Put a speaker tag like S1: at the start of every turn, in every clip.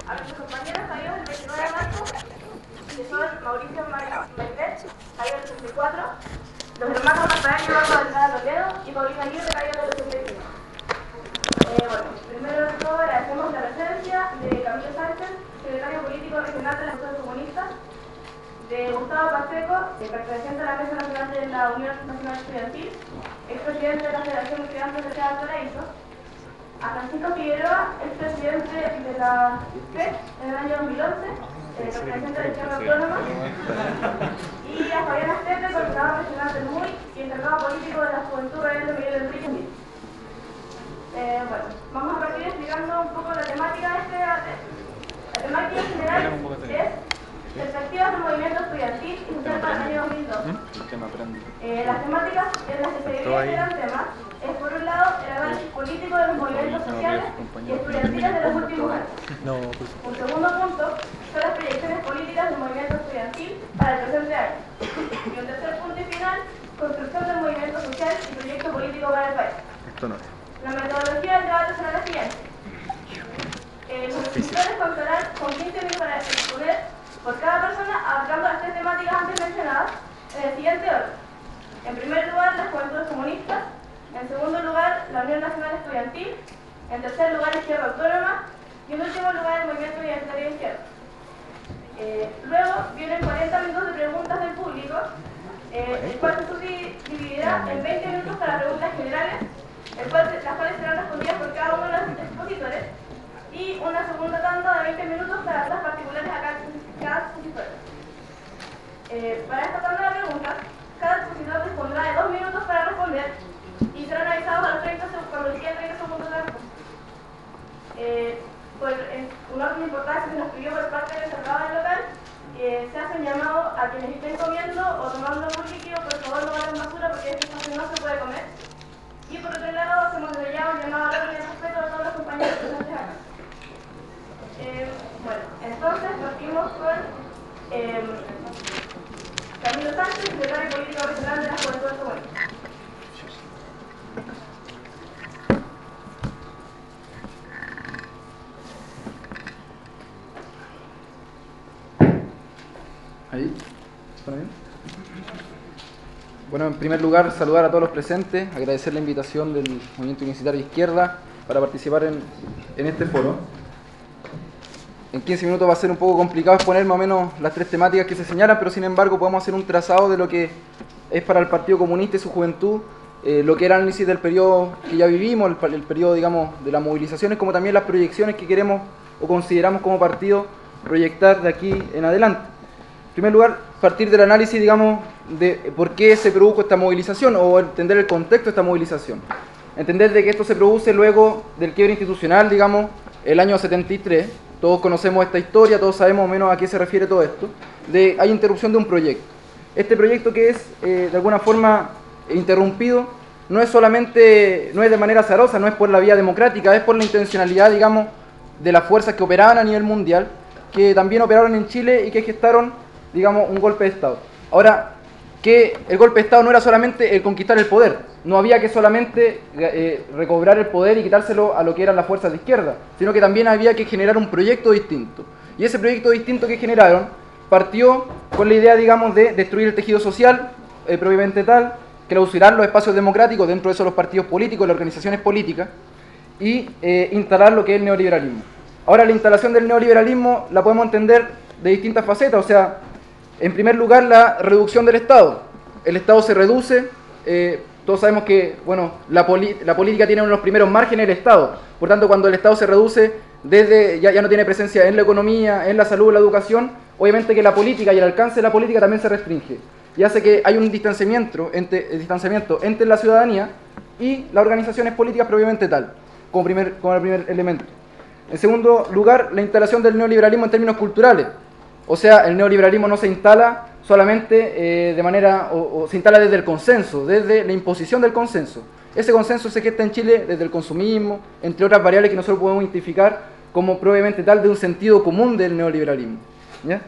S1: A nuestros compañeros caídos el 29 de marzo, que son Mauricio Maillet, caído el 64, los hermanos Rafael y Eduardo Delgado Toledo y Paulina Aguirre, caído el 85. Bueno, primero de todo agradecemos la presencia de Camilo Sánchez, secretario político regional de la Fuerza Comunista, de Gustavo Pacheco, perteneciente a la Mesa Nacional de la Unión Nacional Estudiantil, expresidente de la Federación de Estudiantes de Ciudad Valparaíso, a Francisco Figueroa, expresidente de la FED en el año 2011, perteneciente a la Izquierda Autónoma, y a Fabián Astete, coordinador regional del MUI y encargado político de la Juventud Rebelde Miguel Enrique. Bueno, vamos a partir explicando un poco la temática de este debate. La temática en general es perspectivas del movimiento estudiantil y social para el año 2002. Las temáticas en las que se divide este gran tema es, por un lado, el análisis político de los movimientos sociales y estudiantiles de los últimos años. Un segundo punto son las proyecciones políticas del movimiento estudiantil para el presente año. Y un tercer punto y final, construcción del movimiento social y proyecto político para el país. La metodología del debate será la siguiente. Los expositores contarán con 15 minutos para exponer por cada persona, abarcando las tres temáticas antes mencionadas, en el siguiente orden. En primer lugar, las juventudes comunistas. En segundo lugar, la Unión Nacional Estudiantil. En tercer lugar, Izquierda Autónoma. Y en último lugar, el Movimiento Universitario de Izquierda. Luego vienen 40 minutos de preguntas del público, el cual se subdividirá en 20 minutos para preguntas generales, las cuales serán respondidas por cada uno de los expositores, y una segunda tanda de 20 minutos para dudas particulares a cada expositor. Para esta tanda de preguntas, cada expositor dispondrá de 2 minutos para responder y serán avisados a los 30 segundos cuando les queden 30 segundos de la respuesta. Por un orden de importancia se nos pidió por parte del encargado del local, se hace un llamado a quienes estén comiendo o tomando algún líquido, por favor no hagan basura porque este espacio no se puede comer. Y por otro lado, hacemos desde ya un llamado al orden de respeto a todos los compañeros presentes acá. Bueno, entonces partimos con Camilo Sánchez, secretario político regional de la Juventud Comunista.
S2: Ahí, ¿suena bien? Bueno, en primer lugar, saludar a todos los presentes, agradecer la invitación del Movimiento Universitario de Izquierda para participar en este foro. En 15 minutos va a ser un poco complicado exponer más o menos las tres temáticas que se señalan, pero sin embargo podemos hacer un trazado de lo que es para el Partido Comunista y su juventud, lo que era el análisis del periodo que ya vivimos, el periodo, digamos, de las movilizaciones, como también las proyecciones que queremos o consideramos como partido proyectar de aquí en adelante. En primer lugar, partir del análisis, digamos, de por qué se produjo esta movilización o entender el contexto de esta movilización. Entender de que esto se produce luego del quiebre institucional, digamos, el año 73. Todos conocemos esta historia, todos sabemos más o menos a qué se refiere todo esto. Hay interrupción de un proyecto. Este proyecto que es, de alguna forma, interrumpido, no es de manera azarosa, no es por la vía democrática, es por la intencionalidad, digamos, de las fuerzas que operaban a nivel mundial, que también operaron en Chile y que gestaron, digamos, un golpe de Estado. Ahora, que el golpe de Estado no era solamente el conquistar el poder, no había que solamente recobrar el poder y quitárselo a lo que eran las fuerzas de izquierda, sino que también había que generar un proyecto distinto. Y ese proyecto distinto que generaron partió con la idea, digamos, de destruir el tejido social, propiamente tal, clausurar los espacios democráticos, dentro de eso los partidos políticos, las organizaciones políticas, y instalar lo que es el neoliberalismo. Ahora, la instalación del neoliberalismo la podemos entender de distintas facetas, o sea, en primer lugar, la reducción del Estado. El Estado se reduce, todos sabemos que, bueno, la política tiene uno de los primeros márgenes del Estado. Por tanto, cuando el Estado se reduce, ya no tiene presencia en la economía, en la salud, en la educación, obviamente que la política y el alcance de la política también se restringe. Y hace que hay un distanciamiento entre la ciudadanía y las organizaciones políticas propiamente tal, como el primer elemento. En segundo lugar, la instalación del neoliberalismo en términos culturales. O sea, el neoliberalismo no se instala solamente se instala desde el consenso, desde la imposición del consenso. Ese consenso se gesta en Chile desde el consumismo, entre otras variables que nosotros podemos identificar como probablemente tal de un sentido común del neoliberalismo, ¿ya?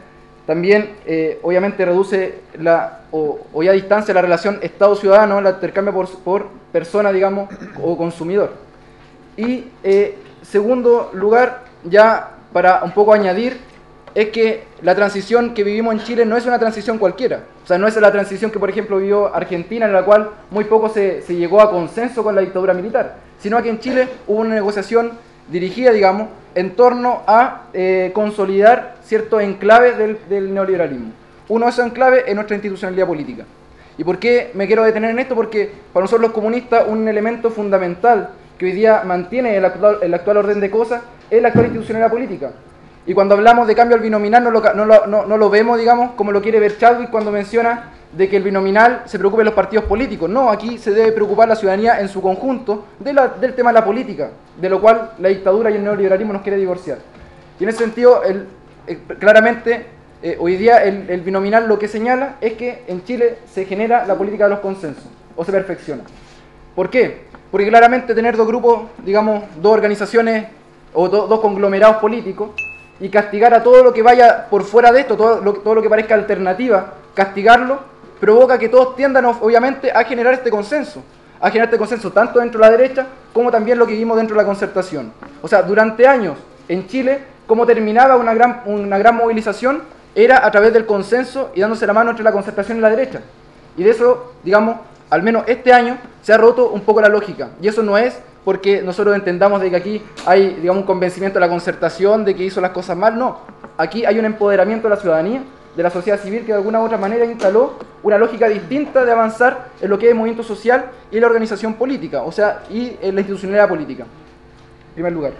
S2: También, obviamente, reduce o ya distancia la relación Estado-ciudadano, la intercambia por persona, digamos, o consumidor. Y, segundo lugar, ya para un poco añadir, es que la transición que vivimos en Chile no es una transición cualquiera. O sea, no es la transición que, por ejemplo, vivió Argentina, en la cual muy poco se llegó a consenso con la dictadura militar, sino que en Chile hubo una negociación dirigida, digamos, en torno a consolidar ciertos enclaves del neoliberalismo. Uno de esos enclaves es nuestra institucionalidad política. ¿Y por qué me quiero detener en esto? Porque para nosotros los comunistas un elemento fundamental que hoy día mantiene el actual orden de cosas es la actual institucionalidad política. Y cuando hablamos de cambio al binominal no lo vemos, digamos, como lo quiere ver Chadwick cuando menciona de que el binominal se preocupe de los partidos políticos. No, aquí se debe preocupar la ciudadanía en su conjunto del tema de la política, de lo cual la dictadura y el neoliberalismo nos quiere divorciar. Y en ese sentido, claramente, hoy día el binominal lo que señala es que en Chile se genera la política de los consensos, o se perfecciona. ¿Por qué? Porque claramente tener dos grupos, digamos, dos organizaciones o dos conglomerados políticos, y castigar a todo lo que vaya por fuera de esto, todo lo que parezca alternativa, castigarlo, provoca que todos tiendan, obviamente, a generar este consenso. A generar este consenso tanto dentro de la derecha, como también lo que vimos dentro de la concertación. O sea, durante años, en Chile, cómo terminaba una gran movilización, era a través del consenso y dándose la mano entre la concertación y la derecha. Y de eso, digamos, al menos este año, se ha roto un poco la lógica. Y eso no es porque nosotros entendamos de que aquí hay, digamos, un convencimiento de la concertación de que hizo las cosas mal. No, aquí hay un empoderamiento de la ciudadanía, de la sociedad civil, que de alguna u otra manera instaló una lógica distinta de avanzar en lo que es el movimiento social y la organización política, o sea, y en la institucionalidad política. En primer lugar,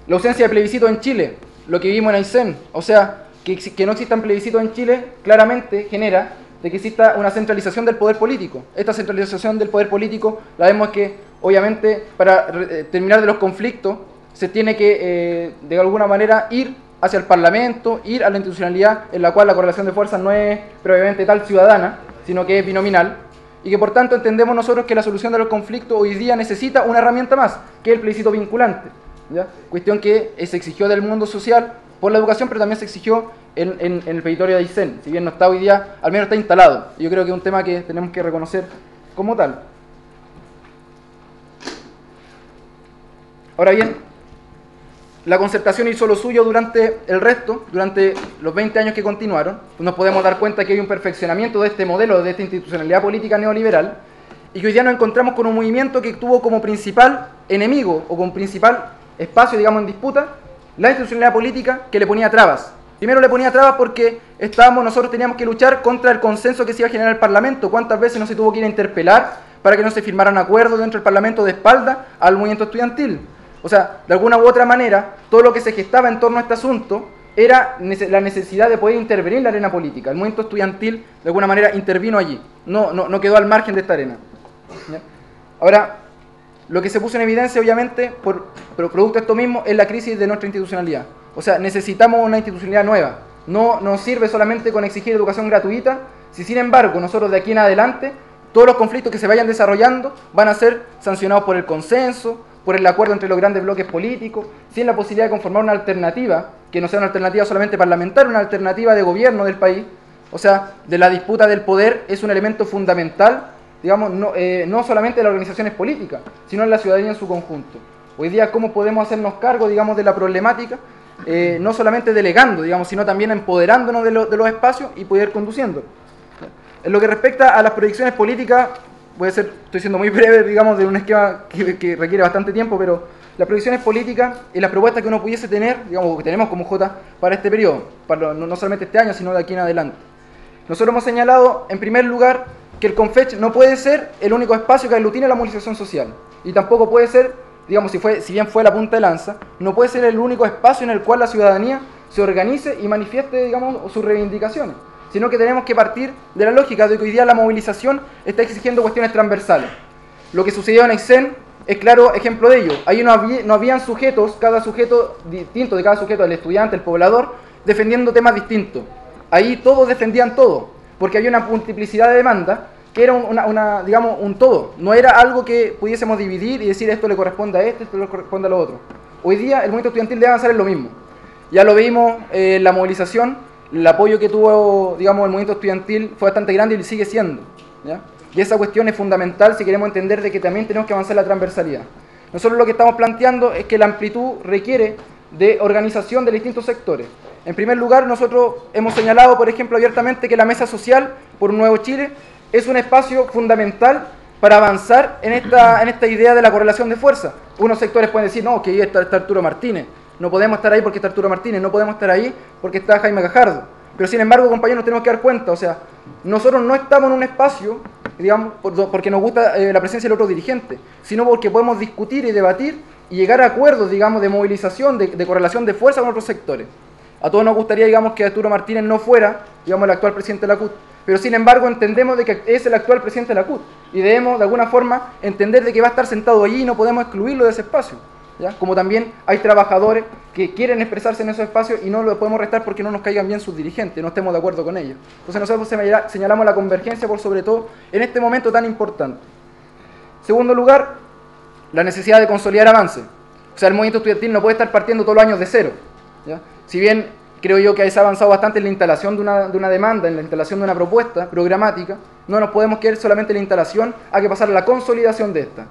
S2: la ausencia de plebiscito en Chile, lo que vimos en Aysén, o sea, que no existan plebiscitos en Chile, claramente genera de que exista una centralización del poder político. Esta centralización del poder político la vemos que, obviamente, para terminar de los conflictos, se tiene que, de alguna manera, ir hacia el Parlamento, ir a la institucionalidad en la cual la correlación de fuerzas no es previamente tal ciudadana, sino que es binominal, y que por tanto entendemos nosotros que la solución de los conflictos hoy día necesita una herramienta más, que es el plebiscito vinculante, ¿ya? Cuestión que se exigió del mundo social por la educación, pero también se exigió en el petitorio de Aysén, si bien no está hoy día, al menos está instalado. Yo creo que es un tema que tenemos que reconocer como tal. Ahora bien, la concertación hizo lo suyo durante los 20 años que continuaron. Nos podemos dar cuenta que hay un perfeccionamiento de este modelo, de esta institucionalidad política neoliberal, y que hoy día nos encontramos con un movimiento que tuvo como principal enemigo, o como principal espacio, digamos, en disputa, la institucionalidad política, que le ponía trabas. Primero le ponía trabas porque nosotros teníamos que luchar contra el consenso que se iba a generar el Parlamento. ¿Cuántas veces no se tuvo que ir a interpelar para que no se firmaran acuerdos dentro del Parlamento de espalda al movimiento estudiantil? O sea, de alguna u otra manera, todo lo que se gestaba en torno a este asunto era la necesidad de poder intervenir en la arena política. El movimiento estudiantil, de alguna manera, intervino allí. No quedó al margen de esta arena. ¿Ya? Ahora, lo que se puso en evidencia, obviamente, por producto de esto mismo, es la crisis de nuestra institucionalidad. O sea, necesitamos una institucionalidad nueva. No nos sirve solamente con exigir educación gratuita, si sin embargo nosotros de aquí en adelante, todos los conflictos que se vayan desarrollando van a ser sancionados por el consenso, por el acuerdo entre los grandes bloques políticos, sin la posibilidad de conformar una alternativa, que no sea una alternativa solamente parlamentaria, una alternativa de gobierno del país. O sea, de la disputa del poder es un elemento fundamental, digamos, no solamente de las organizaciones políticas, sino en la ciudadanía en su conjunto. Hoy día, ¿cómo podemos hacernos cargo, digamos, de la problemática? No solamente delegando, digamos, sino también empoderándonos de los espacios y poder conduciendo. En lo que respecta a las proyecciones políticas, estoy siendo muy breve, digamos, de un esquema que requiere bastante tiempo, pero las proyecciones políticas y las propuestas que uno pudiese tener, digamos, que tenemos como J para este periodo, no solamente este año, sino de aquí en adelante. Nosotros hemos señalado, en primer lugar, que el CONFECH no puede ser el único espacio que aglutine la movilización social, y tampoco puede ser, digamos, si bien fue la punta de lanza, no puede ser el único espacio en el cual la ciudadanía se organice y manifieste, digamos, sus reivindicaciones, sino que tenemos que partir de la lógica de que hoy día la movilización está exigiendo cuestiones transversales. Lo que sucedió en Aysén es claro ejemplo de ello. Ahí no habían sujetos, cada sujeto distinto de cada sujeto, el estudiante, el poblador, defendiendo temas distintos. Ahí todos defendían todo, porque había una multiplicidad de demandas que era digamos, un todo. No era algo que pudiésemos dividir y decir esto le corresponde a esto le corresponde a lo otro. Hoy día el movimiento estudiantil debe avanzar en lo mismo. Ya lo vimos en la movilización, el apoyo que tuvo, digamos, el movimiento estudiantil fue bastante grande y sigue siendo, ¿ya? Y esa cuestión es fundamental si queremos entender de que también tenemos que avanzar en la transversalidad. Nosotros lo que estamos planteando es que la amplitud requiere de organización de distintos sectores. En primer lugar, nosotros hemos señalado, por ejemplo, abiertamente que la Mesa Social por un Nuevo Chile es un espacio fundamental para avanzar en esta idea de la correlación de fuerza. Unos sectores pueden decir, no, que ahí está Arturo Martínez, no podemos estar ahí porque está Arturo Martínez, no podemos estar ahí porque está Jaime Gajardo. Pero sin embargo, compañeros, nos tenemos que dar cuenta, o sea, nosotros no estamos en un espacio, digamos, porque nos gusta la presencia del otro dirigente, sino porque podemos discutir y debatir y llegar a acuerdos, digamos, de movilización, de correlación de fuerza con otros sectores. A todos nos gustaría, digamos, que Arturo Martínez no fuera, digamos, el actual presidente de la CUT, pero sin embargo entendemos de que es el actual presidente de la CUT y debemos, de alguna forma, entender de que va a estar sentado allí y no podemos excluirlo de ese espacio, ¿ya? Como también hay trabajadores que quieren expresarse en esos espacios y no lo podemos restar porque no nos caigan bien sus dirigentes, no estemos de acuerdo con ellos. Entonces nosotros señalamos la convergencia por sobre todo en este momento tan importante. Segundo lugar, la necesidad de consolidar avances. O sea, el movimiento estudiantil no puede estar partiendo todos los años de cero, ¿ya? Si bien creo yo que se ha avanzado bastante en la instalación de una demanda, en la instalación de una propuesta programática, no nos podemos quedar solamente en la instalación, hay que pasar a la consolidación de esta.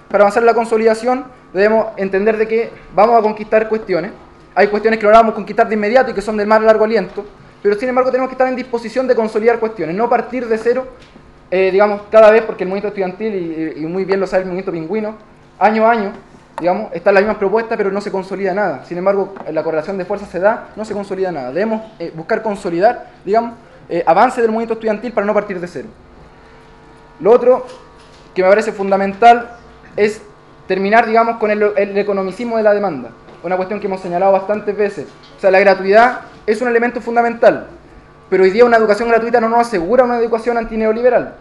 S2: Para avanzar en la consolidación debemos entender de que vamos a conquistar cuestiones. Hay cuestiones que no vamos a conquistar de inmediato y que son de más largo aliento, pero sin embargo tenemos que estar en disposición de consolidar cuestiones, no partir de cero, digamos, cada vez, porque el movimiento estudiantil, y muy bien lo sabe el movimiento pingüino, año a año, digamos, están las mismas propuestas, pero no se consolida nada. Sin embargo, la correlación de fuerzas se da, no se consolida nada. Debemos buscar consolidar, digamos, avance del movimiento estudiantil para no partir de cero. Lo otro que me parece fundamental es terminar, digamos, con el economicismo de la demanda. Una cuestión que hemos señalado bastantes veces. O sea, la gratuidad es un elemento fundamental, pero hoy día una educación gratuita no nos asegura una educación antineoliberal.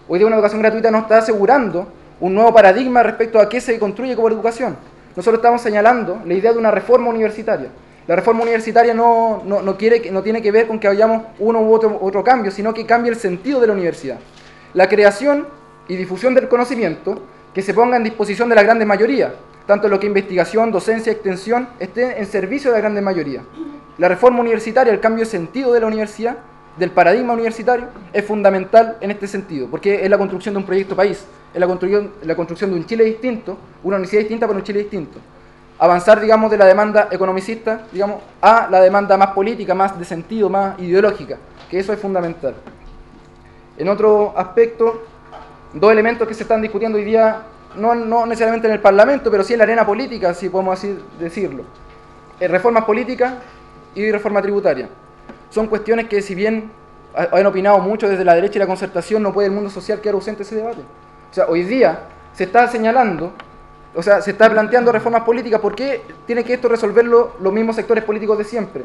S2: Hoy día una educación gratuita nos está asegurando un nuevo paradigma respecto a qué se construye como educación. Nosotros estamos señalando la idea de una reforma universitaria. La reforma universitaria no tiene que ver con que hayamos uno u otro cambio, sino que cambie el sentido de la universidad. La creación y difusión del conocimiento que se ponga en disposición de la grande mayoría, tanto en lo que investigación, docencia, extensión, esté en servicio de la grande mayoría. La reforma universitaria, el cambio de sentido de la universidad, del paradigma universitario, es fundamental en este sentido, porque es la construcción de un proyecto país, es la construcción de un Chile distinto, una universidad distinta para un Chile distinto. Avanzar, digamos, de la demanda economicista, digamos, a la demanda más política, más de sentido, más ideológica, que eso es fundamental. En otro aspecto, dos elementos que se están discutiendo hoy día, no necesariamente en el Parlamento, pero sí en la arena política, si podemos así decirlo. Reformas políticas y reforma tributaria. Son cuestiones que, si bien han opinado mucho desde la derecha y la concertación, no puede el mundo social quedar ausente de ese debate. O sea, hoy día se está señalando, o sea, se está planteando reformas políticas. ¿Por qué tiene que esto resolverlo los mismos sectores políticos de siempre?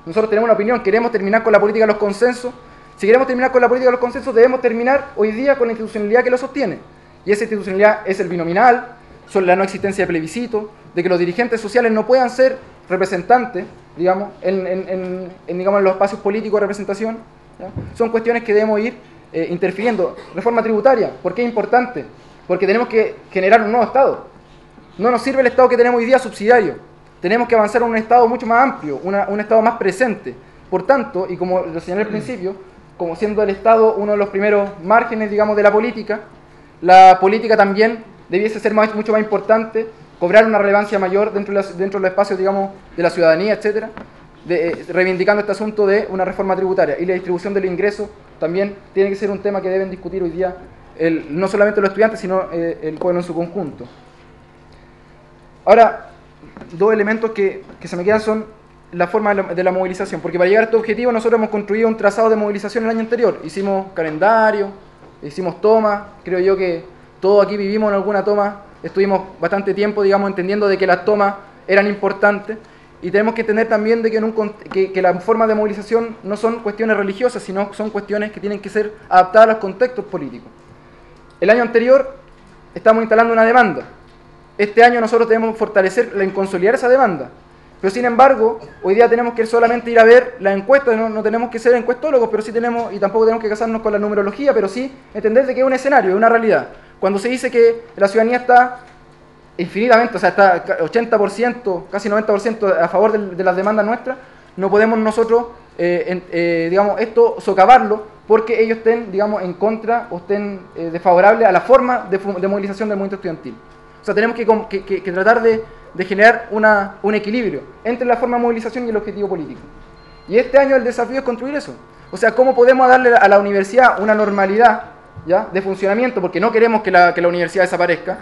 S2: Nosotros tenemos una opinión, queremos terminar con la política de los consensos. Si queremos terminar con la política de los consensos, debemos terminar hoy día con la institucionalidad que lo sostiene. Y esa institucionalidad es el binominal, son la no existencia de plebiscito, de que los dirigentes sociales no puedan ser representantes, digamos, en los espacios políticos de representación, ¿ya? Son cuestiones que debemos ir interfiriendo. Reforma tributaria, ¿por qué es importante? Porque tenemos que generar un nuevo Estado. No nos sirve el Estado que tenemos hoy día subsidiario. Tenemos que avanzar a un Estado mucho más amplio, un Estado más presente. Por tanto, y como lo señalé al principio, como siendo el Estado uno de los primeros márgenes, digamos, de la política también debiese ser mucho más importante, cobrar una relevancia mayor dentro de los espacios, digamos, de la ciudadanía, etcétera, reivindicando este asunto de una reforma tributaria. Y la distribución del ingreso también tiene que ser un tema que deben discutir hoy día no solamente los estudiantes, sino el pueblo en su conjunto. Ahora, dos elementos que se me quedan son la forma de la movilización, porque para llegar a este objetivo nosotros hemos construido un trazado de movilización el año anterior. Hicimos calendario, hicimos tomas, creo yo que todos aquí vivimos en alguna toma, estuvimos bastante tiempo, digamos, entendiendo de que las tomas eran importantes, y tenemos que entender también de que la forma de movilización no son cuestiones religiosas, sino son cuestiones que tienen que ser adaptadas a los contextos políticos. El año anterior estamos instalando una demanda. Este año nosotros debemos fortalecer en consolidar esa demanda. Pero sin embargo, hoy día tenemos que solamente ir a ver las encuestas, no tenemos que ser encuestólogos, pero sí tenemos, y tampoco tenemos que casarnos con la numerología, pero sí entender de que es un escenario, es una realidad. Cuando se dice que la ciudadanía está infinitamente, o sea, está 80%, casi 90% a favor de las demandas nuestras, no podemos nosotros, digamos, esto socavarlo porque ellos estén, digamos, en contra o estén desfavorables a la forma de movilización del movimiento estudiantil. O sea, tenemos que tratar de de generar un equilibrio entre la forma de movilización y el objetivo político. Y este año el desafío es construir eso. O sea, ¿cómo podemos darle a la universidad una normalidad, ¿ya?, de funcionamiento? Porque no queremos que la universidad desaparezca,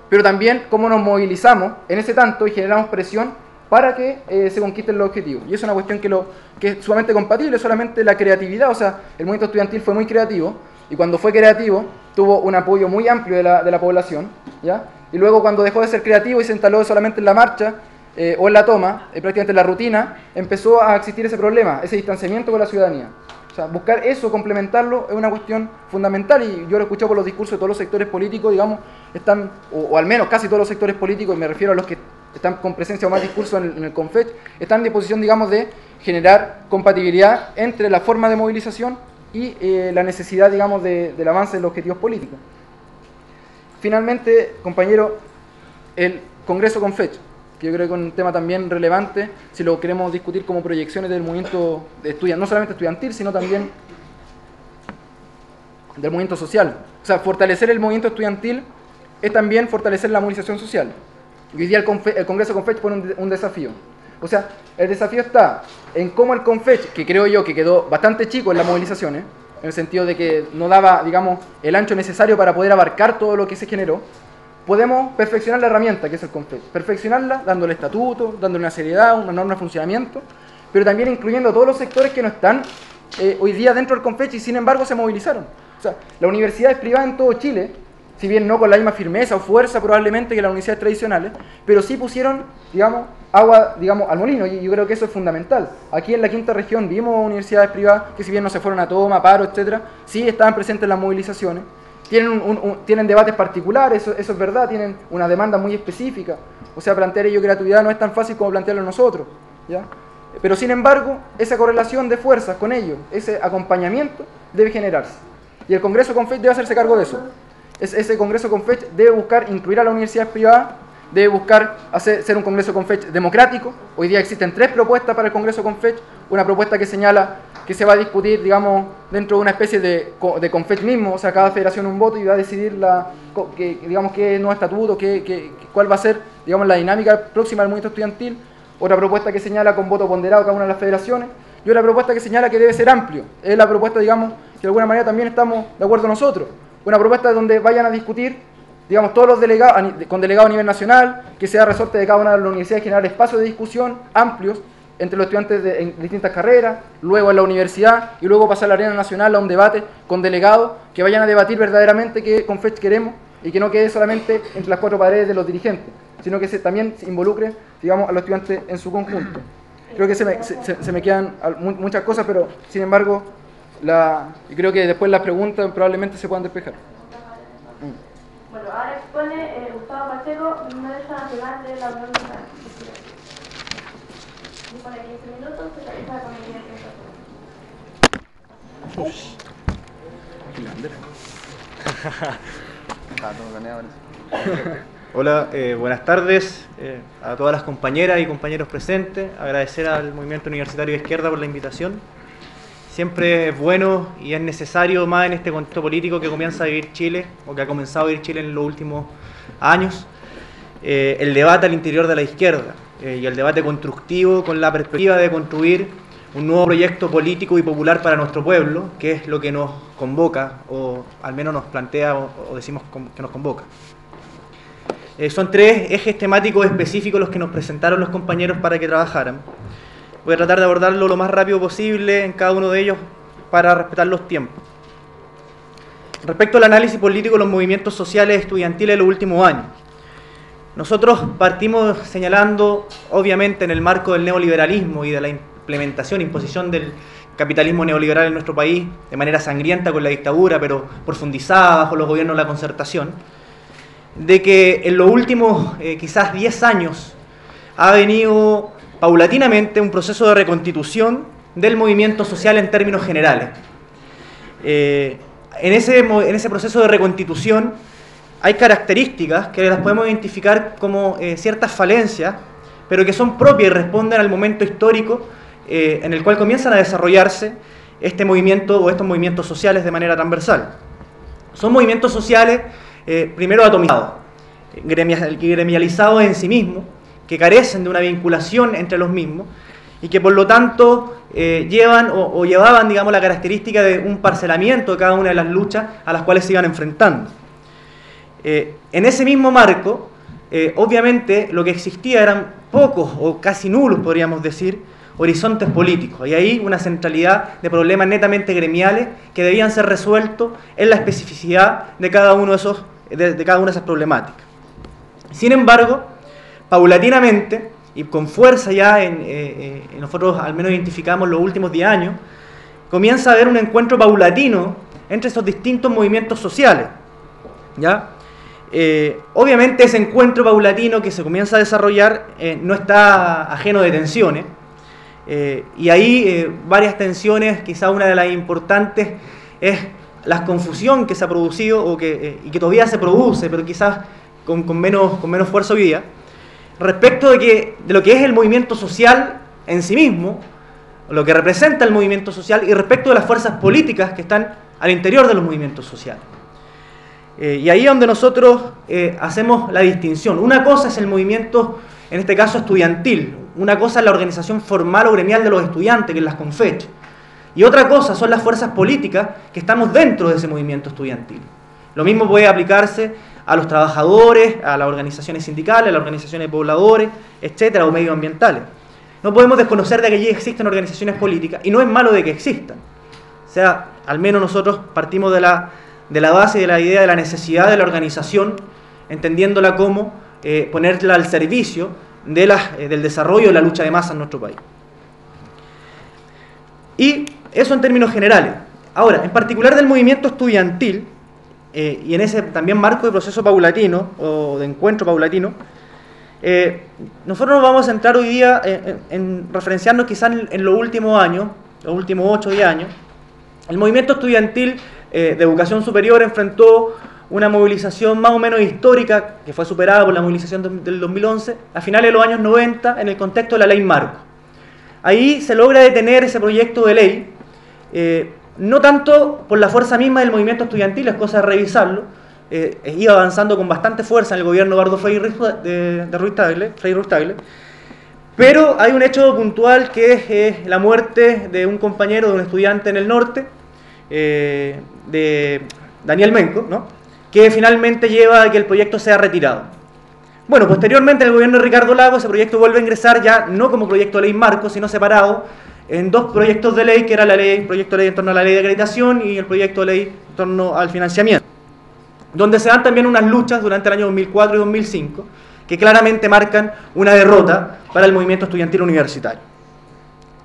S2: pero también cómo nos movilizamos en ese tanto y generamos presión para que se conquisten los objetivos. Y es una cuestión que es sumamente compatible, solamente la creatividad. O sea, el movimiento estudiantil fue muy creativo, y cuando fue creativo tuvo un apoyo muy amplio de la población, ¿ya? Y luego cuando dejó de ser creativo y se instaló solamente en la marcha o en la toma, prácticamente en la rutina, empezó a existir ese problema, ese distanciamiento con la ciudadanía. O sea, buscar eso, complementarlo, es una cuestión fundamental, y yo lo he escuchado por los discursos de todos los sectores políticos, digamos, están, o al menos casi todos los sectores políticos, y me refiero a los que están con presencia o más discurso en el CONFECH, están en disposición, digamos, de generar compatibilidad entre la forma de movilización y la necesidad, digamos, del avance de los objetivos políticos. Finalmente, compañero, el Congreso CONFECH, que yo creo que es un tema también relevante si lo queremos discutir como proyecciones del movimiento no solamente estudiantil, sino también del movimiento social. O sea, fortalecer el movimiento estudiantil es también fortalecer la movilización social. Y hoy día el Congreso CONFECH pone un desafío. O sea, el desafío está en cómo el CONFECH, que creo yo que quedó bastante chico en las movilizaciones, en el sentido de que no daba, digamos, el ancho necesario para poder abarcar todo lo que se generó, podemos perfeccionar la herramienta que es el CONFECH. Perfeccionarla dándole estatuto, dándole una seriedad, una norma de funcionamiento, pero también incluyendo a todos los sectores que no están hoy día dentro del CONFECH y sin embargo se movilizaron. O sea, las universidades privadas en todo Chile, si bien no con la misma firmeza o fuerza probablemente que las universidades tradicionales, pero sí pusieron, digamos, agua, digamos, al molino, y yo creo que eso es fundamental. Aquí en la quinta región vimos universidades privadas que, si bien no se fueron a toma, paro, etcétera, sí estaban presentes en las movilizaciones, tienen debates particulares, eso es verdad, tienen una demanda muy específica. O sea, plantear ello gratuidad no es tan fácil como plantearlo nosotros, ¿ya? Pero sin embargo, esa correlación de fuerzas con ello, ese acompañamiento debe generarse. Y el Congreso CONFECH debe hacerse cargo de eso. Ese Congreso CONFECH debe buscar incluir a las universidades privadas, debe buscar ser un Congreso CONFECH democrático. Hoy día existen 3 propuestas para el Congreso CONFECH. Una propuesta que señala que se va a discutir, digamos, dentro de una especie de CONFECH mismo, o sea, cada federación un voto y va a decidir digamos, qué nuevo estatuto, cuál va a ser, digamos, la dinámica próxima del movimiento estudiantil. Otra propuesta que señala con voto ponderado cada una de las federaciones, y otra propuesta que señala que debe ser amplio. Es la propuesta, digamos, que de alguna manera también estamos de acuerdo nosotros. Una propuesta donde vayan a discutir, digamos, todos los delegados, con delegados a nivel nacional, que sea resorte de cada una de las universidades, generar espacios de discusión amplios entre los estudiantes en distintas carreras, luego en la universidad, y luego pasar a la arena nacional a un debate con delegados que vayan a debatir verdaderamente qué CONFECH queremos, y que no quede solamente entre las 4 paredes de los dirigentes, sino que también se involucre, digamos, a los estudiantes en su conjunto. Creo que se me quedan muchas cosas, pero sin embargo, y creo que después las preguntas probablemente se puedan despejar.
S1: Bueno, ahora expone Gustavo Pacheco, Mesa Nacional de la Unión Nacional. Dispone 15 minutos, se realiza con el
S3: Hola, buenas tardes a todas las compañeras y compañeros presentes. Agradecer al Movimiento Universitario de Izquierda por la invitación. Siempre es bueno y es necesario, más en este contexto político que comienza a vivir Chile, o que ha comenzado a vivir Chile en los últimos años, el debate al interior de la izquierda y el debate constructivo con la perspectiva de construir un nuevo proyecto político y popular para nuestro pueblo, que es lo que nos convoca, o al menos nos plantea o decimos que nos convoca. Son 3 ejes temáticos específicos los que nos presentaron los compañeros para que trabajaran. Voy a tratar de abordarlo lo más rápido posible en cada uno de ellos para respetar los tiempos. Respecto al análisis político de los movimientos sociales estudiantiles de los últimos años, nosotros partimos señalando, obviamente en el marco del neoliberalismo y de la implementación, imposición del capitalismo neoliberal en nuestro país, de manera sangrienta con la dictadura, pero profundizada bajo los gobiernos de la concertación, de que en los últimos quizás 10 años ha venido paulatinamente un proceso de reconstitución del movimiento social en términos generales. En ese proceso de reconstitución hay características que las podemos identificar como ciertas falencias, pero que son propias y responden al momento histórico en el cual comienzan a desarrollarse este movimiento o estos movimientos sociales de manera transversal. Son movimientos sociales primero atomizados, gremializados en sí mismos, que carecen de una vinculación entre los mismos y que por lo tanto llevaban, digamos, la característica de un parcelamiento de cada una de las luchas a las cuales se iban enfrentando. En ese mismo marco, obviamente lo que existía eran pocos o casi nulos, podríamos decir, horizontes políticos, y ahí una centralidad de problemas netamente gremiales que debían ser resueltos en la especificidad de cada uno de cada una de esas problemáticas. Sin embargo, paulatinamente y con fuerza ya nosotros al menos identificamos los últimos 10 años, comienza a haber un encuentro paulatino entre estos distintos movimientos sociales, ¿ya? Obviamente ese encuentro paulatino que se comienza a desarrollar no está ajeno de tensiones, y ahí varias tensiones. Quizá una de las importantes es la confusión que se ha producido y que todavía se produce, pero quizás con menos fuerza hoy día, respecto de lo que es el movimiento social en sí mismo, lo que representa el movimiento social, y respecto de las fuerzas políticas que están al interior de los movimientos sociales. Y ahí es donde nosotros hacemos la distinción. Una cosa es el movimiento, en este caso estudiantil, una cosa es la organización formal o gremial de los estudiantes, que es las CONFECH, y otra cosa son las fuerzas políticas que estamos dentro de ese movimiento estudiantil. Lo mismo puede aplicarse a los trabajadores, a las organizaciones sindicales, a las organizaciones de pobladores, etcétera, o medioambientales. No podemos desconocer de que allí existen organizaciones políticas, y no es malo de que existan. O sea, al menos nosotros partimos de la base de la idea de la necesidad de la organización, entendiéndola como ponerla al servicio del desarrollo de la lucha de masas en nuestro país. Y eso en términos generales. Ahora, en particular del movimiento estudiantil, y en ese también marco de proceso paulatino, o de encuentro paulatino, nosotros nos vamos a centrar hoy día en referenciarnos quizás en los últimos años, los últimos 8 o 10 años. El movimiento estudiantil de educación superior enfrentó una movilización más o menos histórica, que fue superada por la movilización del 2011, a finales de los años 90, en el contexto de la ley Marco. Ahí se logra detener ese proyecto de ley, no tanto por la fuerza misma del movimiento estudiantil, es cosa de revisarlo, iba avanzando con bastante fuerza en el gobierno de Eduardo Frei Ruiz-Tagle, pero hay un hecho puntual que es la muerte de un compañero, de un estudiante en el norte, de Daniel Menco, ¿no?, que finalmente lleva a que el proyecto sea retirado. Bueno, posteriormente en el gobierno de Ricardo Lagos ese proyecto vuelve a ingresar ya no como proyecto de ley Marco, sino separado en 2 proyectos de ley, que era el proyecto de ley en torno a la ley de acreditación y el proyecto de ley en torno al financiamiento, donde se dan también unas luchas durante el año 2004 y 2005 que claramente marcan una derrota para el movimiento estudiantil universitario.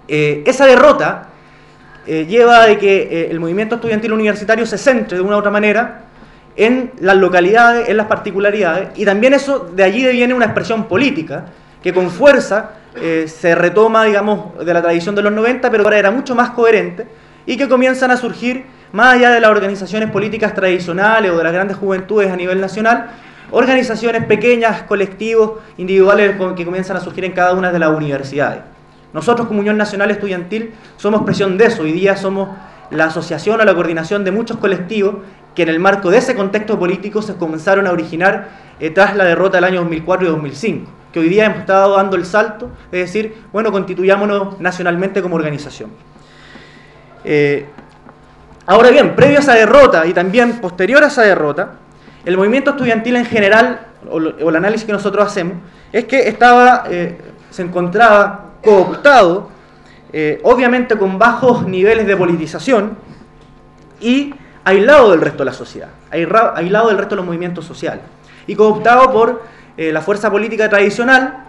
S3: Esa derrota lleva a que el movimiento estudiantil universitario se centre de una u otra manera en las localidades, en las particularidades, y también eso, de allí viene una expresión política que con fuerza se retoma, digamos, de la tradición de los 90, pero ahora era mucho más coherente, y que comienzan a surgir, más allá de las organizaciones políticas tradicionales o de las grandes juventudes a nivel nacional, organizaciones pequeñas, colectivos, individuales que comienzan a surgir en cada una de las universidades. Nosotros como Unión Nacional Estudiantil somos expresión de eso. Hoy día somos la asociación o la coordinación de muchos colectivos que en el marco de ese contexto político se comenzaron a originar tras la derrota del año 2004 y 2005, que hoy día hemos estado dando el salto, es decir, bueno, constituyámonos nacionalmente como organización. Ahora bien, previo a esa derrota y también posterior a esa derrota, el movimiento estudiantil en general, o el análisis que nosotros hacemos, es que se encontraba cooptado, obviamente con bajos niveles de politización y aislado del resto de la sociedad, aislado del resto de los movimientos sociales, y cooptado por la fuerza política tradicional,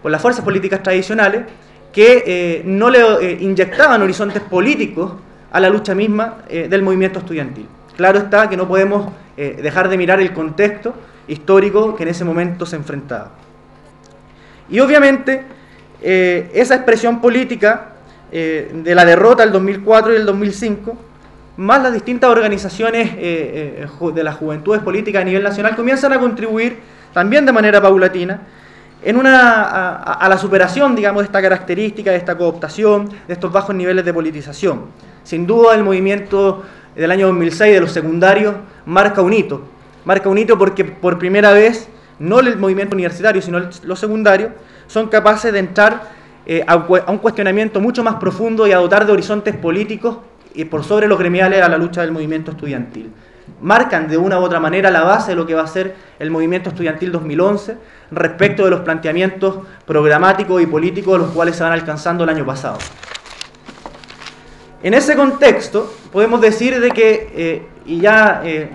S3: por las fuerzas políticas tradicionales que no le inyectaban horizontes políticos a la lucha misma del movimiento estudiantil. Claro está que no podemos dejar de mirar el contexto histórico que en ese momento se enfrentaba. Y obviamente esa expresión política de la derrota del 2004 y del 2005, más las distintas organizaciones de las juventudes políticas a nivel nacional, comienzan a contribuir también de manera paulatina a la superación, digamos, de esta característica, de esta cooptación, de estos bajos niveles de politización. Sin duda el movimiento del año 2006 de los secundarios marca un hito porque por primera vez, no el movimiento universitario, sino los secundarios, son capaces de entrar a un cuestionamiento mucho más profundo y a dotar de horizontes políticos por sobre los gremiales a la lucha del movimiento estudiantil. Marcan de una u otra manera la base de lo que va a ser el movimiento estudiantil 2011 respecto de los planteamientos programáticos y políticos de los cuales se van alcanzando el año pasado. En ese contexto podemos decir de que,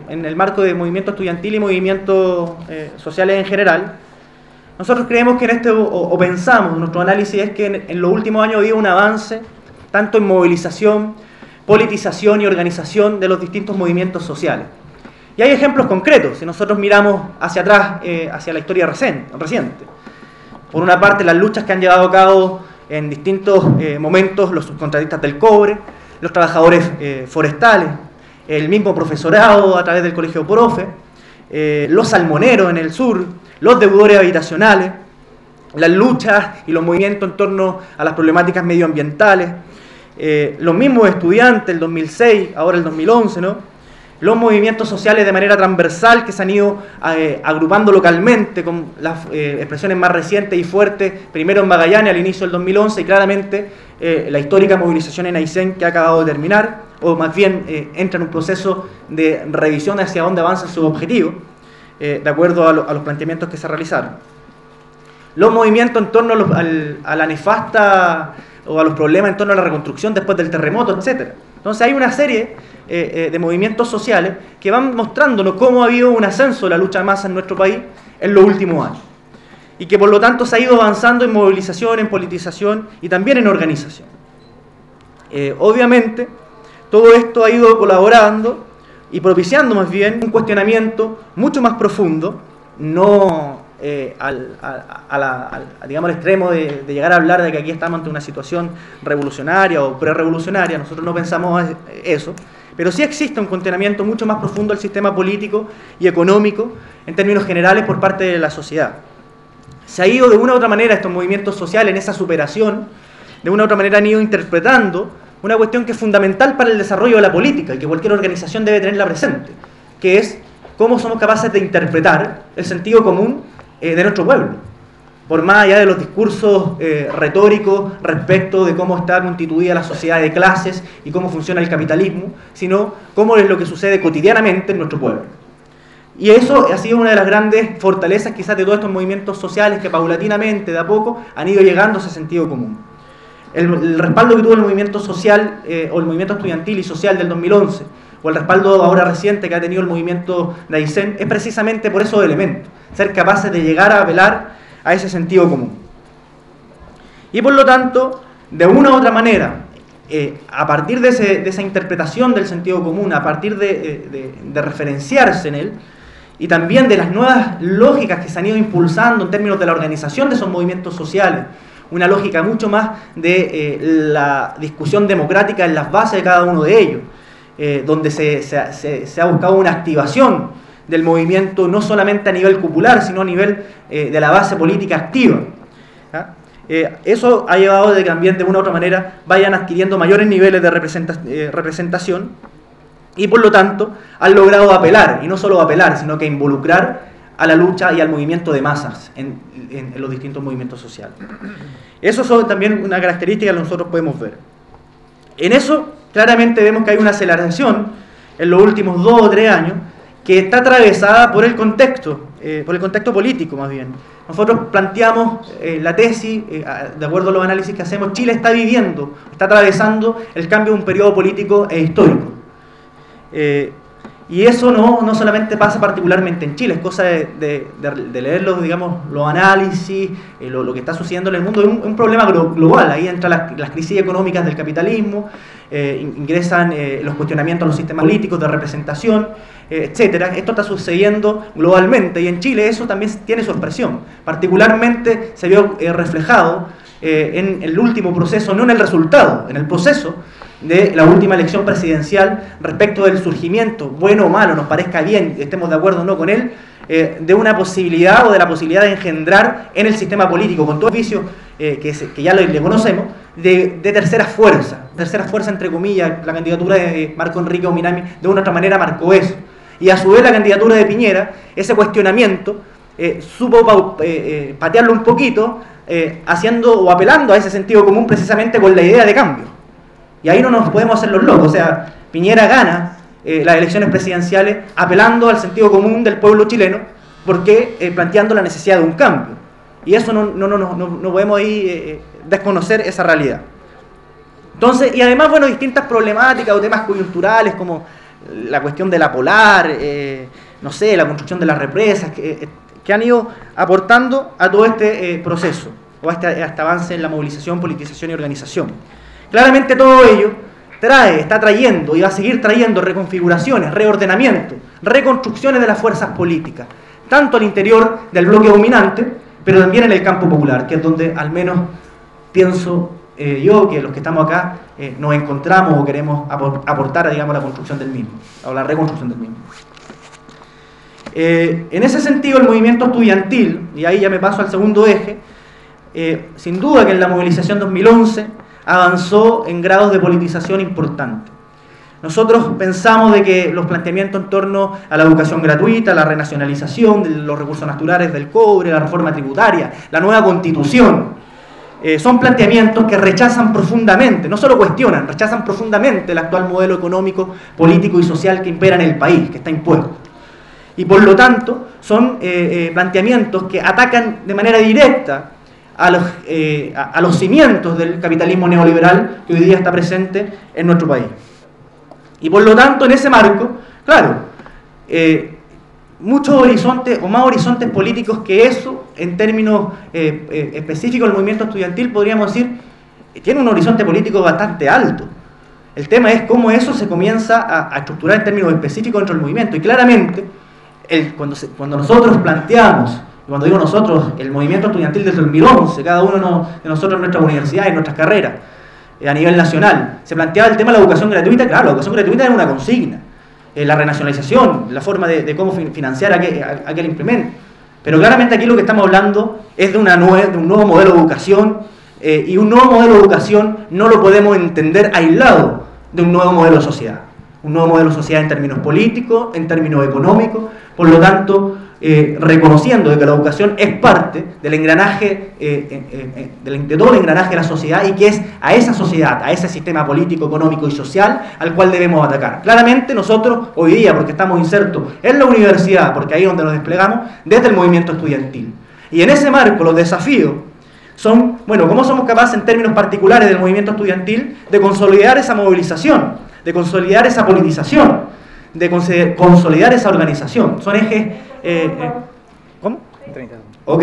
S3: en el marco de movimiento estudiantil y movimientos sociales en general, nosotros creemos que pensamos, nuestro análisis es que en los últimos años ha habido un avance tanto en movilización, politización y organización de los distintos movimientos sociales. Y hay ejemplos concretos, si nosotros miramos hacia atrás, hacia la historia reciente. Por una parte, las luchas que han llevado a cabo en distintos momentos los subcontratistas del cobre, los trabajadores forestales, el mismo profesorado a través del colegio Profe, los salmoneros en el sur, los deudores habitacionales, las luchas y los movimientos en torno a las problemáticas medioambientales, los mismos estudiantes, el 2006, ahora el 2011, ¿no? Los movimientos sociales de manera transversal que se han ido agrupando localmente con las expresiones más recientes y fuertes, primero en Magallanes al inicio del 2011 y claramente la histórica movilización en Aysén que ha acabado de terminar, o más bien entra en un proceso de revisión hacia dónde avanzan sus objetivos, de acuerdo a los planteamientos que se realizaron. Los movimientos en torno a la nefasta o a los problemas en torno a la reconstrucción después del terremoto, etc. Entonces hay una serie de movimientos sociales que van mostrándonos cómo ha habido un ascenso de la lucha de masa en nuestro país en los últimos años. Y que por lo tanto se ha ido avanzando en movilización, en politización y también en organización. Obviamente, todo esto ha ido colaborando y propiciando más bien un cuestionamiento mucho más profundo, no digamos, al extremo de llegar a hablar de que aquí estamos ante una situación revolucionaria o pre-revolucionaria. Nosotros no pensamos eso, pero sí existe un cuestionamiento mucho más profundo del sistema político y económico en términos generales por parte de la sociedad. Se ha ido de una u otra manera estos movimientos sociales en esa superación, de una u otra manera han ido interpretando una cuestión que es fundamental para el desarrollo de la política y que cualquier organización debe tenerla presente, que es cómo somos capaces de interpretar el sentido común de nuestro pueblo, por más allá de los discursos retóricos respecto de cómo está constituida la sociedad de clases y cómo funciona el capitalismo, sino cómo es lo que sucede cotidianamente en nuestro pueblo. Y eso ha sido una de las grandes fortalezas quizás de todos estos movimientos sociales que paulatinamente, de a poco, han ido llegando a ese sentido común. El respaldo que tuvo el movimiento social o el movimiento estudiantil y social del 2011, o el respaldo ahora reciente que ha tenido el movimiento de Aysén, es precisamente por esos elementos, ser capaces de llegar a apelar a ese sentido común. Y por lo tanto, de una u otra manera, a partir de esa interpretación del sentido común, a partir de referenciarse en él, y también de las nuevas lógicas que se han ido impulsando en términos de la organización de esos movimientos sociales, una lógica mucho más de la discusión democrática en las bases de cada uno de ellos, donde se ha buscado una activación del movimiento no solamente a nivel cupular, sino a nivel de la base política activa. Eso ha llevado a que también de una u otra manera vayan adquiriendo mayores niveles de representación y por lo tanto han logrado apelar, y no solo apelar, sino que involucrar a la lucha y al movimiento de masas en los distintos movimientos sociales. Eso es también una característica que nosotros podemos ver. En eso claramente vemos que hay una aceleración en los últimos 2 o 3 años que está atravesada por el contexto político más bien. Nosotros planteamos la tesis, de acuerdo a los análisis que hacemos, Chile está atravesando el cambio de un periodo político e histórico. Y eso no solamente pasa particularmente en Chile, es cosa de leer los análisis, lo que está sucediendo en el mundo. Es un problema global. Ahí entran las crisis económicas del capitalismo, ingresan los cuestionamientos a los sistemas políticos de representación, etcétera. Esto está sucediendo globalmente y en Chile eso también tiene su expresión. Particularmente se vio reflejado en el último proceso, no en el resultado, en el proceso de la última elección presidencial respecto del surgimiento, bueno o malo, nos parezca bien, estemos de acuerdo o no con él, de una posibilidad o de la posibilidad de engendrar en el sistema político, con todo el vicio que ya le conocemos, de tercera fuerza entre comillas. La candidatura de Marco Enrique Ominami de una u otra manera marcó eso. Y a su vez la candidatura de Piñera, ese cuestionamiento supo patearlo un poquito, haciendo o apelando a ese sentido común precisamente con la idea de cambio. Y ahí no nos podemos hacer los locos. O sea, Piñera gana las elecciones presidenciales apelando al sentido común del pueblo chileno, porque planteando la necesidad de un cambio. Y eso no podemos ahí desconocer esa realidad. Entonces, y además, bueno, distintas problemáticas o temas coyunturales como la cuestión de la polar, no sé, la construcción de las represas, que han ido aportando a todo este proceso, o a este avance en la movilización, politización y organización. Claramente todo ello está trayendo y va a seguir trayendo reconfiguraciones, reordenamientos, reconstrucciones de las fuerzas políticas, tanto al interior del bloque dominante, pero también en el campo popular, que es donde al menos pienso yo que los que estamos acá nos encontramos o queremos aportar, digamos, a la construcción del mismo, o la reconstrucción del mismo. En ese sentido, el movimiento estudiantil, y ahí ya me paso al segundo eje, sin duda que en la movilización 2011 avanzó en grados de politización importantes. Nosotros pensamos de que los planteamientos en torno a la educación gratuita, la renacionalización de los recursos naturales del cobre, la reforma tributaria, la nueva constitución, son planteamientos que rechazan profundamente, no solo cuestionan, rechazan profundamente el actual modelo económico, político y social que impera en el país, que está impuesto. Y por lo tanto, son planteamientos que atacan de manera directa a los cimientos del capitalismo neoliberal que hoy día está presente en nuestro país. Y por lo tanto, en ese marco, claro, muchos horizontes o más horizontes políticos que eso, en términos específicos del movimiento estudiantil, podríamos decir, tiene un horizonte político bastante alto. El tema es cómo eso se comienza a estructurar en términos específicos dentro del movimiento. Y claramente, cuando nosotros planteamos, cuando digo nosotros, el movimiento estudiantil desde el 2011, cada uno de nosotros en nuestras universidades, en nuestras carreras, a nivel nacional, se planteaba el tema de la educación gratuita. Claro, la educación gratuita era una consigna. La renacionalización, la forma de cómo financiar aquel implemento. Pero claramente aquí lo que estamos hablando es de un nuevo modelo de educación, y un nuevo modelo de educación no lo podemos entender aislado de un nuevo modelo de sociedad. Un nuevo modelo de sociedad en términos políticos, en términos económicos, por lo tanto, reconociendo de que la educación es parte del engranaje, de todo el engranaje de la sociedad, y que es a esa sociedad, a ese sistema político, económico y social al cual debemos atacar. Claramente nosotros hoy día, porque estamos insertos en la universidad, porque ahí es donde nos desplegamos, desde el movimiento estudiantil. Y en ese marco los desafíos son, bueno, cómo somos capaces en términos particulares del movimiento estudiantil de consolidar esa movilización, de consolidar esa politización, de consolidar esa organización. Son ejes... ¿Cómo? 30. Ok,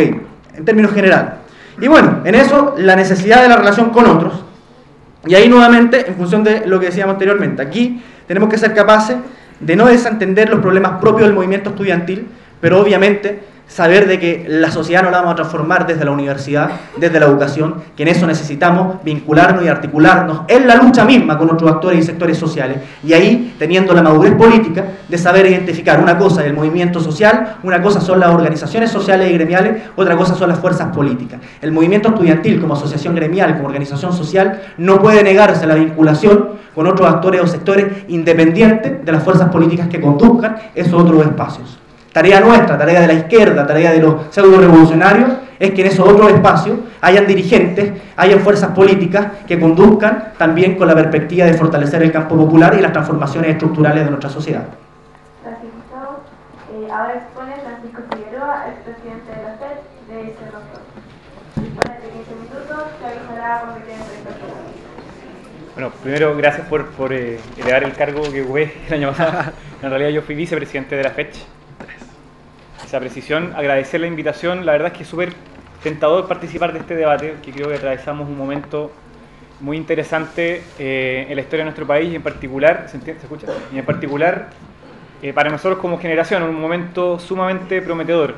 S3: en términos generales. Y bueno, en eso la necesidad de la relación con otros. Y ahí nuevamente, en función de lo que decíamos anteriormente, aquí tenemos que ser capaces de no desentender los problemas propios del movimiento estudiantil, pero obviamente saber de que la sociedad no la vamos a transformar desde la universidad, desde la educación, que en eso necesitamos vincularnos y articularnos en la lucha misma con otros actores y sectores sociales, y ahí teniendo la madurez política de saber identificar una cosa es el movimiento social, una cosa son las organizaciones sociales y gremiales, otra cosa son las fuerzas políticas. El movimiento estudiantil como asociación gremial, como organización social, no puede negarse a la vinculación con otros actores o sectores independientes de las fuerzas políticas que conduzcan esos otros espacios. Tarea nuestra, tarea de la izquierda, tarea de los pseudo-revolucionarios, es que en esos otros espacios hayan dirigentes, hayan fuerzas políticas que conduzcan también con la perspectiva de fortalecer el campo popular y las transformaciones estructurales de nuestra sociedad.
S1: Gracias, Gustavo. Ahora expone Francisco Figueroa, expresidente de la FED, de ese doctor. Dispone de 15 minutos, se avisará cuando quede presente.
S4: Bueno, primero, gracias por elevar el cargo que ocupé el año pasado. En realidad yo fui vicepresidente de la FED. Esa precisión, agradecer la invitación. La verdad es que es súper tentador participar de este debate, que creo que atravesamos un momento muy interesante en la historia de nuestro país, y en particular, ¿se escucha? Y en particular para nosotros como generación, un momento sumamente prometedor.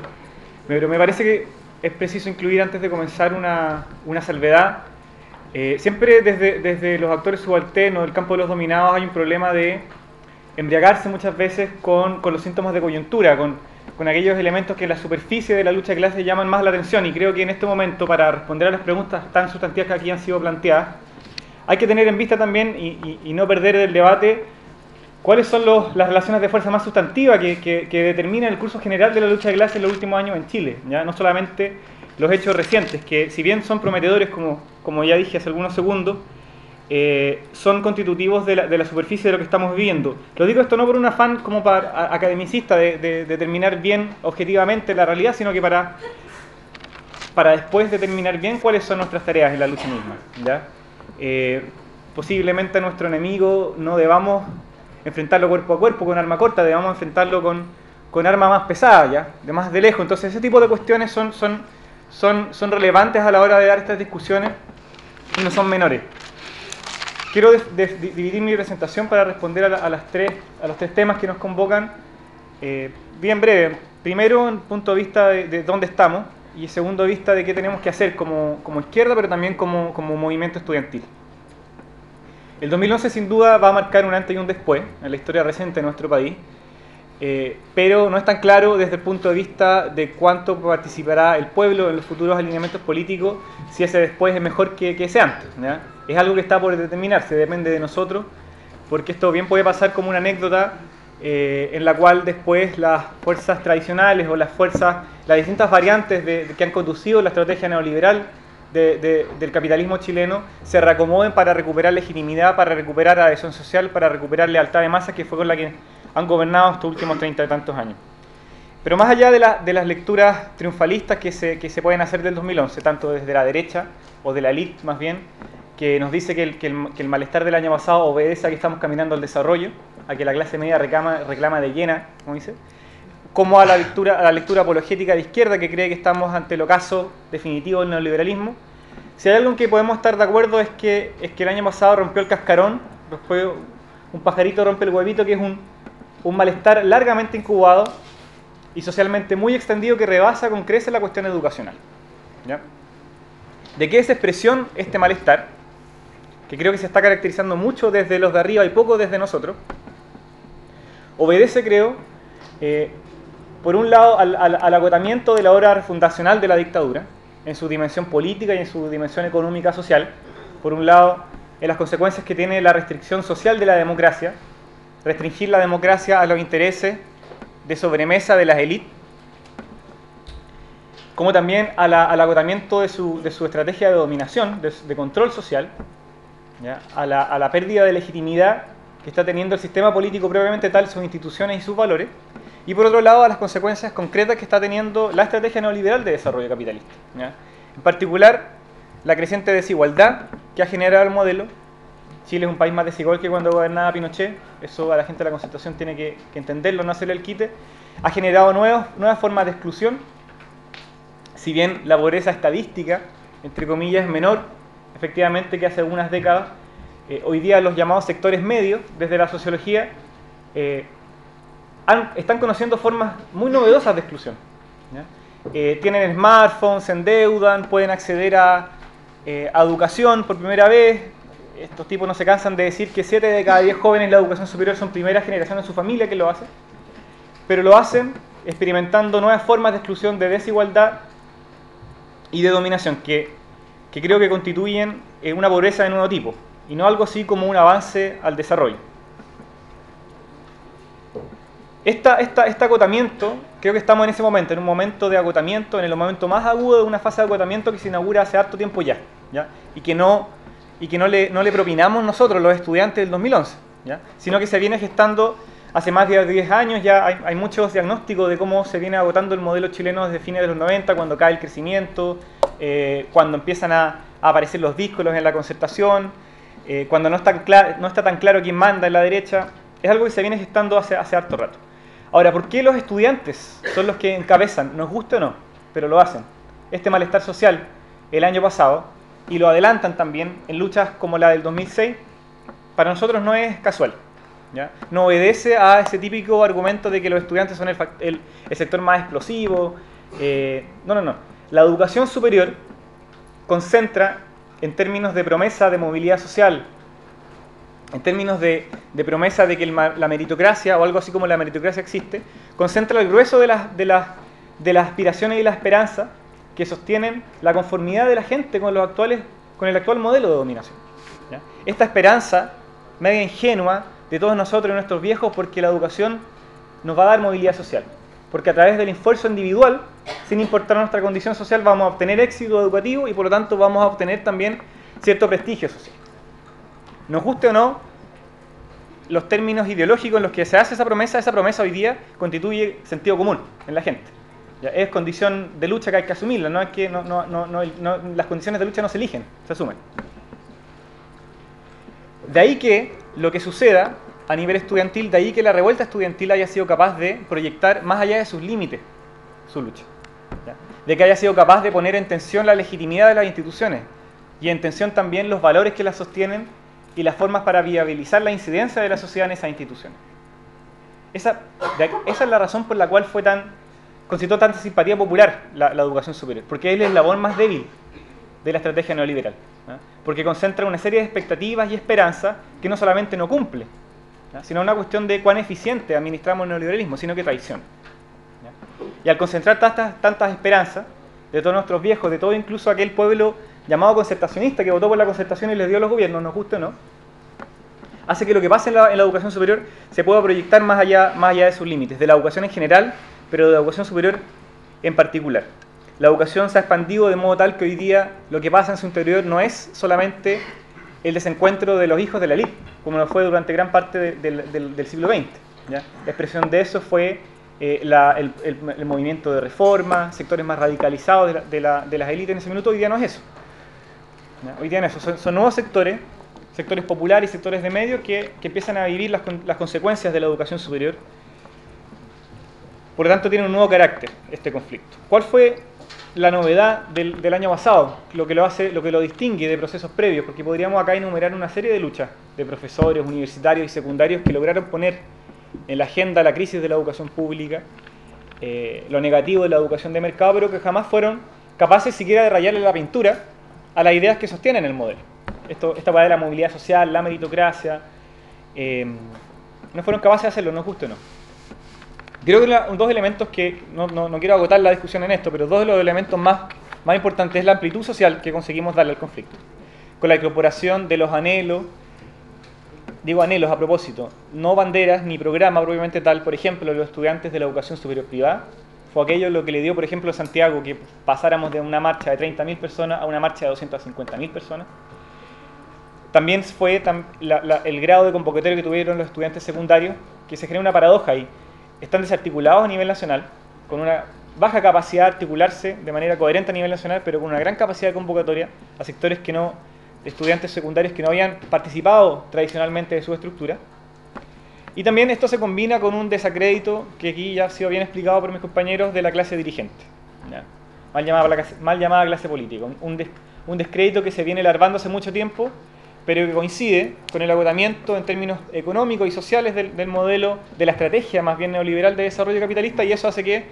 S4: Pero me parece que es preciso incluir, antes de comenzar, una salvedad. Siempre desde los actores subalternos del campo de los dominados hay un problema de embriagarse muchas veces con los síntomas de coyuntura, con aquellos elementos que en la superficie de la lucha de clases llaman más la atención, y creo que en este momento, para responder a las preguntas tan sustantivas que aquí han sido planteadas, hay que tener en vista también y no perder del debate ¿Cuáles son las relaciones de fuerza más sustantivas que determinan el curso general de la lucha de clases en los últimos años en Chile? ¿Ya? No solamente los hechos recientes, que si bien son prometedores, como ya dije hace algunos segundos, son constitutivos de la superficie de lo que estamos viviendo. Lo digo esto no por un afán como para academicista de determinar bien objetivamente la realidad, sino que para después determinar bien cuáles son nuestras tareas en la lucha misma. ¿Ya? Posiblemente a nuestro enemigo no debamos enfrentarlo cuerpo a cuerpo con arma corta, debamos enfrentarlo con arma más pesada, ¿ya? De más de lejos. Entonces ese tipo de cuestiones son relevantes a la hora de dar estas discusiones y no son menores. Quiero dividir mi presentación para responder a los tres temas que nos convocan bien breve. Primero, en punto de vista de dónde estamos, y segundo de vista de qué tenemos que hacer como izquierda, pero también como movimiento estudiantil. El 2011 sin duda va a marcar un antes y un después en la historia reciente de nuestro país, pero no es tan claro desde el punto de vista de cuánto participará el pueblo en los futuros alineamientos políticos, si ese después es mejor que ese antes, ¿ya? Es algo que está por determinarse, depende de nosotros, porque esto bien puede pasar como una anécdota en la cual después las fuerzas tradicionales o las distintas variantes que han conducido la estrategia neoliberal del capitalismo chileno se reacomoden para recuperar legitimidad, para recuperar adhesión social, para recuperar lealtad de masas, que fue con la que han gobernado estos últimos 30 y tantos años. Pero más allá de las lecturas triunfalistas que se pueden hacer del 2011, tanto desde la derecha o de la élite más bien, que nos dice que el malestar del año pasado obedece a que estamos caminando al desarrollo, a que la clase media reclama de llena, como dice, como a la lectura apologética de izquierda, que cree que estamos ante el ocaso definitivo del neoliberalismo. Si hay algo en que podemos estar de acuerdo es que el año pasado rompió el cascarón, después un pajarito rompe el huevito, que es un malestar largamente incubado y socialmente muy extendido que rebasa con creces la cuestión educacional. ¿Ya? ¿De qué es expresión este malestar? Que creo que se está caracterizando mucho desde los de arriba y poco desde nosotros. Obedece, creo, por un lado al agotamiento de la obra fundacional de la dictadura, en su dimensión política y en su dimensión económica social. Por un lado, en las consecuencias que tiene la restricción social de la democracia, restringir la democracia a los intereses de sobremesa de las élites, como también al agotamiento de su estrategia de dominación, de control social, ¿ya? A la pérdida de legitimidad que está teniendo el sistema político propiamente tal, sus instituciones y sus valores, y por otro lado a las consecuencias concretas que está teniendo la estrategia neoliberal de desarrollo capitalista, ¿ya? En particular, la creciente desigualdad que ha generado el modelo. Chile es un país más desigual que cuando gobernaba Pinochet, eso a la gente de la Concertación tiene que entenderlo, no hacerle el quite. Ha generado nuevas formas de exclusión, si bien la pobreza estadística, entre comillas, es menor, efectivamente, que hace algunas décadas. Hoy día los llamados sectores medios, desde la sociología, están conociendo formas muy novedosas de exclusión, ¿ya? Tienen smartphones, se endeudan, pueden acceder a educación por primera vez. Estos tipos no se cansan de decir que 7 de cada 10 jóvenes en la educación superior son primera generación en su familia que lo hacen, pero lo hacen experimentando nuevas formas de exclusión, de desigualdad y de dominación, que creo que constituyen una pobreza de nuevo tipo, y no algo así como un avance al desarrollo. Este agotamiento, creo que estamos en ese momento, en un momento de agotamiento, en el momento más agudo de una fase de agotamiento que se inaugura hace harto tiempo ya, y que no le propinamos nosotros, los estudiantes del 2011, ¿ya? Sino que se viene gestando hace más de 10 años. Ya hay muchos diagnósticos de cómo se viene agotando el modelo chileno desde fines de los 90, cuando cae el crecimiento, cuando empiezan a aparecer los díscolos en la Concertación, cuando no está tan claro quién manda en la derecha. Es algo que se viene gestando hace harto rato. Ahora, ¿por qué los estudiantes son los que encabezan? Nos gusta o no, pero lo hacen. Este malestar social el año pasado, y lo adelantan también en luchas como la del 2006, para nosotros no es casual, ¿ya? No obedece a ese típico argumento de que los estudiantes son el sector más explosivo. No. La educación superior concentra, en términos de promesa de movilidad social, en términos de promesa de que la meritocracia, o algo así como la meritocracia existe, concentra el grueso de las aspiraciones y la esperanza que sostienen la conformidad de la gente con el actual modelo de dominación, ¿ya? Esta esperanza, media ingenua, de todos nosotros y nuestros viejos, porque la educación nos va a dar movilidad social. Porque a través del esfuerzo individual, sin importar nuestra condición social, vamos a obtener éxito educativo y por lo tanto vamos a obtener también cierto prestigio social. Nos guste o no, los términos ideológicos en los que se hace esa promesa hoy día constituye sentido común en la gente. ¿Ya? Es condición de lucha que hay que asumirla, no es que las condiciones de lucha no se eligen, se asumen. De ahí que lo que suceda a nivel estudiantil, de ahí que la revuelta estudiantil haya sido capaz de proyectar más allá de sus límites su lucha. ¿Ya? De que haya sido capaz de poner en tensión la legitimidad de las instituciones y en tensión también los valores que las sostienen y las formas para viabilizar la incidencia de la sociedad en esas instituciones. Esa es la razón por la cual concitó tanta simpatía popular la educación superior, porque es el eslabón más débil de la estrategia neoliberal, ¿no? Porque concentra una serie de expectativas y esperanzas que no solamente no cumple, ¿no? Sino una cuestión de cuán eficiente administramos el neoliberalismo, sino que traiciona, ¿no? Y al concentrar tantas esperanzas de todos nuestros viejos, de todo incluso aquel pueblo llamado concertacionista que votó por la concertación y les dio a los gobiernos, nos guste o no, hace que lo que pase en la educación superior se pueda proyectar más allá de sus límites, de la educación en general, pero de la educación superior en particular. La educación se ha expandido de modo tal que hoy día lo que pasa en su interior no es solamente el desencuentro de los hijos de la élite, como lo fue durante gran parte del siglo XX. ¿Ya? La expresión de eso fue el movimiento de reforma, sectores más radicalizados de las élites en ese minuto. Hoy día no es eso. ¿Ya? Hoy día no es eso. Son nuevos sectores populares y sectores de medios que empiezan a vivir las consecuencias de la educación superior. Por lo tanto, tiene un nuevo carácter este conflicto. ¿Cuál fue la novedad del año pasado? Lo que lo distingue de procesos previos, porque podríamos acá enumerar una serie de luchas de profesores, universitarios y secundarios que lograron poner en la agenda la crisis de la educación pública, lo negativo de la educación de mercado, pero que jamás fueron capaces siquiera de rayarle la pintura a las ideas que sostienen el modelo. Esta parte de la movilidad social, la meritocracia, no fueron capaces de hacerlo, nos guste o no. Creo que dos elementos que, no quiero agotar la discusión en esto, pero dos de los elementos más importantes es la amplitud social que conseguimos darle al conflicto. Con la incorporación de los anhelos, digo anhelos a propósito, no banderas ni programa propiamente tal, por ejemplo, los estudiantes de la educación superior privada, fue aquello lo que le dio, por ejemplo, a Santiago, que pasáramos de una marcha de 30.000 personas a una marcha de 250.000 personas. También fue el grado de convocatoria que tuvieron los estudiantes secundarios, que se genera una paradoja ahí. Están desarticulados a nivel nacional, con una baja capacidad de articularse de manera coherente a nivel nacional, pero con una gran capacidad de convocatoria a sectores de estudiantes secundarios que no habían participado tradicionalmente de su estructura. Y también esto se combina con un desacrédito que aquí ya ha sido bien explicado por mis compañeros de la clase dirigente, ¿ya? Mal llamada clase política, un descrédito que se viene larvando hace mucho tiempo, pero que coincide con el agotamiento en términos económicos y sociales del modelo, de la estrategia más bien neoliberal de desarrollo capitalista, y eso hace que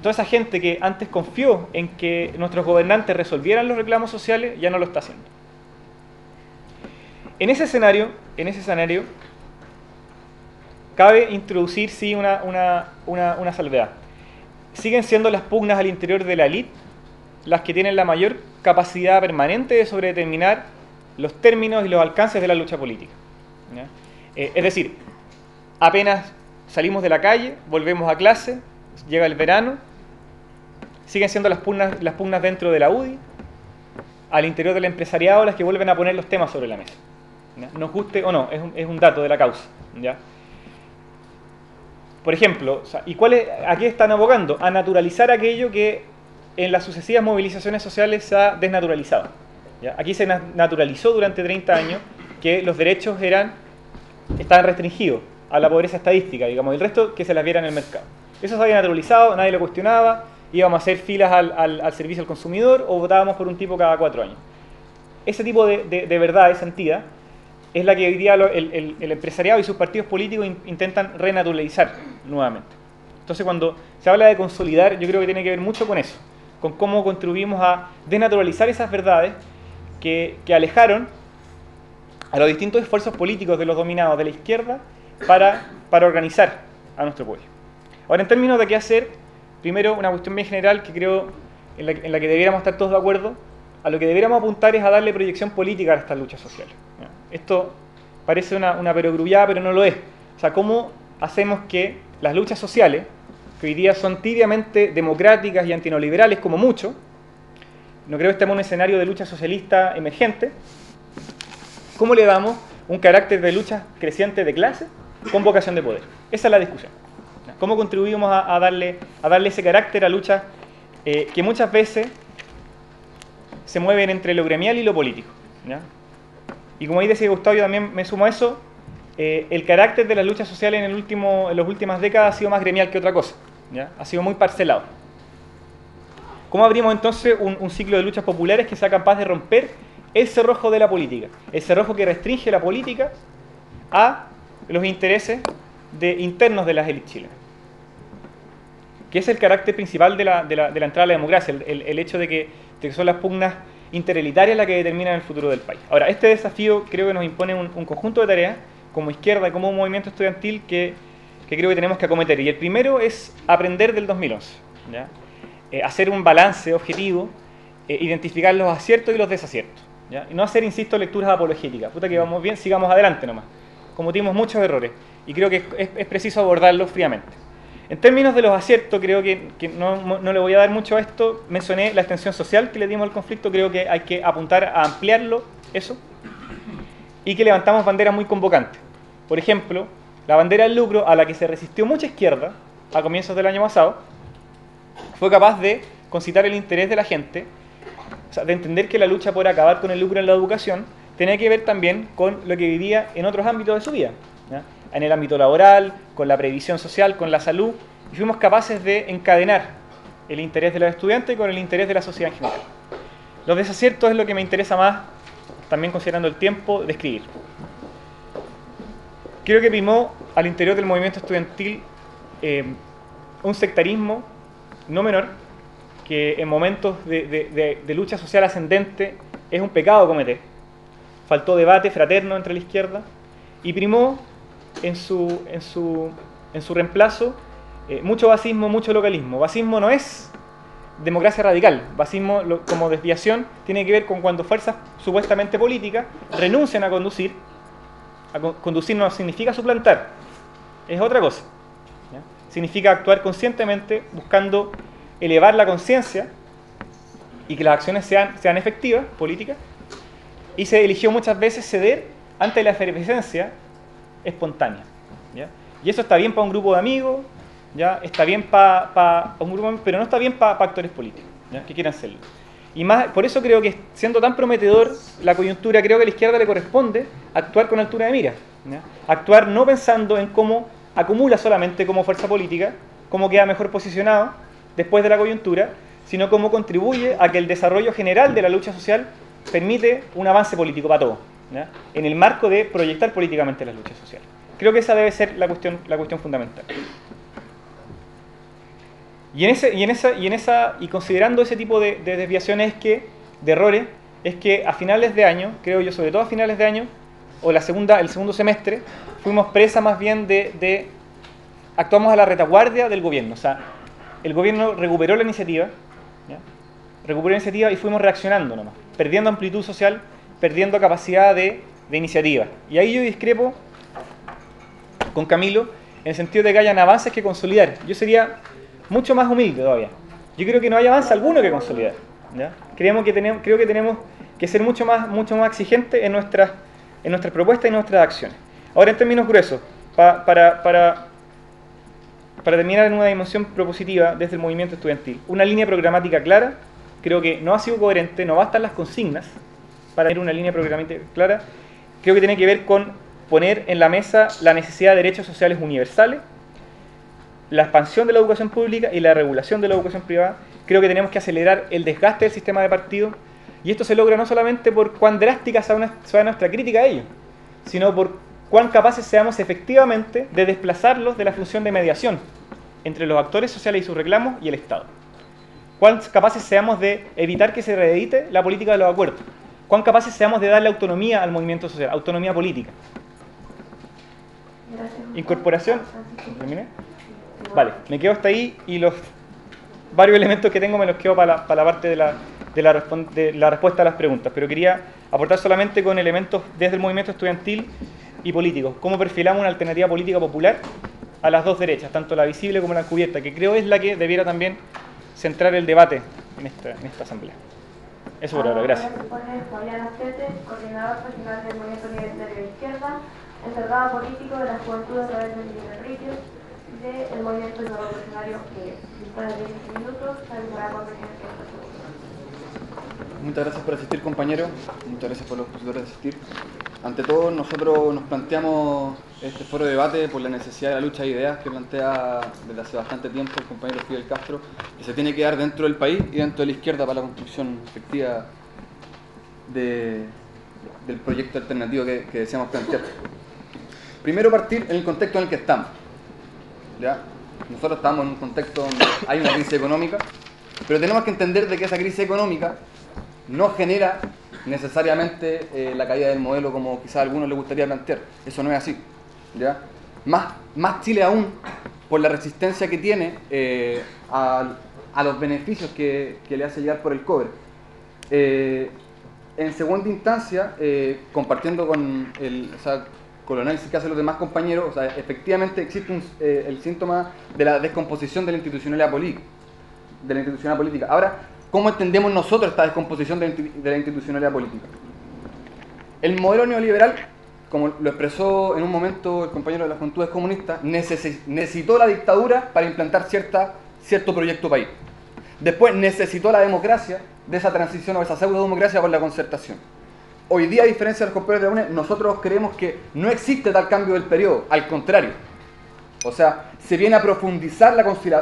S4: toda esa gente que antes confió en que nuestros gobernantes resolvieran los reclamos sociales, ya no lo está haciendo. En ese escenario, cabe introducir sí una salvedad. Siguen siendo las pugnas al interior de la élite las que tienen la mayor capacidad permanente de sobredeterminar los términos y los alcances de la lucha política, ¿ya? Es decir, apenas salimos de la calle, volvemos a clase, llega el verano, siguen siendo las pugnas dentro de la UDI, al interior del empresariado, las que vuelven a poner los temas sobre la mesa, ¿ya? Nos guste o no, es un dato de la causa, ¿ya? Por ejemplo, ¿a qué están abogando? A naturalizar aquello que en las sucesivas movilizaciones sociales se ha desnaturalizado, ¿ya? Aquí se naturalizó durante 30 años que los derechos estaban restringidos a la pobreza estadística, digamos, el resto que se las viera en el mercado. Eso se había naturalizado, nadie lo cuestionaba, íbamos a hacer filas al servicio al consumidor o votábamos por un tipo cada 4 años. Ese tipo de verdad, esa entidad, es la que hoy día el empresariado y sus partidos políticos intentan renaturalizar nuevamente. Entonces, cuando se habla de consolidar, yo creo que tiene que ver mucho con eso, con cómo contribuimos a desnaturalizar esas verdades que alejaron a los distintos esfuerzos políticos de los dominados de la izquierda para organizar a nuestro pueblo. Ahora, en términos de qué hacer, primero una cuestión bien general que creo en la que debiéramos estar todos de acuerdo, a lo que debiéramos apuntar es a darle proyección política a estas luchas sociales. Esto parece una perogrullada, pero no lo es. O sea, ¿cómo hacemos que las luchas sociales, que hoy día son tibiamente democráticas y antineoliberales como mucho, no creo que estemos en un escenario de lucha socialista emergente, cómo le damos un carácter de lucha creciente de clase con vocación de poder? Esa es la discusión. ¿Cómo contribuimos a darle ese carácter a luchas que muchas veces se mueven entre lo gremial y lo político? ¿Ya? Y como ahí decía Gustavo, yo también me sumo a eso, el carácter de las luchas sociales en las últimas décadas ha sido más gremial que otra cosa, ¿ya? Ha sido muy parcelado. ¿Cómo abrimos entonces un ciclo de luchas populares que sea capaz de romper el cerrojo de la política? El cerrojo que restringe la política a los intereses internos de las élites chilenas. Que es el carácter principal de la entrada a la democracia, el hecho de que son las pugnas interelitarias las que determinan el futuro del país. Ahora, este desafío creo que nos impone un conjunto de tareas como izquierda y como un movimiento estudiantil que creo que tenemos que acometer. Y el primero es aprender del 2011, ¿ya? Hacer un balance objetivo, identificar los aciertos y los desaciertos, ¿ya? Y no hacer, insisto, lecturas apologéticas. Puta que vamos bien, sigamos adelante nomás. Cometimos muchos errores y creo que es preciso abordarlos fríamente. En términos de los aciertos, creo que no le voy a dar mucho a esto. Mencioné la extensión social que le dimos al conflicto, creo que hay que apuntar a ampliarlo, eso, y que levantamos banderas muy convocantes. Por ejemplo, la bandera del lucro, a la que se resistió mucha izquierda a comienzos del año pasado, fue capaz de concitar el interés de la gente, o sea, de entender que la lucha por acabar con el lucro en la educación tenía que ver también con lo que vivía en otros ámbitos de su vida, ¿ya? En el ámbito laboral, con la previsión social, con la salud, y fuimos capaces de encadenar el interés de los estudiantes con el interés de la sociedad en general. Los desaciertos es lo que me interesa más, también considerando el tiempo, describir. Creo que primó al interior del movimiento estudiantil un sectarismo no menor, que en momentos de lucha social ascendente es un pecado cometer. Faltó debate fraterno entre la izquierda y primó en su reemplazo mucho basismo, mucho localismo. Basismo no es democracia radical. Basismo, como desviación, tiene que ver con cuando fuerzas supuestamente políticas renuncian a conducir. Conducir no significa suplantar, es otra cosa, ¿ya? Significa actuar conscientemente buscando elevar la conciencia y que las acciones sean efectivas, políticas, y se eligió muchas veces ceder ante la efervescencia espontánea, ¿ya? Y eso está bien para un grupo de amigos, ¿ya? Está bien para un grupo, pero no está bien para actores políticos, ¿ya? Que quieran hacerlo. Y más, por eso creo que, siendo tan prometedor la coyuntura, creo que a la izquierda le corresponde actuar con altura de mira, ¿ya? Actuar no pensando en cómo acumula solamente como fuerza política, cómo queda mejor posicionado después de la coyuntura, sino cómo contribuye a que el desarrollo general de la lucha social permite un avance político para todos, ¿ya? En el marco de proyectar políticamente las luchas sociales. Creo que esa debe ser la cuestión fundamental. Y considerando ese tipo de desviaciones, de errores, es que a finales de año, creo yo, sobre todo a finales de año, o el segundo semestre, fuimos presa más bien actuamos a la retaguardia del gobierno. O sea, el gobierno recuperó la iniciativa, ¿ya? Recuperó la iniciativa y fuimos reaccionando nomás, perdiendo amplitud social, perdiendo capacidad de iniciativa. Y ahí yo discrepo con Camilo, en el sentido de que hayan avances que consolidar. Yo sería mucho más humilde todavía. Yo creo que no hay avance alguno que consolidar, ¿ya? Creo que tenemos que ser mucho más exigentes en nuestras propuestas y nuestras acciones. Ahora, en términos gruesos, para terminar en una dimensión propositiva desde el movimiento estudiantil, una línea programática clara. Creo que no ha sido coherente, no bastan las consignas para tener una línea programática clara. Creo que tiene que ver con poner en la mesa la necesidad de derechos sociales universales, la expansión de la educación pública y la regulación de la educación privada. Creo que tenemos que acelerar el desgaste del sistema de partidos, y esto se logra no solamente por cuán drástica sea nuestra crítica a ellos, sino por cuán capaces seamos efectivamente de desplazarlos de la función de mediación entre los actores sociales y sus reclamos y el Estado. Cuán capaces seamos de evitar que se reedite la política de los acuerdos. Cuán capaces seamos de darle autonomía al movimiento social, autonomía política.
S1: Gracias.
S4: Incorporación. ¿Terminé? Vale, me quedo hasta ahí, y los varios elementos que tengo me los quedo para la parte de la respuesta a las preguntas, pero quería aportar solamente con elementos desde el movimiento estudiantil y políticos. ¿Cómo perfilamos una alternativa política popular a las dos derechas, tanto la visible como la encubierta, que creo es la que debiera también centrar el debate en esta asamblea? Eso por ahora, gracias.
S1: Fabián Astete, coordinador regional del Movimiento Universitario de Izquierda, encargado político de la Juventud a través del Ríos, del Movimiento Revolucionario que después de 10 minutos realizará con presencia.
S2: Muchas gracias por asistir, compañeros. Muchas gracias por los opositores de asistir. Ante todo, nosotros nos planteamos este foro de debate por la necesidad de la lucha de ideas que plantea desde hace bastante tiempo el compañero Fidel Castro, que se tiene que dar dentro del país y dentro de la izquierda para la construcción efectiva del proyecto alternativo que deseamos plantear. Primero, partir en el contexto en el que estamos. ¿Ya? Nosotros estamos en un contexto donde hay una crisis económica, pero tenemos que entender de que esa crisis económica no genera necesariamente la caída del modelo como quizás a algunos les gustaría plantear. Eso no es así. ¿Ya? Más Chile aún, por la resistencia que tiene a los beneficios que le hace llegar por el cobre. En segunda instancia, compartiendo con el análisis que hacen los demás compañeros, efectivamente existe el síntoma de la descomposición de la institucionalidad política. Ahora, ¿cómo entendemos nosotros esta descomposición de la institucionalidad política? El modelo neoliberal, como lo expresó en un momento el compañero de las Juventudes Comunistas, necesitó la dictadura para implantar cierto proyecto país. Después necesitó la democracia de esa transición o esa pseudo-democracia por la concertación. Hoy día, a diferencia de los compañeros de la UNED, nosotros creemos que no existe tal cambio del periodo, al contrario. O sea, se viene a profundizar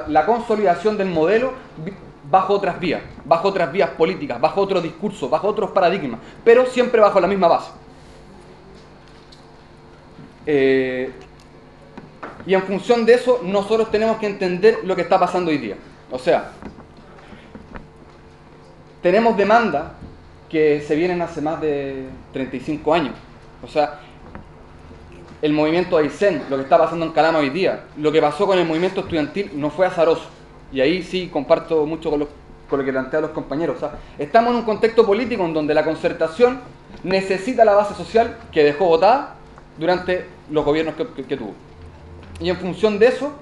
S2: la consolidación del modelo bajo otras vías políticas, bajo otro discurso, bajo otros paradigmas, pero siempre bajo la misma base. Y en función de eso, nosotros tenemos que entender lo que está pasando hoy día. O sea, tenemos demandas que se vienen hace más de 35 años. O sea, el movimiento Aysén, lo que está pasando en Calama hoy día, lo que pasó con el movimiento estudiantil no fue azaroso. Y ahí sí comparto mucho con lo que plantean los compañeros. O sea, estamos en un contexto político en donde la concertación necesita la base social que dejó votada durante los gobiernos que tuvo. Y en función de eso,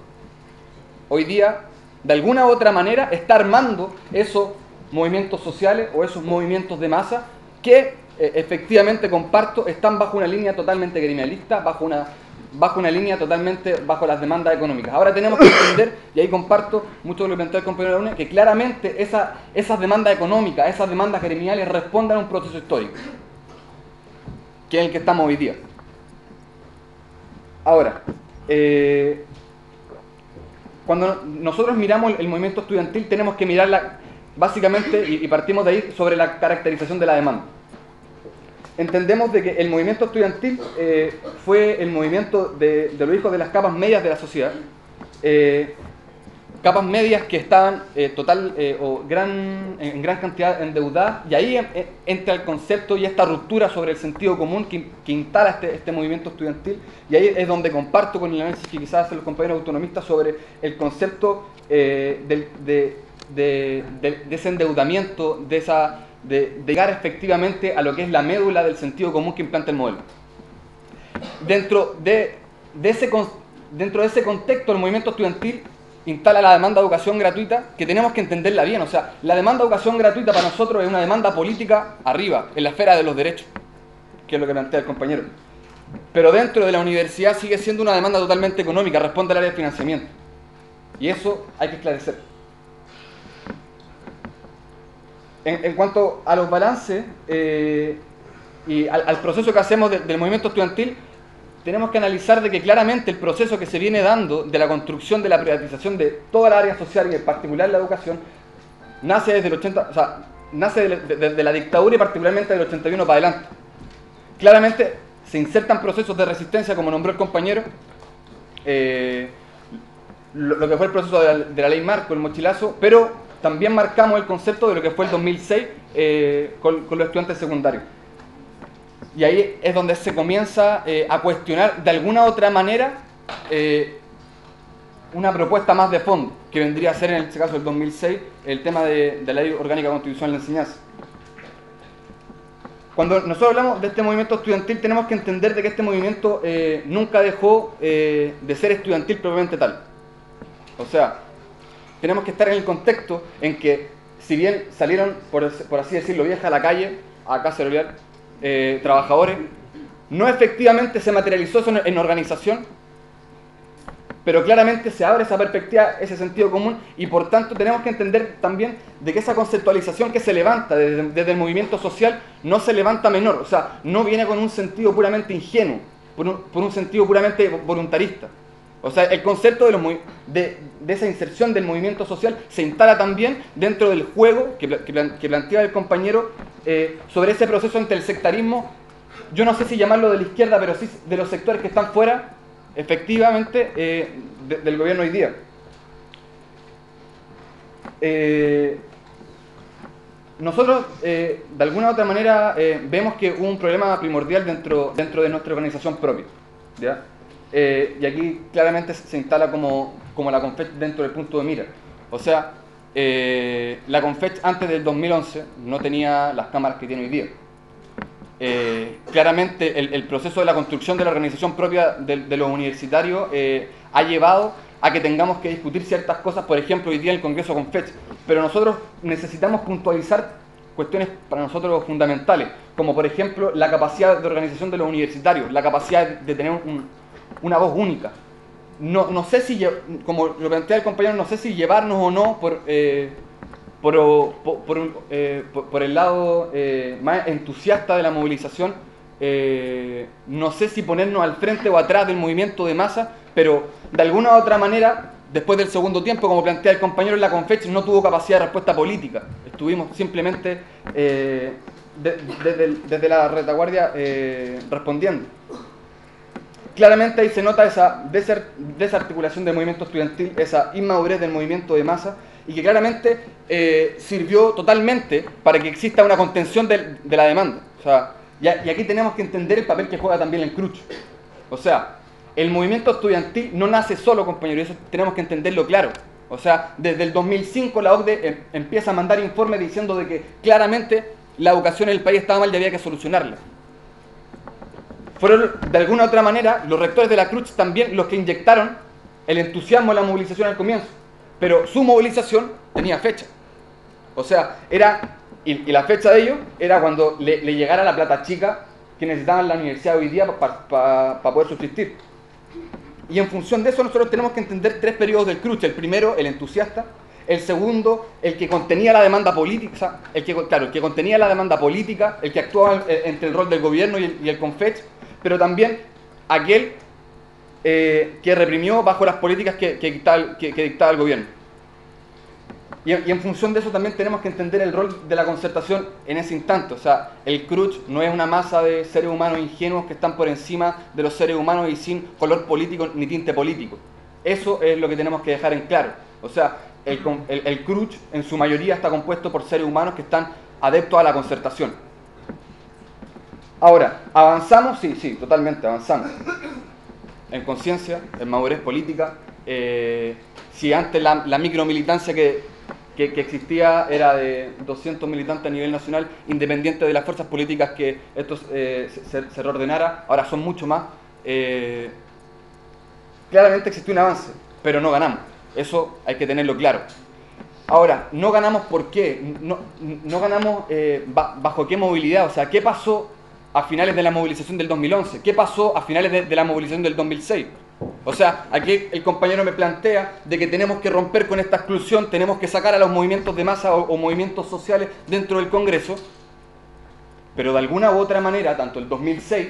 S2: hoy día, de alguna u otra manera, está armando esos movimientos sociales o esos movimientos de masa que efectivamente comparto, están bajo una línea totalmente criminalista, bajo una línea totalmente bajo las demandas económicas. Ahora tenemos que entender, y ahí comparto mucho de lo que planteó el compañero de la UNED, que claramente esas demandas económicas, esas demandas criminales responden a un proceso histórico, que es el que estamos hoy día. Ahora, cuando nosotros miramos el movimiento estudiantil, tenemos que mirarla básicamente, y partimos de ahí, sobre la caracterización de la demanda. Entendemos de que el movimiento estudiantil fue el movimiento de los hijos de las capas medias de la sociedad, capas medias que estaban en gran cantidad endeudadas, y ahí entra el concepto y esta ruptura sobre el sentido común que instala este movimiento estudiantil, y ahí es donde comparto con el análisis que quizás hacen los compañeros autonomistas sobre el concepto de ese endeudamiento, de llegar efectivamente a lo que es la médula del sentido común que implanta el modelo. Dentro de ese contexto, el movimiento estudiantil instala la demanda de educación gratuita, que tenemos que entenderla bien. O sea, la demanda de educación gratuita para nosotros es una demanda política arriba, en la esfera de los derechos, que es lo que plantea el compañero. Pero dentro de la universidad sigue siendo una demanda totalmente económica, responde al área de financiamiento. Y eso hay que esclarecer. En cuanto a los balances y al proceso que hacemos del movimiento estudiantil, tenemos que analizar de que claramente el proceso que se viene dando de la construcción de la privatización de toda la área social y en particular la educación nace desde el 80, o sea, nace de la dictadura y particularmente del 81 para adelante. Claramente se insertan procesos de resistencia, como nombró el compañero, lo que fue el proceso de la ley marco, el mochilazo, pero también marcamos el concepto de lo que fue el 2006 con los estudiantes secundarios. Y ahí es donde se comienza a cuestionar de alguna otra manera una propuesta más de fondo, que vendría a ser en este caso el 2006, el tema de la Ley Orgánica Constitucional de Enseñanza. cuando nosotros hablamos de este movimiento estudiantil, tenemos que entender de que este movimiento nunca dejó de ser estudiantil propiamente tal. O sea, tenemos que estar en el contexto en que, si bien salieron, por así decirlo, viejas a la calle, a cacerolear trabajadores, no efectivamente se materializó eso en organización, pero claramente se abre esa perspectiva, ese sentido común, y por tanto tenemos que entender también de que esa conceptualización que se levanta desde el movimiento social no se levanta menor, o sea, no viene con un sentido puramente ingenuo, por un sentido puramente voluntarista. O sea, el concepto de esa inserción del movimiento social se instala también dentro del juego que planteaba el compañero sobre ese proceso ante el sectarismo, yo no sé si llamarlo de la izquierda, pero sí de los sectores que están fuera, efectivamente, del gobierno hoy día. Nosotros, de alguna u otra manera, vemos que hubo un problema primordial dentro de nuestra organización propia, ¿ya? Y aquí claramente se instala como la CONFECH dentro del punto de mira. O sea, la CONFECH antes del 2011 no tenía las cámaras que tiene hoy día. Claramente el proceso de la construcción de la organización propia de los universitarios ha llevado a que tengamos que discutir ciertas cosas, por ejemplo, hoy día en el Congreso CONFECH, pero nosotros necesitamos puntualizar cuestiones para nosotros fundamentales, como por ejemplo la capacidad de organización de los universitarios, la capacidad de tener una voz única. No sé si, como lo plantea el compañero, no sé si llevarnos o no por el lado más entusiasta de la movilización, no sé si ponernos al frente o atrás del movimiento de masa, pero de alguna u otra manera, después del segundo tiempo, como plantea el compañero, la CONFECH no tuvo capacidad de respuesta política. Estuvimos simplemente desde la retaguardia respondiendo. Claramente ahí se nota esa desarticulación del movimiento estudiantil, esa inmadurez del movimiento de masa, y que claramente sirvió totalmente para que exista una contención de la demanda. O sea, y aquí tenemos que entender el papel que juega también el CRUCH. O sea, el movimiento estudiantil no nace solo, compañeros, y eso tenemos que entenderlo claro. O sea, desde el 2005 la OCDE empieza a mandar informes diciendo de que claramente la educación en el país estaba mal y había que solucionarla. Fueron, de alguna u otra manera, los rectores de la CRUCH también los que inyectaron el entusiasmo de la movilización al comienzo. Pero su movilización tenía fecha. O sea, y la fecha de ello era cuando le llegara la plata chica que necesitaban la universidad hoy día para poder subsistir. Y en función de eso nosotros tenemos que entender tres periodos del CRUCH. El primero, el entusiasta. El segundo, el que contenía la demanda política. El que contenía la demanda política, el que actuaba entre el rol del gobierno y el CONFECH. Pero también aquel que reprimió bajo las políticas que dictaba el gobierno. Y en función de eso también tenemos que entender el rol de la concertación en ese instante. O sea, el CRUCH no es una masa de seres humanos ingenuos que están por encima de los seres humanos y sin color político ni tinte político. Eso es lo que tenemos que dejar en claro. O sea, el CRUCH en su mayoría está compuesto por seres humanos que están adeptos a la concertación. Ahora, ¿avanzamos? Sí, totalmente avanzamos. En conciencia, en madurez política. Si antes la micromilitancia que existía era de 200 militantes a nivel nacional, independiente de las fuerzas políticas que esto se reordenara, ahora son mucho más. Claramente existió un avance, pero no ganamos. Eso hay que tenerlo claro. Ahora, no ganamos ¿por qué? No ganamos bajo qué movilidad, o sea, ¿qué pasó a finales de la movilización del 2011? ¿Qué pasó a finales de la movilización del 2006? O sea, aquí el compañero me plantea de que tenemos que romper con esta exclusión, tenemos que sacar a los movimientos de masa o movimientos sociales dentro del Congreso, pero de alguna u otra manera, tanto el 2006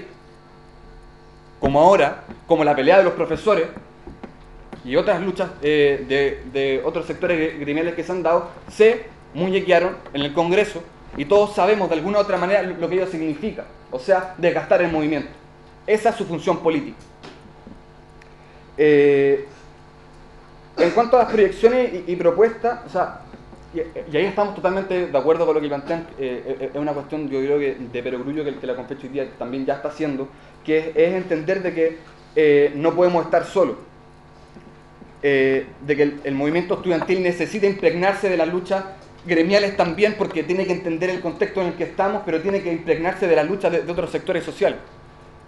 S2: como ahora, como la pelea de los profesores y otras luchas de otros sectores gremiales que se han dado, se muñequearon en el Congreso y todos sabemos de alguna u otra manera lo que ello significa, o sea, desgastar el movimiento. Esa es su función política. En cuanto a las proyecciones y propuestas, o sea, y ahí estamos totalmente de acuerdo con lo que plantean, es una cuestión, yo creo que de perogrullo que la CONFECH hoy día también ya está haciendo, que es entender de que no podemos estar solos, de que el movimiento estudiantil necesita impregnarse de la lucha
S5: gremiales también, porque tiene que entender el contexto en el que estamos, pero tiene que impregnarse de la lucha de otros sectores sociales.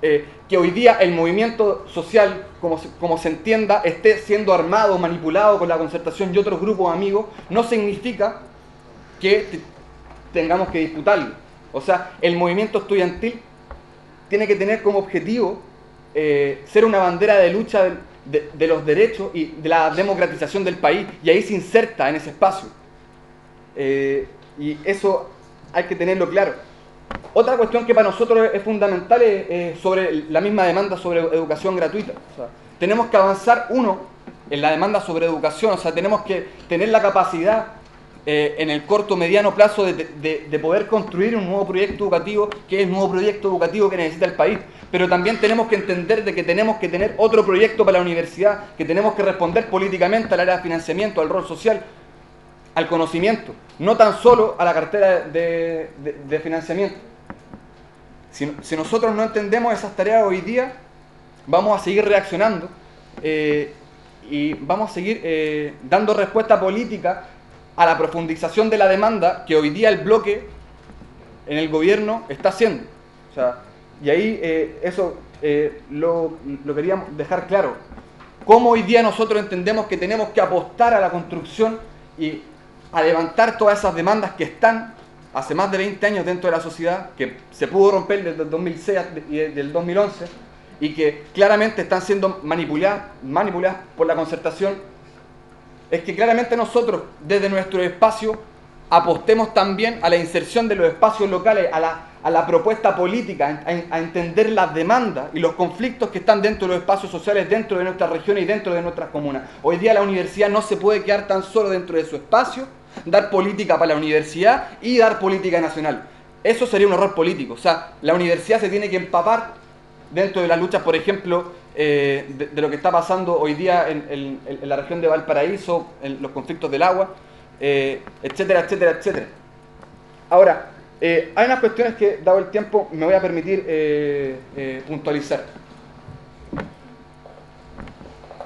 S5: Que hoy día el movimiento social, como se entienda, esté siendo armado, manipulado con la Concertación y otros grupos amigos, no significa que tengamos que disputarlo. O sea, el movimiento estudiantil tiene que tener como objetivo ser una bandera de lucha de los derechos y de la democratización del país, y ahí se inserta en ese espacio. Y eso hay que tenerlo claro. Otra cuestión que para nosotros es fundamental es sobre la misma demanda sobre educación gratuita. O sea, tenemos que avanzar, en la demanda sobre educación. O sea, tenemos que tener la capacidad en el corto mediano plazo de poder construir un nuevo proyecto educativo, que es el nuevo proyecto educativo que necesita el país. Pero también tenemos que entender de que tenemos que tener otro proyecto para la universidad, que tenemos que responder políticamente al área de financiamiento, al rol social, al conocimiento, no tan solo a la cartera de financiamiento. Si nosotros no entendemos esas tareas hoy día, vamos a seguir reaccionando y vamos a seguir dando respuesta política a la profundización de la demanda que hoy día el bloque en el gobierno está haciendo. O sea, y ahí eso lo queríamos dejar claro. Cómo hoy día nosotros entendemos que tenemos que apostar a la construcción y a levantar todas esas demandas que están hace más de 20 años dentro de la sociedad, que se pudo romper desde el 2006 y del 2011, y que claramente están siendo manipuladas por la Concertación. Es que claramente nosotros, desde nuestro espacio, apostemos también a la inserción de los espacios locales, a la propuesta política, a entender las demandas y los conflictos que están dentro de los espacios sociales, dentro de nuestras regiones y dentro de nuestras comunas. Hoy día la universidad no se puede quedar tan solo dentro de su espacio, dar política para la universidad y dar política nacional. Eso sería un error político. O sea, la universidad se tiene que empapar dentro de las luchas, por ejemplo, de lo que está pasando hoy día en la región de Valparaíso, en los conflictos del agua, etcétera, etcétera, etcétera. Ahora, hay unas cuestiones que, dado el tiempo, me voy a permitir puntualizar.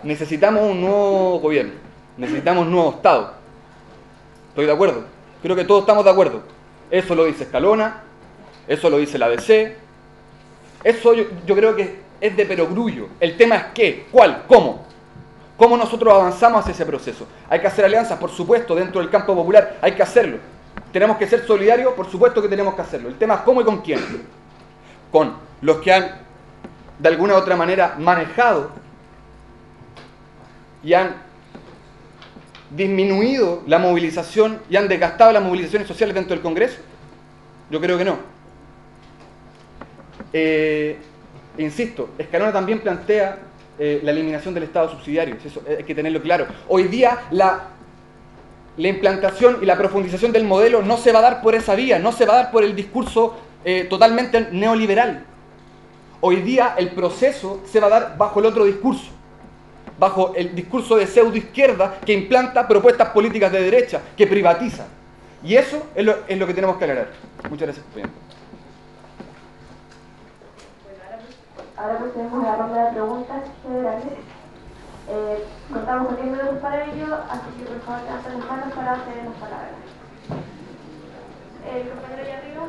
S5: Necesitamos un nuevo gobierno, necesitamos un nuevo Estado. Estoy de acuerdo, creo que todos estamos de acuerdo. Eso lo dice Escalona, eso lo dice la ADC, eso yo creo que es de perogrullo. El tema es qué, cuál, cómo. ¿Cómo nosotros avanzamos hacia ese proceso? Hay que hacer alianzas, por supuesto, dentro del campo popular, hay que hacerlo. Tenemos que ser solidarios, por supuesto que tenemos que hacerlo. El tema es cómo y con quién. Con los que han, de alguna u otra manera, manejado y han disminuido la movilización y han desgastado las movilizaciones sociales dentro del Congreso. Yo creo que no. Insisto, Escalona también plantea la eliminación del Estado subsidiario. Eso hay que tenerlo claro. Hoy día la implantación y la profundización del modelo no se va a dar por esa vía, no se va a dar por el discurso totalmente neoliberal. Hoy día el proceso se va a dar bajo el otro discurso, bajo el discurso de pseudoizquierda que implanta propuestas políticas de derecha, que privatiza. Y eso es lo que tenemos que aclarar. Muchas gracias, compañero.
S1: Ahora procedemos a la ronda de preguntas generales. Contamos con 10 minutos para ello, así que por favor levanten las manos para hacer las palabras. El compañero allá arriba.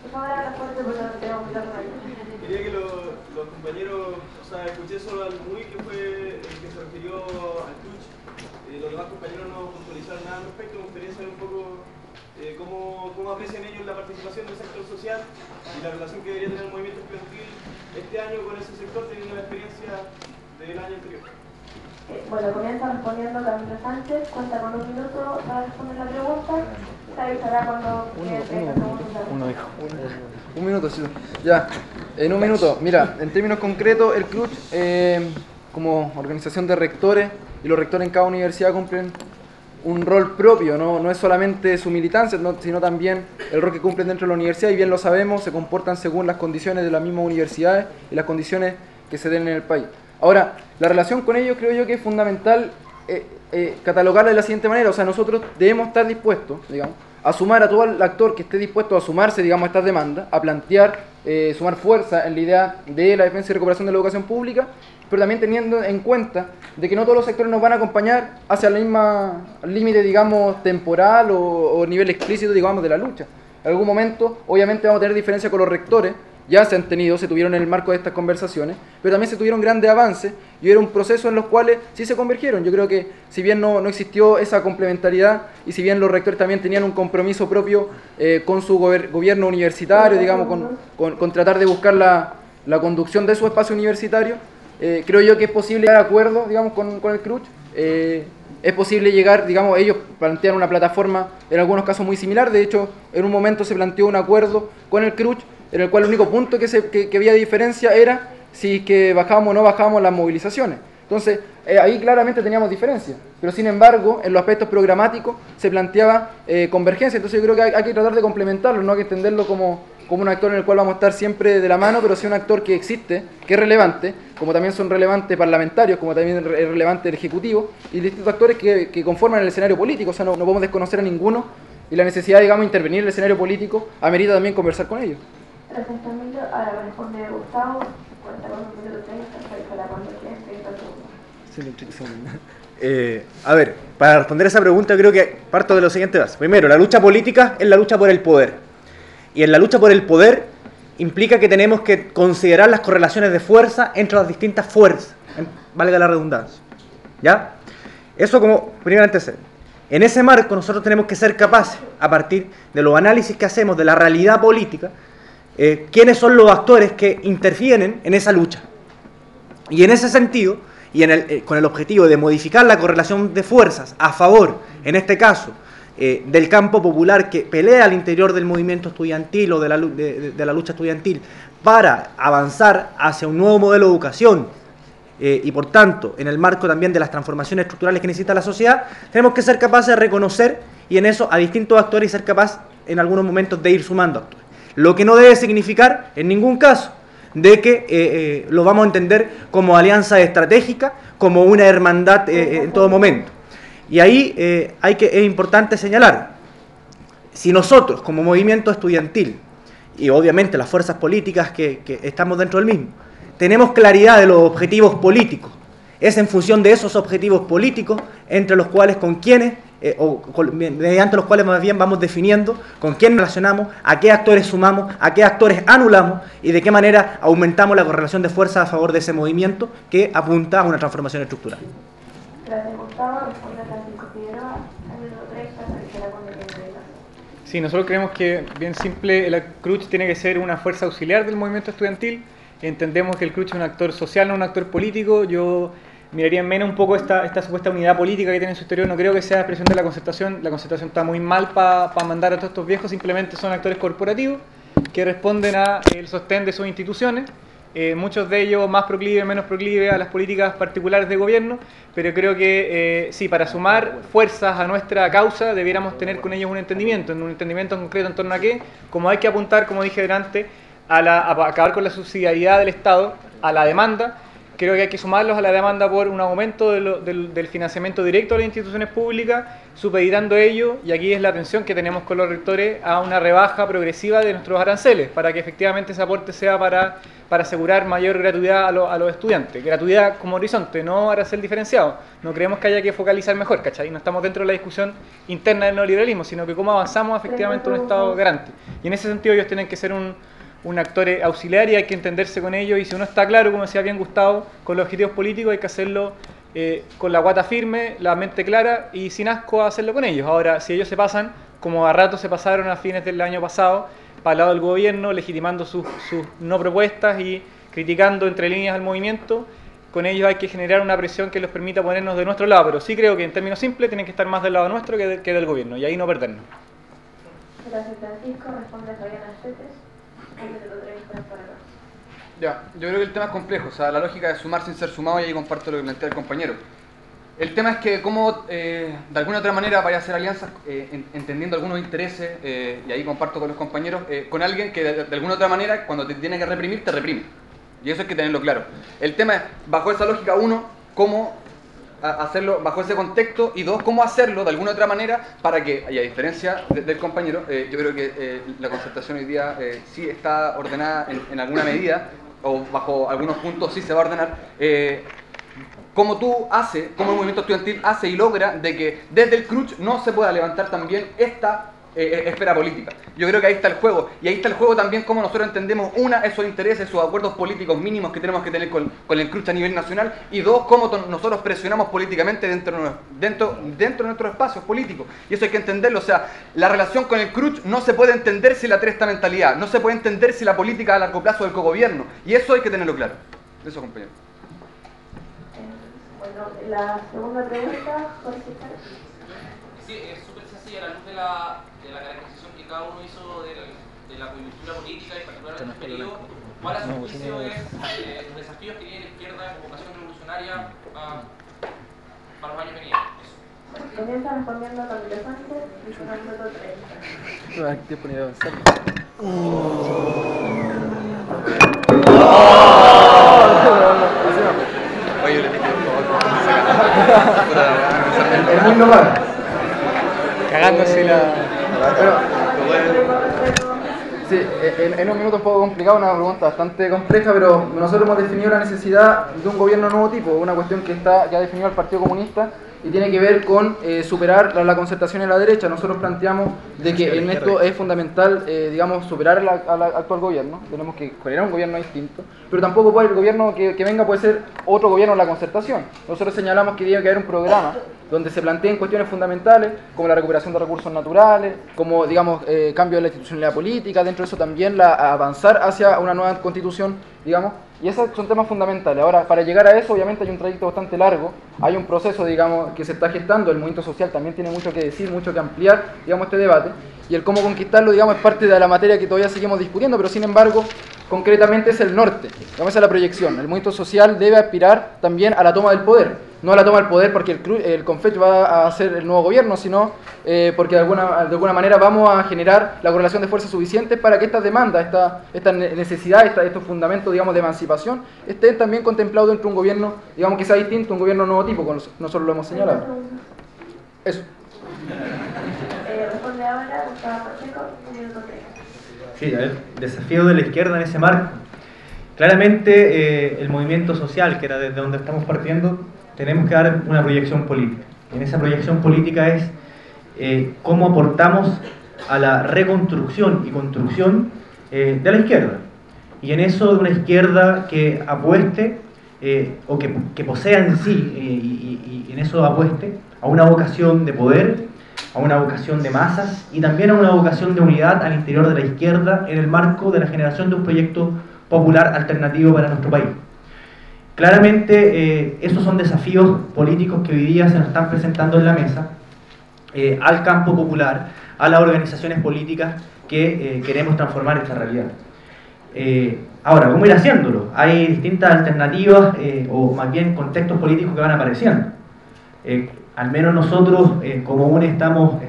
S1: Por favor, a la fuerte porque no tenemos mucho rayo.
S6: Quería que los compañeros, o sea, escuché solo al MUI, que fue el que se refirió al Twitch. Los demás compañeros no puntualizaron nada al respecto. Me gustaría saber un poco cómo aprecian ellos la participación del sector social y la relación que debería tener el movimiento estudiantil este año con ese sector, teniendo la experiencia del año anterior.
S1: Bueno, comienza respondiendo Camilo Sánchez, cuenta con 1 minuto para responder la pregunta. Se avisará cuando
S2: uno dijo. Un minuto, sí. Ya, en un minuto. Mira, en términos concretos, el CLUCH, como organización de rectores, y los rectores en cada universidad cumplen un rol propio, no es solamente su militancia, sino también el rol que cumplen dentro de la universidad, y bien lo sabemos, se comportan según las condiciones de las mismas universidades y las condiciones que se den en el país. Ahora, la relación con ellos creo yo que es fundamental catalogarla de la siguiente manera. O sea, nosotros debemos estar dispuestos, digamos, a sumar a todo el actor que esté dispuesto a sumarse, digamos, a estas demandas, a plantear sumar fuerza en la idea de la defensa y recuperación de la educación pública, pero también teniendo en cuenta de que no todos los sectores nos van a acompañar hacia el límite, digamos, temporal o nivel explícito, digamos, de la lucha. En algún momento, obviamente, vamos a tener diferencias con los rectores, ya se tuvieron en el marco de estas conversaciones, pero también se tuvieron grandes avances y hubo un proceso en los cuales sí se convergieron. Yo creo que si bien no existió esa complementariedad y si bien los rectores también tenían un compromiso propio con su gobierno universitario, digamos, con tratar de buscar la conducción de su espacio universitario, creo yo que es posible llegar a acuerdo, digamos, con el CRUCH. Es posible llegar, digamos, ellos plantean una plataforma en algunos casos muy similar. De hecho, en un momento se planteó un acuerdo con el CRUCH en el cual el único punto que había de diferencia era si que bajábamos o no bajábamos las movilizaciones. Entonces, ahí claramente teníamos diferencias, pero sin embargo, en los aspectos programáticos se planteaba convergencia. Entonces yo creo que hay que tratar de complementarlo, no hay que entenderlo como un actor en el cual vamos a estar siempre de la mano, pero sí un actor que existe, que es relevante, como también son relevantes parlamentarios, como también es relevante el Ejecutivo, y distintos actores que conforman el escenario político. O sea, no podemos desconocer a ninguno, y la necesidad, digamos, de intervenir en el escenario político amerita también conversar con ellos.
S1: Gracias, Camilo. Ahora responde Gustavo, 40 para cuando quieras,
S3: a ver, para responder a esa pregunta creo que parto de lo siguiente base. Primero, la lucha política es la lucha por el poder. Y en la lucha por el poder implica que tenemos que considerar las correlaciones de fuerza entre las distintas fuerzas, valga la redundancia. ¿Ya? Eso como primer antecedente. En ese marco nosotros tenemos que ser capaces, a partir de los análisis que hacemos de la realidad política, quiénes son los actores que interfieren en esa lucha. Y en ese sentido, y con el objetivo de modificar la correlación de fuerzas a favor, en este caso, del campo popular que pelea al interior del movimiento estudiantil o de la lucha estudiantil para avanzar hacia un nuevo modelo de educación y por tanto en el marco también de las transformaciones estructurales que necesita la sociedad, tenemos que ser capaces de reconocer y en eso a distintos actores y ser capaces en algunos momentos de ir sumando actores. Lo que no debe significar en ningún caso de que lo vamos a entender como alianza estratégica, como una hermandad en todo momento. Y ahí es importante señalar, si nosotros como movimiento estudiantil, y obviamente las fuerzas políticas que estamos dentro del mismo, tenemos claridad de los objetivos políticos, es en función de esos objetivos políticos entre los cuales con quienes, mediante los cuales más bien vamos definiendo con quién relacionamos, a qué actores sumamos, a qué actores anulamos y de qué manera aumentamos la correlación de fuerza a favor de ese movimiento que apunta a una transformación estructural.
S1: Gracias, Gustavo. Responde Francisco Figueroa, minuto 30, para cuando quieras.
S4: Sí, nosotros creemos que, bien simple, el CRUCH tiene que ser una fuerza auxiliar del movimiento estudiantil. Entendemos que el CRUCH es un actor social, no un actor político. Yo miraría en menos un poco esta supuesta unidad política que tiene en su exterior. No creo que sea expresión de la concertación. La concertación está muy mal para mandar a todos estos viejos. Simplemente son actores corporativos que responden al sostén de sus instituciones. Muchos de ellos más proclives, menos proclives a las políticas particulares de gobierno, pero creo que sí, para sumar fuerzas a nuestra causa debiéramos tener con ellos un entendimiento concreto en torno a qué, como hay que apuntar, como dije delante, a acabar con la subsidiariedad del Estado, a la demanda. Creo que hay que sumarlos a la demanda por un aumento del financiamiento directo a las instituciones públicas, supeditando ello, y aquí es la tensión que tenemos con los rectores, a una rebaja progresiva de nuestros aranceles, para que efectivamente ese aporte sea para asegurar mayor gratuidad a los estudiantes. Gratuidad como horizonte, no arancel diferenciado. No creemos que haya que focalizar mejor, ¿cachai? No estamos dentro de la discusión interna del neoliberalismo, sino que cómo avanzamos efectivamente a un Estado garante. Y en ese sentido ellos tienen que ser un actor auxiliar y hay que entenderse con ellos, y si uno está claro, como decía bien Gustavo, con los objetivos políticos hay que hacerlo con la guata firme, la mente clara y sin asco a hacerlo con ellos. Ahora, si ellos se pasan, como a rato se pasaron a fines del año pasado, para el lado del gobierno, legitimando sus no propuestas y criticando entre líneas al movimiento, con ellos hay que generar una presión que los permita ponernos de nuestro lado, pero sí creo que en términos simples tienen que estar más del lado nuestro que del gobierno, y ahí no perdernos.
S1: Gracias, Francisco. Responde Fabiana Cetes.
S5: Ya, yo creo que el tema es complejo, o sea, la lógica de sumar sin ser sumado, y ahí comparto lo que plantea el compañero. El tema es que cómo, de alguna otra manera, vaya a hacer alianzas, entendiendo algunos intereses, y ahí comparto con los compañeros, con alguien que de alguna otra manera, cuando te tiene que reprimir, te reprime. Y eso hay que tenerlo claro. El tema es, bajo esa lógica, uno, cómo hacerlo bajo ese contexto, y dos, cómo hacerlo de alguna otra manera para que, y a diferencia del compañero, yo creo que la concertación hoy día sí está ordenada en alguna medida, o bajo algunos puntos sí se va a ordenar, cómo el movimiento estudiantil hace y logra de que desde el CRUCH no se pueda levantar también esta esfera política. Yo creo que ahí está el juego, y ahí está el juego también cómo nosotros entendemos, una, esos intereses, esos acuerdos políticos mínimos que tenemos que tener con el CRUCH a nivel nacional, y dos, cómo nosotros presionamos políticamente dentro de nuestros espacios políticos, y eso hay que entenderlo. O sea, la relación con el CRUCH no se puede entender sin la esta mentalidad, no se puede entender sin la política a largo plazo del cogobierno, y eso hay que tenerlo claro. Eso, compañero.
S1: Bueno, la segunda pregunta, Jorge.
S7: Sí, es súper sencilla, a la luz de la caracterización que cada uno hizo de la coyuntura política y particularmente en este periodo, ¿cuál a su juicio es los desafíos que tiene la izquierda como vocación revolucionaria para los años venideros?
S1: Comienza respondiendo Camilo Sánchez y con el minuto 30.
S2: No hay tiempo ni de avanzar.
S5: Oye, le dije,
S2: Es muy normal. Cagándose la... Sí, en un minuto un poco complicado, una pregunta bastante compleja, pero nosotros hemos definido la necesidad de un gobierno nuevo tipo, una cuestión que está ya definido el Partido Comunista y tiene que ver con superar la concertación en la derecha. Nosotros planteamos de que en esto es fundamental, digamos, superar al actual gobierno. Tenemos que generar un gobierno distinto, pero tampoco puede el gobierno que venga puede ser otro gobierno en la concertación. Nosotros señalamos que tiene que haber un programa donde se planteen cuestiones fundamentales como la recuperación de recursos naturales, como, digamos, cambio de la institucionalidad política, dentro de eso también avanzar hacia una nueva constitución, digamos, y esos son temas fundamentales. Ahora, para llegar a eso, obviamente hay un trayecto bastante largo, hay un proceso, digamos, que se está gestando, el movimiento social también tiene mucho que decir, mucho que ampliar, digamos, este debate, y el cómo conquistarlo, digamos, es parte de la materia que todavía seguimos discutiendo, pero sin embargo, concretamente es el norte, digamos, esa es la proyección. El movimiento social debe aspirar también a la toma del poder, no a la toma del poder porque el CONFECH va a ser el nuevo gobierno, sino porque de alguna manera vamos a generar la correlación de fuerzas suficientes para que estas demandas, esta necesidad, estos fundamentos, digamos, de emancipación, estén también contemplados dentro de un gobierno, digamos, que sea distinto, un gobierno nuevo tipo, como nosotros lo hemos señalado. Eso.
S1: Responde ahora Gustavo Pacheco, minuto 30.
S3: Sí, a ver, desafío de la izquierda en ese marco. Claramente el movimiento social, que era desde donde estamos partiendo, tenemos que dar una proyección política. En esa proyección política es cómo aportamos a la reconstrucción y construcción de la izquierda. Y en eso de una izquierda que apueste o que posea en sí y en eso apueste a una vocación de poder, a una vocación de masas y también a una vocación de unidad al interior de la izquierda en el marco de la generación de un proyecto popular alternativo para nuestro país. Claramente esos son desafíos políticos que hoy día se nos están presentando en la mesa al campo popular, a las organizaciones políticas que queremos transformar esta realidad. Ahora, ¿cómo ir haciéndolo? Hay distintas alternativas o más bien contextos políticos que van apareciendo. Al menos nosotros como UNE estamos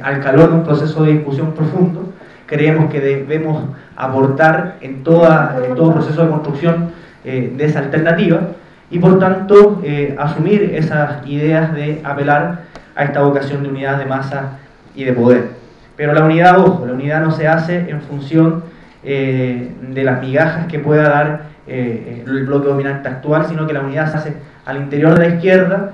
S3: al calor de un proceso de discusión profundo. Creemos que debemos aportar en todo proceso de construcción de esa alternativa y por tanto asumir esas ideas de apelar a esta vocación de unidad de masa y de poder. Pero la unidad, ojo, la unidad no se hace en función de las migajas que pueda dar el bloque dominante actual, sino que la unidad se hace al interior de la izquierda,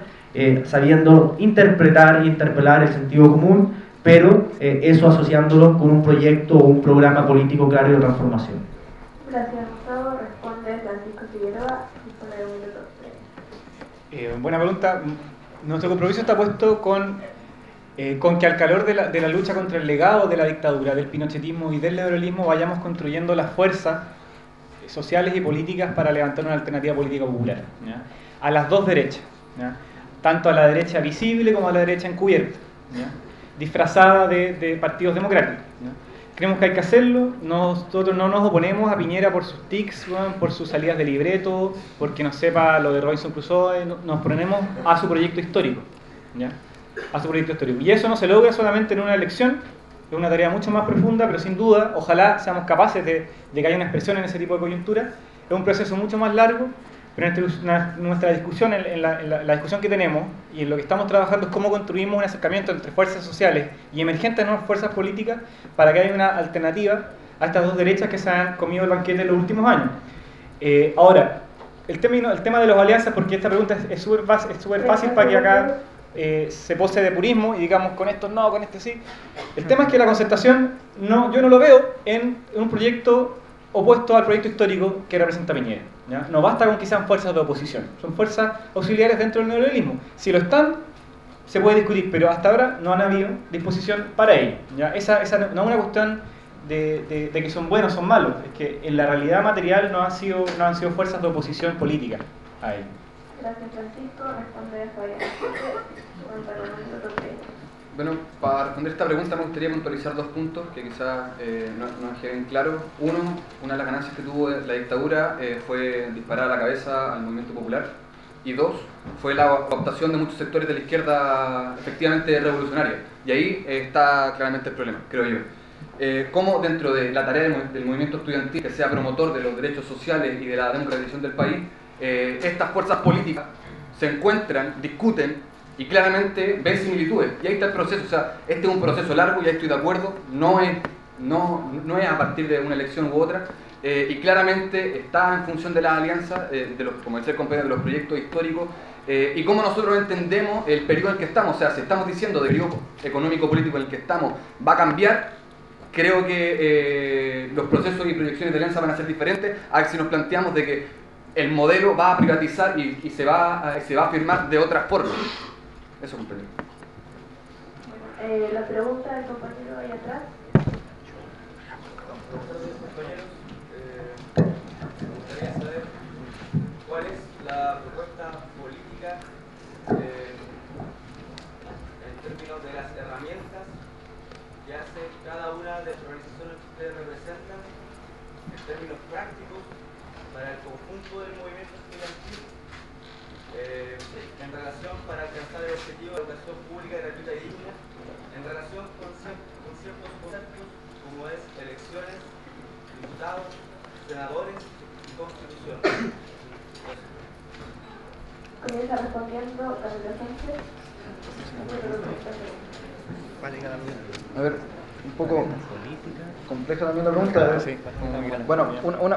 S3: sabiendo interpretar y interpelar el sentido común, pero eso asociándolo con un proyecto o un programa político claro de transformación.
S1: Gracias, Gustavo. Responde Francisco Figueroa y con el minuto 3.
S4: Buena pregunta. Nuestro compromiso está puesto con que al calor de la lucha contra el legado de la dictadura, del pinochetismo y del liberalismo vayamos construyendo las fuerzas sociales y políticas para levantar una alternativa política popular, ¿ya? A las dos derechas, ¿ya? Tanto a la derecha visible como a la derecha encubierta, ¿ya? Disfrazada de partidos democráticos, ¿ya? Creemos que hay que hacerlo. Nosotros no nos oponemos a Piñera por sus tics, por sus salidas de libreto, porque no sepa lo de Robinson Crusoe. Nos oponemos a su proyecto histórico, ¿ya? A su proyecto histórico. Y eso no se logra solamente en una elección, es una tarea mucho más profunda, pero sin duda, ojalá seamos capaces de que haya una expresión en ese tipo de coyuntura. Es un proceso mucho más largo, Pero nuestra discusión, en la discusión que tenemos y en lo que estamos trabajando es cómo construimos un acercamiento entre fuerzas sociales y emergentes nuevas fuerzas políticas para que haya una alternativa a estas dos derechas que se han comido el banquete en los últimos años. Ahora, el tema de las alianzas, porque esta pregunta es súper fácil para que acá se pose de purismo y digamos con esto no, con este sí. El tema es que la concertación yo no lo veo en un proyecto opuesto al proyecto histórico que representa Piñera, ¿ya? No basta con que sean fuerzas de oposición, son fuerzas auxiliares dentro del neoliberalismo. Si lo están, se puede discutir, pero hasta ahora no han habido disposición para ello, ¿ya? Esa no es una cuestión de que son buenos o son malos, es que en la realidad material no han sido fuerzas de oposición política a ello.
S1: Gracias, Francisco. Responde Fabián.
S5: Bueno, para responder esta pregunta me gustaría puntualizar dos puntos que quizás no queden claros. Una de las ganancias que tuvo la dictadura fue disparar a la cabeza al movimiento popular. Y dos, fue la optación de muchos sectores de la izquierda efectivamente revolucionaria. Y ahí está claramente el problema, creo yo. Cómo dentro de la tarea del movimiento estudiantil, que sea promotor de los derechos sociales y de la democratización del país, estas fuerzas políticas se encuentran, discuten y claramente ven similitudes. Y ahí está el proceso. O sea, este es un proceso largo, ya estoy de acuerdo, no es a partir de una elección u otra, y claramente está en función de las alianzas, como decía el compañero, de los proyectos históricos, y cómo nosotros entendemos el periodo en el que estamos. O sea, si estamos diciendo del periodo económico-político en el que estamos va a cambiar, creo que los procesos y proyecciones de alianza van a ser diferentes a si nos planteamos de que el modelo va a privatizar y se va a firmar de otra forma. Eso, compañero.
S1: La pregunta del compañero ahí atrás.
S6: Compañeros, me gustaría saber cuál es la propuesta política en términos de las herramientas que hace cada una de las organizaciones que ustedes representan en términos prácticos para el conjunto del movimiento estudiantil en relación para alcanzar el objetivo de educación pública gratuita y digna, en relación con ciertos conceptos como es elecciones, diputados, senadores y constitución.
S1: Comienza respondiendo a la gente.
S2: A ver, un poco compleja también la pregunta. Bueno,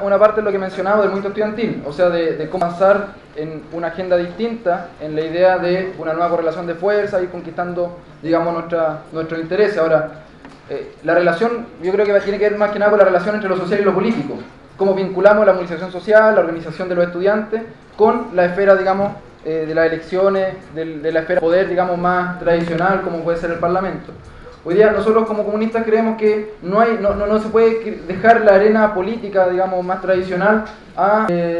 S2: una parte es lo que mencionaba del movimiento estudiantil, o sea, de cómo avanzar en una agenda distinta, en la idea de una nueva correlación de fuerzas y conquistando, digamos, nuestros intereses. Ahora, la relación, yo creo que tiene que ver más que nada con la relación entre lo social y lo político. Cómo vinculamos la movilización social, la organización de los estudiantes, con la esfera, digamos, de las elecciones, de la esfera de poder, digamos, más tradicional, como puede ser el Parlamento. Hoy día nosotros como comunistas creemos que no se puede dejar la arena política, digamos, más tradicional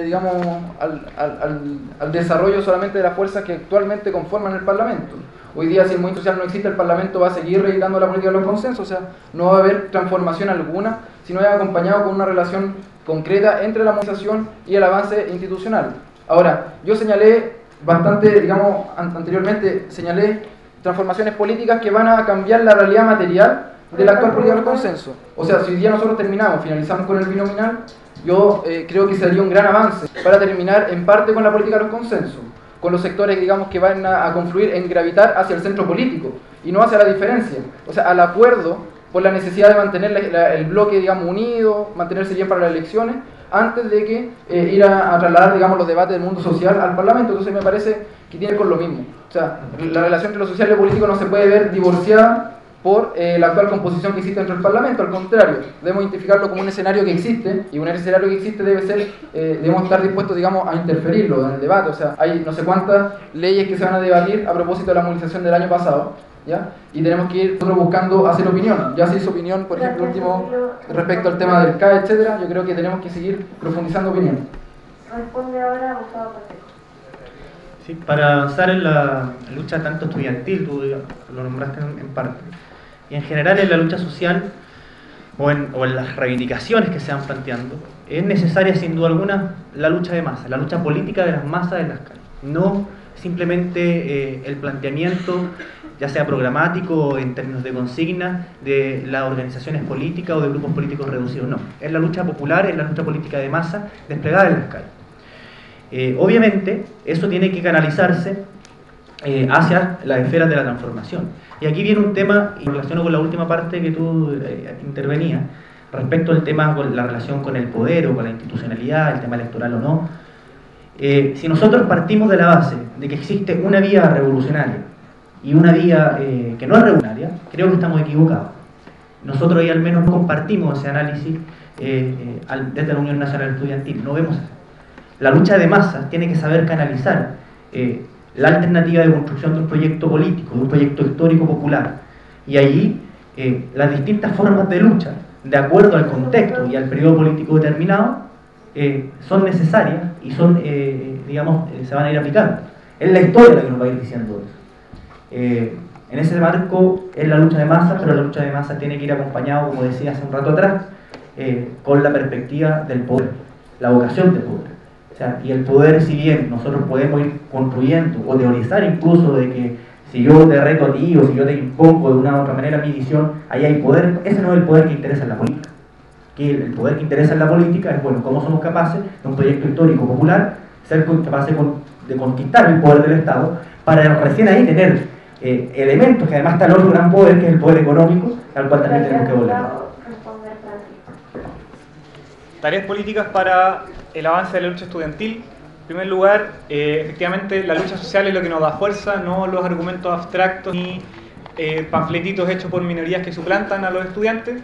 S2: digamos, al desarrollo solamente de las fuerzas que actualmente conforman el Parlamento. Hoy día, si el movimiento social no existe, el Parlamento va a seguir reeditando la política de los consensos, o sea, no va a haber transformación alguna si no es acompañado con una relación concreta entre la movilización y el avance institucional. Ahora, yo señalé bastante, digamos, anteriormente señalé transformaciones políticas que van a cambiar la realidad material de la actual política del consenso. O sea, si hoy día nosotros finalizamos con el binominal, yo creo que sería un gran avance para terminar en parte con la política de los consensos, con los sectores, digamos, que van a confluir en gravitar hacia el centro político y no hacia la diferencia, o sea, al acuerdo por la necesidad de mantener el bloque, digamos, unido, mantenerse bien para las elecciones, antes de que ir a trasladar, digamos, los debates del mundo social al Parlamento. Entonces me parece que tiene que ver con lo mismo. O sea, la relación entre lo social y lo político no se puede ver divorciada por la actual composición que existe dentro del Parlamento. Al contrario, debemos identificarlo como un escenario que existe, y un escenario que existe debemos estar dispuestos, digamos, a interferirlo en el debate. O sea, hay no sé cuántas leyes que se van a debatir a propósito de la movilización del año pasado, ¿ya? Y tenemos que ir nosotros buscando hacer opinión. Ya se hizo opinión, por ejemplo, último, respecto al tema del CAE, etcétera. Yo creo que tenemos que seguir profundizando opinión.
S1: Responde ahora Gustavo Pacheco.
S3: Sí, para avanzar en la lucha tanto estudiantil, tú lo nombraste en parte, y en general en la lucha social o en las reivindicaciones que se van planteando, es necesaria sin duda alguna la lucha de masa, la lucha política de las masas en las calles. No simplemente el planteamiento, ya sea programático o en términos de consigna, de las organizaciones políticas o de grupos políticos reducidos, no. Es la lucha popular, es la lucha política de masa desplegada en las calles. Obviamente, eso tiene que canalizarse hacia las esferas de la transformación. Y aquí viene un tema, y relaciono con la última parte que tú intervenías, respecto al tema con la relación con el poder o con la institucionalidad, el tema electoral o no. Si nosotros partimos de la base de que existe una vía revolucionaria y una vía que no es revolucionaria, creo que estamos equivocados. Nosotros ahí al menos no compartimos ese análisis desde la Unión Nacional Estudiantil, no vemos eso. La lucha de masas tiene que saber canalizar la alternativa de construcción de un proyecto político, de un proyecto histórico popular. Y allí las distintas formas de lucha, de acuerdo al contexto y al periodo político determinado, son necesarias y son, digamos, se van a ir aplicando. Es la historia la que nos va a ir diciendo eso. En ese marco es la lucha de masas, pero la lucha de masas tiene que ir acompañado, como decía hace un rato atrás, con la perspectiva del poder, la vocación del poder. O sea, y el poder, si bien nosotros podemos ir construyendo o teorizar incluso de que si yo te reto a ti o si yo te impongo de una u otra manera mi visión, ahí hay poder, ese no es el poder que interesa en la política. Que el poder que interesa en la política es, bueno, cómo somos capaces de un proyecto histórico popular, ser capaces de conquistar el poder del Estado, para recién ahí tener elementos, que además está el otro gran poder, que es el poder económico, al cual también tenemos que volver.
S4: Tareas políticas para el avance de la lucha estudiantil. En primer lugar, efectivamente la lucha social es lo que nos da fuerza, no los argumentos abstractos ni panfletitos hechos por minorías que suplantan a los estudiantes.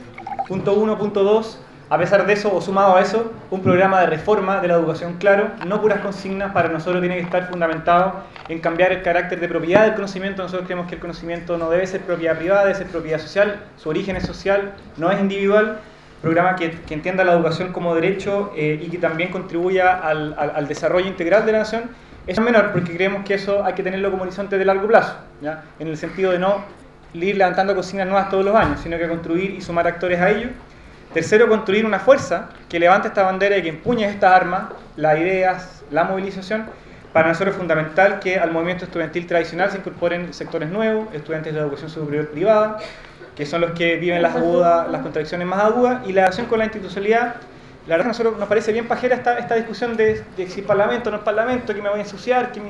S4: Punto 1, punto 2, a pesar de eso, o sumado a eso, un programa de reforma de la educación claro, no puras consignas. Para nosotros tiene que estar fundamentado en cambiar el carácter de propiedad del conocimiento. Nosotros creemos que el conocimiento no debe ser propiedad privada, debe ser propiedad social, su origen es social, no es individual. Programa que entienda la educación como derecho y que también contribuya al desarrollo integral de la nación. Es menor porque creemos que eso hay que tenerlo como horizonte de largo plazo, ¿ya? En el sentido de no ir levantando consignas nuevas todos los años, sino que construir y sumar actores a ello. Tercero, construir una fuerza que levante esta bandera y que empuñe estas armas, las ideas, la movilización. Para nosotros es fundamental que al movimiento estudiantil tradicional se incorporen sectores nuevos, estudiantes de la educación superior privada, que son los que viven las contradicciones más agudas, y la relación con la institucionalidad. La verdad que a nosotros nos parece bien pajera esta discusión de si parlamento o no es parlamento, que me voy a ensuciar, que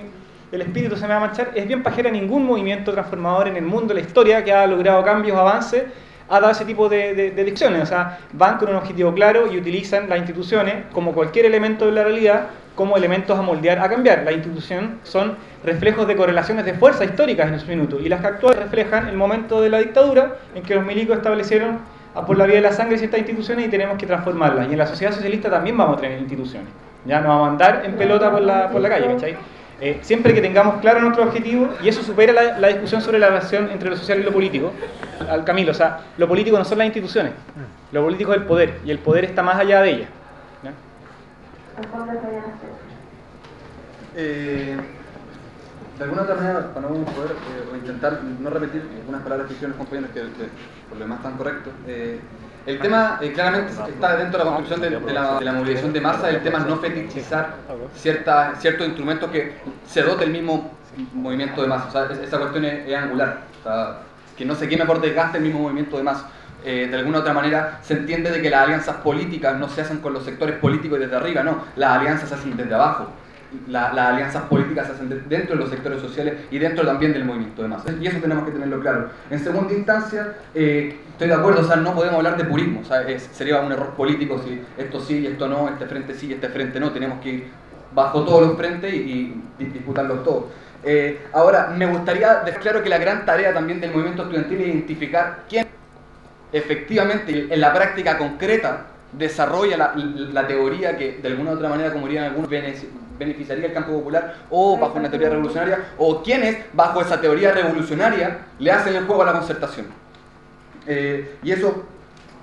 S4: el espíritu se me va a manchar. Es bien pajera. Ningún movimiento transformador en el mundo de la historia que ha logrado cambios, avances, ha dado ese tipo de dicciones. O sea, van con un objetivo claro y utilizan las instituciones como cualquier elemento de la realidad como elementos a moldear, a cambiar. Las instituciones son reflejos de correlaciones de fuerza históricas en esos minutos, y las que actuales reflejan el momento de la dictadura en que los milicos establecieron por la vía de la sangre ciertas instituciones y tenemos que transformarlas. Y en la sociedad socialista también vamos a tener instituciones, ya no vamos a andar en pelota por la calle, ¿cachai? Siempre que tengamos claro nuestro objetivo, y eso supera la discusión sobre la relación entre lo social y lo político, al Camilo, o sea, lo político no son las instituciones, lo político es el poder, y el poder está más allá de ellas, ¿ya?
S5: De alguna otra manera, para no poder o intentar no repetir algunas palabras que hicieron los compañeros que por lo demás están correctos, el tema claramente está dentro de la construcción de la movilización de masa. El tema es no fetichizar ciertos instrumentos que se dote el mismo movimiento de masa. O sea, esa cuestión es angular, o sea, que no se queme por desgaste el mismo movimiento de masa. De alguna otra manera se entiende de que las alianzas políticas no se hacen con los sectores políticos desde arriba, no, las alianzas se hacen desde abajo. Las alianzas políticas se hacen dentro de los sectores sociales y dentro también del movimiento de masas. Y eso tenemos que tenerlo claro. En segunda instancia, estoy de acuerdo, o sea, no podemos hablar de purismo, o sea, sería un error político si esto sí, esto no, este frente sí, este frente no. Tenemos que ir bajo todos los frentes y disputarlos todos. Ahora, me gustaría dejar claro que la gran tarea también del movimiento estudiantil es identificar quién efectivamente en la práctica concreta desarrolla la teoría que de alguna u otra manera, como dirían algunos, beneficiaría el campo popular o bajo una teoría revolucionaria, o quienes bajo esa teoría revolucionaria le hacen el juego a la concertación. Y eso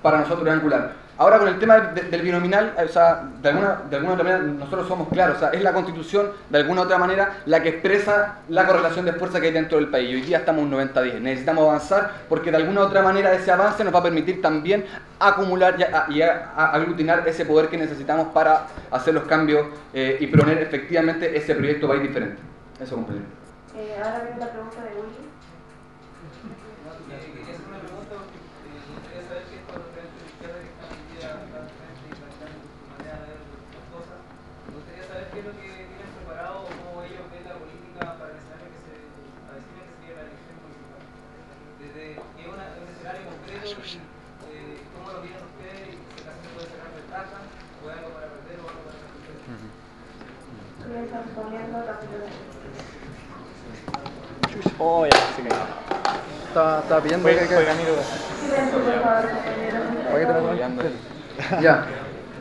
S5: para nosotros es angular. Ahora con el tema del binominal, o sea, de alguna otra manera nosotros somos claros, o sea, es la Constitución de alguna otra manera la que expresa la correlación de fuerza que hay dentro del país. Y hoy día estamos un 90-10, necesitamos avanzar porque de alguna otra manera ese avance nos va a permitir también acumular y aglutinar ese poder que necesitamos para hacer los cambios y proponer efectivamente ese proyecto país diferente. Eso, compañero.
S1: Ahora viene la pregunta de Willy.
S7: Quería hacer una pregunta, me gustaría saber qué es por lo que de izquierda que están hoy día frente y planteando su manera de ver las cosas. Me gustaría saber qué es lo que tienen
S4: Oh, ya, sí que
S2: Estaba pidiendo
S4: fue
S2: que...
S4: Camilo.
S2: Ya,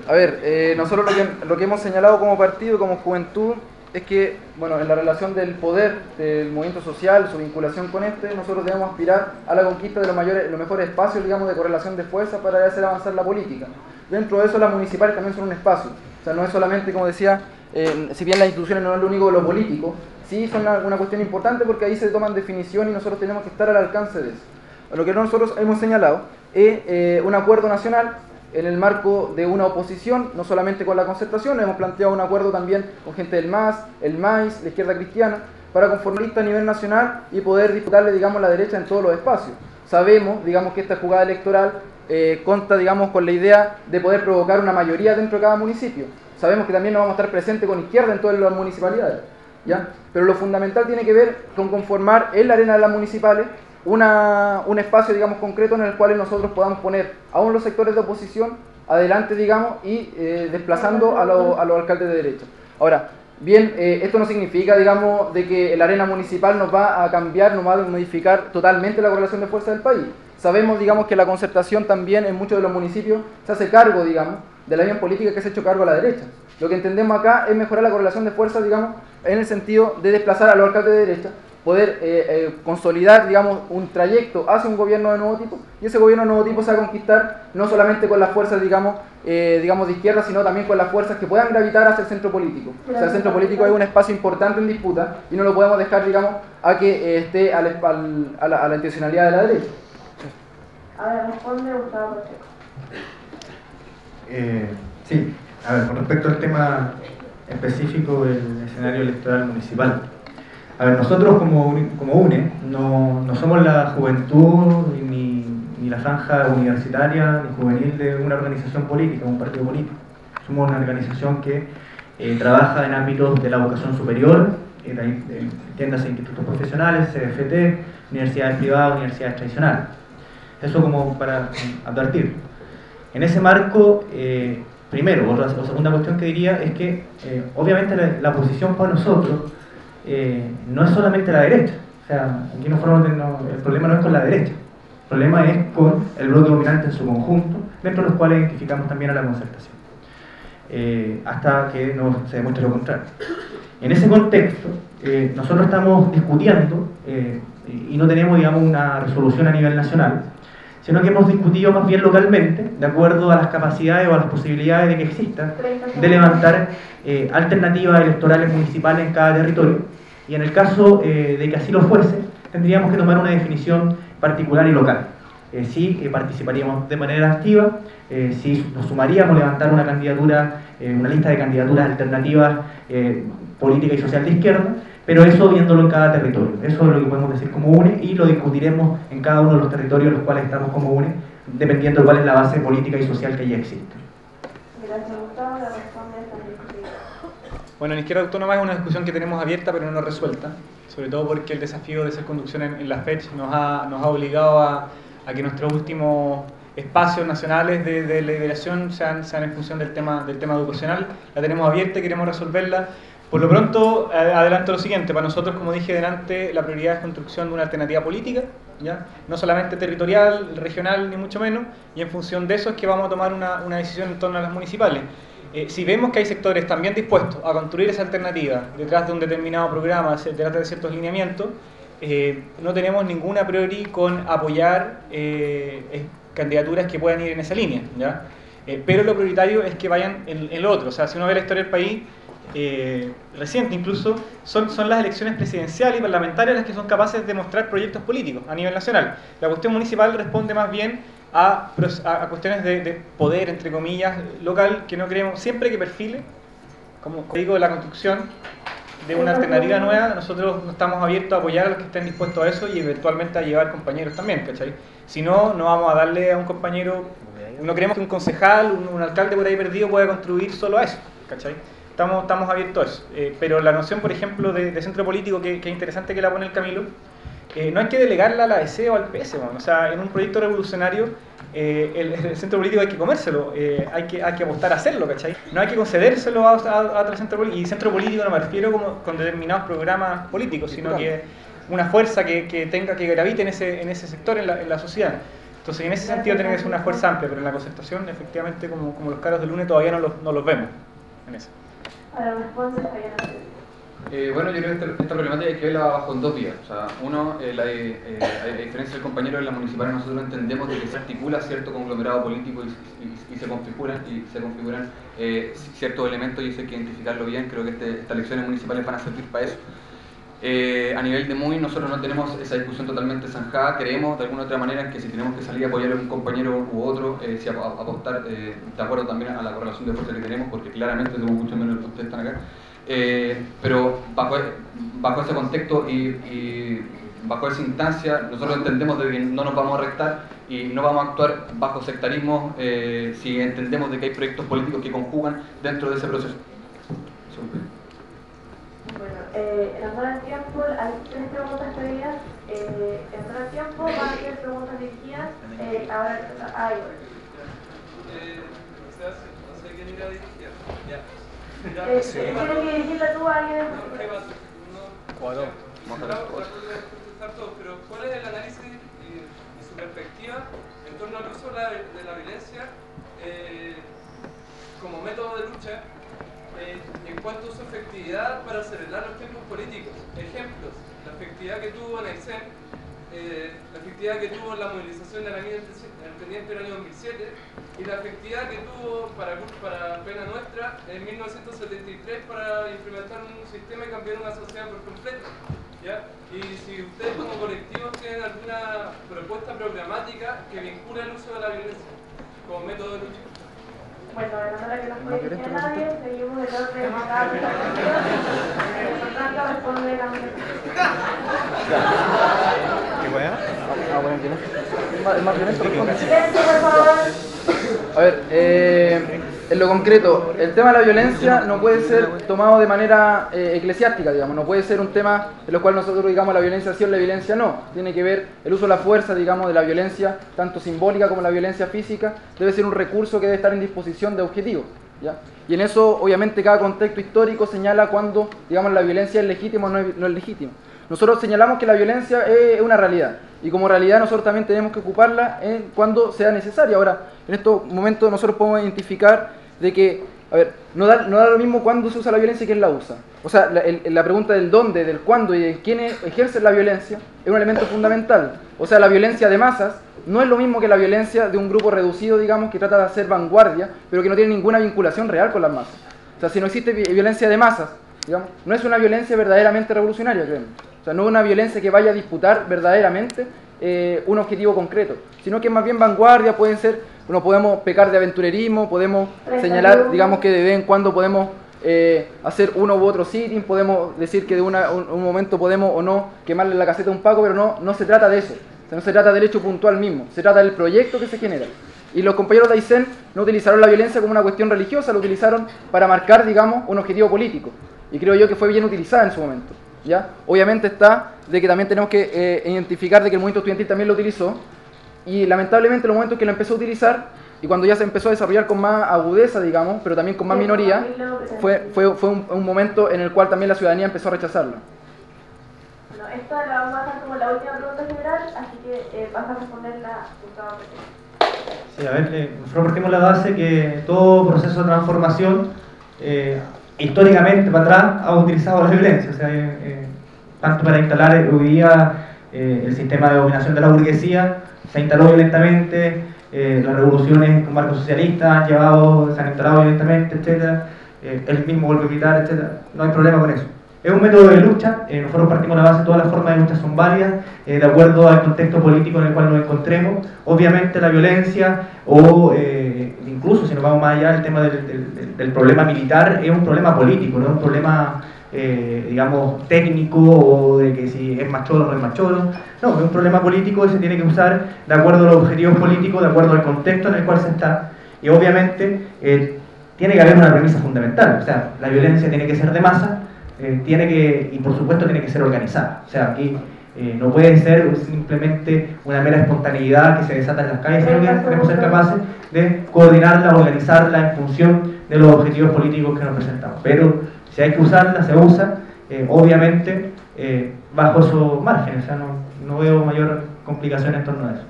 S2: a ver, nosotros lo que hemos señalado como partido y como juventud es que, bueno, en la relación del poder, del movimiento social, su vinculación con nosotros debemos aspirar a la conquista de los mejores espacios, digamos, de correlación de fuerzas para hacer avanzar la política. Dentro de eso las municipales también son un espacio, o sea, no es solamente, como decía, si bien las instituciones no es lo único de lo político, sí son una cuestión importante porque ahí se toman definición y nosotros tenemos que estar al alcance de eso. Lo que nosotros hemos señalado es un acuerdo nacional en el marco de una oposición, no solamente con la Concertación, hemos planteado un acuerdo también con gente del MAS, el MAIS, la izquierda cristiana, para conformar lista a nivel nacional y poder disputarle, digamos, la derecha en todos los espacios. Sabemos, digamos, que esta jugada electoral consta, digamos, con la idea de poder provocar una mayoría dentro de cada municipio. Sabemos que también no vamos a estar presentes con izquierda en todas las municipalidades, ¿ya? Pero lo fundamental tiene que ver con conformar en la arena de las municipales un espacio, digamos, concreto en el cual nosotros podamos poner aún los sectores de oposición adelante, digamos, y desplazando a los alcaldes de derecha. Ahora, bien, esto no significa, digamos, de que la arena municipal nos va a cambiar, nos va a modificar totalmente la correlación de fuerza del país. Sabemos, digamos, que la Concertación también en muchos de los municipios se hace cargo, digamos, de la misma política que se ha hecho cargo a la derecha. Lo que entendemos acá es mejorar la correlación de fuerzas, digamos, en el sentido de desplazar a los alcaldes de derecha, poder consolidar, digamos, un trayecto hacia un gobierno de nuevo tipo, y ese gobierno de nuevo tipo se va a conquistar no solamente con las fuerzas, digamos, de izquierda, sino también con las fuerzas que puedan gravitar hacia el centro político. O sea, el centro político es un espacio importante en disputa y no lo podemos dejar, digamos, a que esté a la intencionalidad de la derecha.
S1: A ver, responde Gustavo Pacheco.
S8: Sí, a ver, con respecto al tema específico del escenario electoral municipal. A ver, nosotros como UNE no somos la juventud ni la franja universitaria ni juvenil de una organización política, un partido político. Somos una organización que trabaja en ámbitos de la educación superior, entiéndase institutos profesionales, CFT, universidades privadas, universidades tradicionales. Eso como para advertir. En ese marco, primero, o segunda cuestión que diría es que obviamente la oposición para nosotros no es solamente la derecha. O sea, aquí el problema no es con la derecha, el problema es con el bloque dominante en su conjunto, dentro de los cuales identificamos también a la Concertación, hasta que no se demuestre lo contrario. En ese contexto, nosotros estamos discutiendo y no tenemos, digamos, una resolución a nivel nacional, sino que hemos discutido más bien localmente, de acuerdo a las capacidades o a las posibilidades de que exista, de levantar alternativas electorales municipales en cada territorio, y en el caso de que así lo fuese, tendríamos que tomar una definición particular y local. Si participaríamos de manera activa, si nos sumaríamos a levantar una candidatura, una lista de candidaturas alternativas política y social de izquierda, pero eso viéndolo en cada territorio. Eso es lo que podemos decir como UNE y lo discutiremos en cada uno de los territorios en los cuales estamos como UNE, dependiendo de cuál es la base política y social que ya existe.
S1: Gracias, Gustavo. La respuesta está discutida.
S4: Bueno, en Izquierda Autónoma es una discusión que tenemos abierta pero no resuelta, sobre todo porque el desafío de ser conducción en la FECH nos ha obligado a que nuestros últimos espacios nacionales de deliberación sean en función del tema educacional. La tenemos abierta y queremos resolverla. Por lo pronto, adelanto lo siguiente: para nosotros, como dije delante, la prioridad es construcción de una alternativa política, ¿ya? No solamente territorial, regional, ni mucho menos, y en función de eso es que vamos a tomar una decisión en torno a las municipales. Si vemos que hay sectores también dispuestos a construir esa alternativa detrás de un determinado programa, detrás de ciertos lineamientos, no tenemos ninguna priori con apoyar candidaturas que puedan ir en esa línea, ¿ya? Pero lo prioritario es que vayan en lo otro. O sea, si uno ve la historia del país reciente incluso, son las elecciones presidenciales y parlamentarias las que son capaces de mostrar proyectos políticos a nivel nacional. La cuestión municipal responde más bien a cuestiones de poder, entre comillas, local, que no creemos, siempre que perfile, como digo, la construcción de una alternativa nueva. Nosotros no estamos abiertos a apoyar a los que estén dispuestos a eso y eventualmente a llevar compañeros también, ¿cachai? Si no, no vamos a darle a un compañero, no queremos que un concejal, un alcalde por ahí perdido pueda contribuir solo a eso, ¿cachai? Estamos abiertos a eso, pero la noción, por ejemplo, de centro político, que es interesante que la pone el Camilo, no hay que delegarla a la DC o al PS, o sea, en un proyecto revolucionario el centro político hay que comérselo, hay que apostar a hacerlo, ¿cachai? No hay que concedérselo a otro centro político, y centro político no me refiero como con determinados programas políticos, sino que una fuerza que gravite en ese sector en la sociedad. Entonces, en ese sentido tiene que ser una fuerza amplia, pero en la concertación, efectivamente, como los caros del lunes, todavía no los vemos en eso.
S1: Ahora responde Fabián.
S2: Bueno, yo creo que esta problemática hay que verla bajo en dos vías. O sea, uno, a diferencia del compañero de la municipal, nosotros entendemos de que se articula cierto conglomerado político y se configuran ciertos elementos, y eso hay que identificarlo bien. Creo que estas elecciones municipales van a servir para eso. A nivel de MUI, nosotros no tenemos esa discusión totalmente zanjada. Creemos de alguna otra manera que si tenemos que salir a apoyar a un compañero u otro, si apostar, de acuerdo también a la correlación de fuerza que tenemos, porque claramente tenemos mucho menos de los que ustedes están acá. Pero bajo ese contexto y bajo esa instancia, nosotros entendemos de que no nos vamos a restar y no vamos a actuar bajo sectarismo si entendemos de que hay proyectos políticos que conjugan dentro de ese proceso.
S1: Bueno, en honor al tiempo, hay 3 preguntas pedidas. En honor al tiempo van a haber preguntas dirigidas ahora a Igor.
S6: No sé quién irá a dirigir. Ya.
S1: Tienes que dirigirla tú a alguien.
S6: ¿Qué va a hacer? Pero ¿cuál es el análisis y su perspectiva en torno al uso de la violencia como método de lucha en cuanto a su efectividad para acelerar los tiempos políticos? Ejemplos: la efectividad que tuvo en Aysén, la efectividad que tuvo en la movilización de la mina independiente del año 2007 y la efectividad que tuvo para pena nuestra en 1973 para implementar un sistema y cambiar una sociedad por completo, ¿ya? Y si ustedes como colectivos tienen alguna propuesta programática que vincule el uso de la violencia como método de lucha.
S1: Bueno, en honor a que no puede dirigir a nadie, seguimos el orden de cada presentación. Por tanto, responde la
S3: ¿Qué weá?
S2: Es más violento.
S1: Silencio, por favor.
S2: A ver, en lo concreto, el tema de la violencia no puede ser tomado de manera eclesiástica, digamos, no puede ser un tema en el cual nosotros digamos la violencia sí o la violencia no. Tiene que ver el uso de la fuerza, digamos, de la violencia, tanto simbólica como la violencia física, debe ser un recurso que debe estar en disposición de objetivos, ¿ya? Y en eso, obviamente, cada contexto histórico señala cuando, digamos, la violencia es legítima o no es legítima. Nosotros señalamos que la violencia es una realidad, y como realidad nosotros también tenemos que ocuparla cuando sea necesaria. Ahora, en estos momentos nosotros podemos identificar de que, a ver, no da lo mismo cuándo se usa la violencia y quién la usa. O sea, la pregunta del dónde, del cuándo y de quién ejerce la violencia es un elemento fundamental. O sea, la violencia de masas no es lo mismo que la violencia de un grupo reducido, digamos, que trata de hacer vanguardia, pero que no tiene ninguna vinculación real con las masas. O sea, si no existe violencia de masas, digamos, no es una violencia verdaderamente revolucionaria, creemos. O sea, no es una violencia que vaya a disputar verdaderamente un objetivo concreto, sino que es más bien vanguardia. Pueden ser, podemos pecar de aventurerismo, podemos señalar, digamos, que de vez en cuando podemos hacer uno u otro sitting, podemos decir que de un momento podemos o no quemarle la caseta a un Paco, pero no se trata de eso. O sea, no se trata del hecho puntual mismo, se trata del proyecto que se genera. Y los compañeros de Aysén no utilizaron la violencia como una cuestión religiosa, lo utilizaron para marcar, digamos, un objetivo político. Y creo yo que fue bien utilizada en su momento, ¿ya? Obviamente está de que también tenemos que identificar de que el movimiento estudiantil también lo utilizó, y lamentablemente los momentos que lo empezó a utilizar y cuando ya se empezó a desarrollar con más agudeza, digamos, pero también con más minoría, fue un momento en el cual también la ciudadanía empezó a rechazarlo.
S1: Bueno, esta la vamos a dejar como la última pregunta general, así que vas a responderla tú cada vez.
S8: Sí, a ver, nosotros partimos la base que todo proceso de transformación históricamente para atrás ha utilizado la violencia, o sea, tanto para instalar hoy día el sistema de dominación de la burguesía, se instaló violentamente, las revoluciones con marcos socialistas se han instalado violentamente, etc. El mismo golpe militar, etc. No hay problema con eso. Es un método de lucha, nosotros partimos la base, todas las formas de lucha son válidas, de acuerdo al contexto político en el cual nos encontremos. Obviamente la violencia, o incluso si nos vamos más allá, el tema del problema militar es un problema político, no es un problema, digamos, técnico, o de que si es más cholo o no es más cholo. No, es un problema político y se tiene que usar de acuerdo a los objetivos políticos, de acuerdo al contexto en el cual se está. Y obviamente tiene que haber una premisa fundamental, o sea, la violencia tiene que ser de masa, y por supuesto tiene que ser organizada. O sea, aquí no puede ser simplemente una mera espontaneidad que se desata en las calles, sino que tenemos que ser capaces de coordinarla, organizarla en función de los objetivos políticos que nos presentamos. Pero si hay que usarla, se usa. Obviamente bajo esos márgenes, o sea, no veo mayor complicación en torno a eso.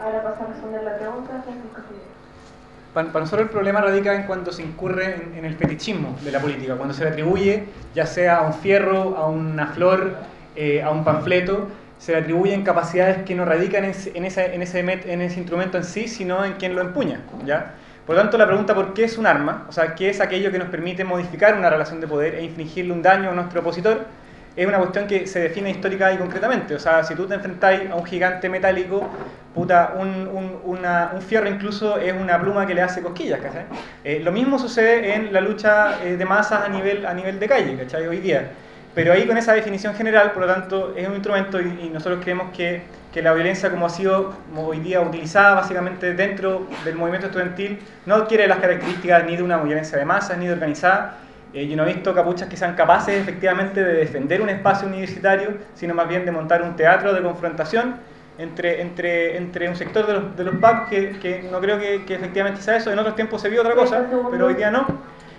S1: Ahora paso a responder la pregunta, Francisco Figueroa.
S4: Para nosotros el problema radica en cuando se incurre en el fetichismo de la política, cuando se le atribuye, ya sea a un fierro, a una flor, a un panfleto, se le atribuyen capacidades que no radican en ese instrumento en sí, sino en quien lo empuña, ¿ya? Por lo tanto, la pregunta ¿por qué es un arma? O sea, ¿qué es aquello que nos permite modificar una relación de poder e infligirle un daño a nuestro opositor? Es una cuestión que se define histórica y concretamente. O sea, si tú te enfrentáis a un gigante metálico, puta, un fierro incluso es una pluma que le hace cosquillas, ¿cachai? Lo mismo sucede en la lucha de masas a nivel de calle, ¿cachai? Hoy día. Pero ahí con esa definición general, por lo tanto, es un instrumento y nosotros creemos que la violencia como ha sido hoy día utilizada básicamente dentro del movimiento estudiantil no adquiere las características ni de una violencia de masas ni de organizada. Yo no he visto capuchas que sean capaces efectivamente de defender un espacio universitario, sino más bien de montar un teatro de confrontación entre un sector de los PAC que no creo que efectivamente sea eso. En otros tiempos se vio otra cosa, pero hoy día no.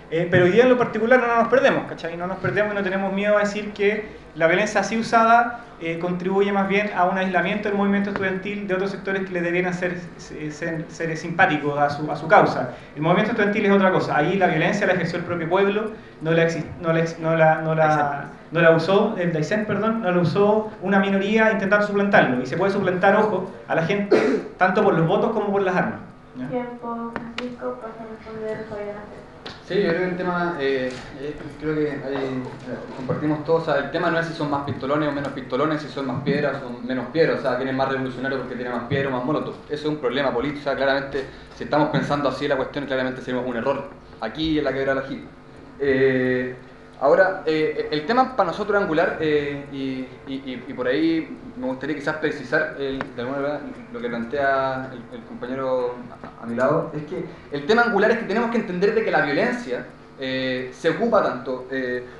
S4: Pero hoy día en lo particular no nos perdemos, ¿cachai? No nos perdemos y no tenemos miedo a decir que la violencia así usada contribuye más bien a un aislamiento del movimiento estudiantil de otros sectores que le debieran ser simpáticos a su causa. El movimiento estudiantil es otra cosa. Ahí la violencia la ejerció el propio pueblo, no la usó, el Daisen, perdón, no la usó una minoría intentando suplantarlo. Y se puede suplantar, ojo, a la gente tanto por los votos como por las armas, ¿ya?
S1: Tiempo, Francisco, para responder, Fabián.
S5: Sí, yo creo que el tema, creo que compartimos todos, o sea, el tema no es si son más pistolones o menos pistolones, si son más piedras o menos piedras, o sea, quién es más revolucionario porque tiene más piedra o más molotov. Eso es un problema político, o sea, claramente, si estamos pensando así la cuestión, claramente sería un error, aquí en la quebrada de la Gil. Ahora, el tema para nosotros angular, y por ahí me gustaría quizás precisar de alguna manera lo que plantea el compañero a mi lado, es que el tema angular es que tenemos que entender de que la violencia se ocupa tanto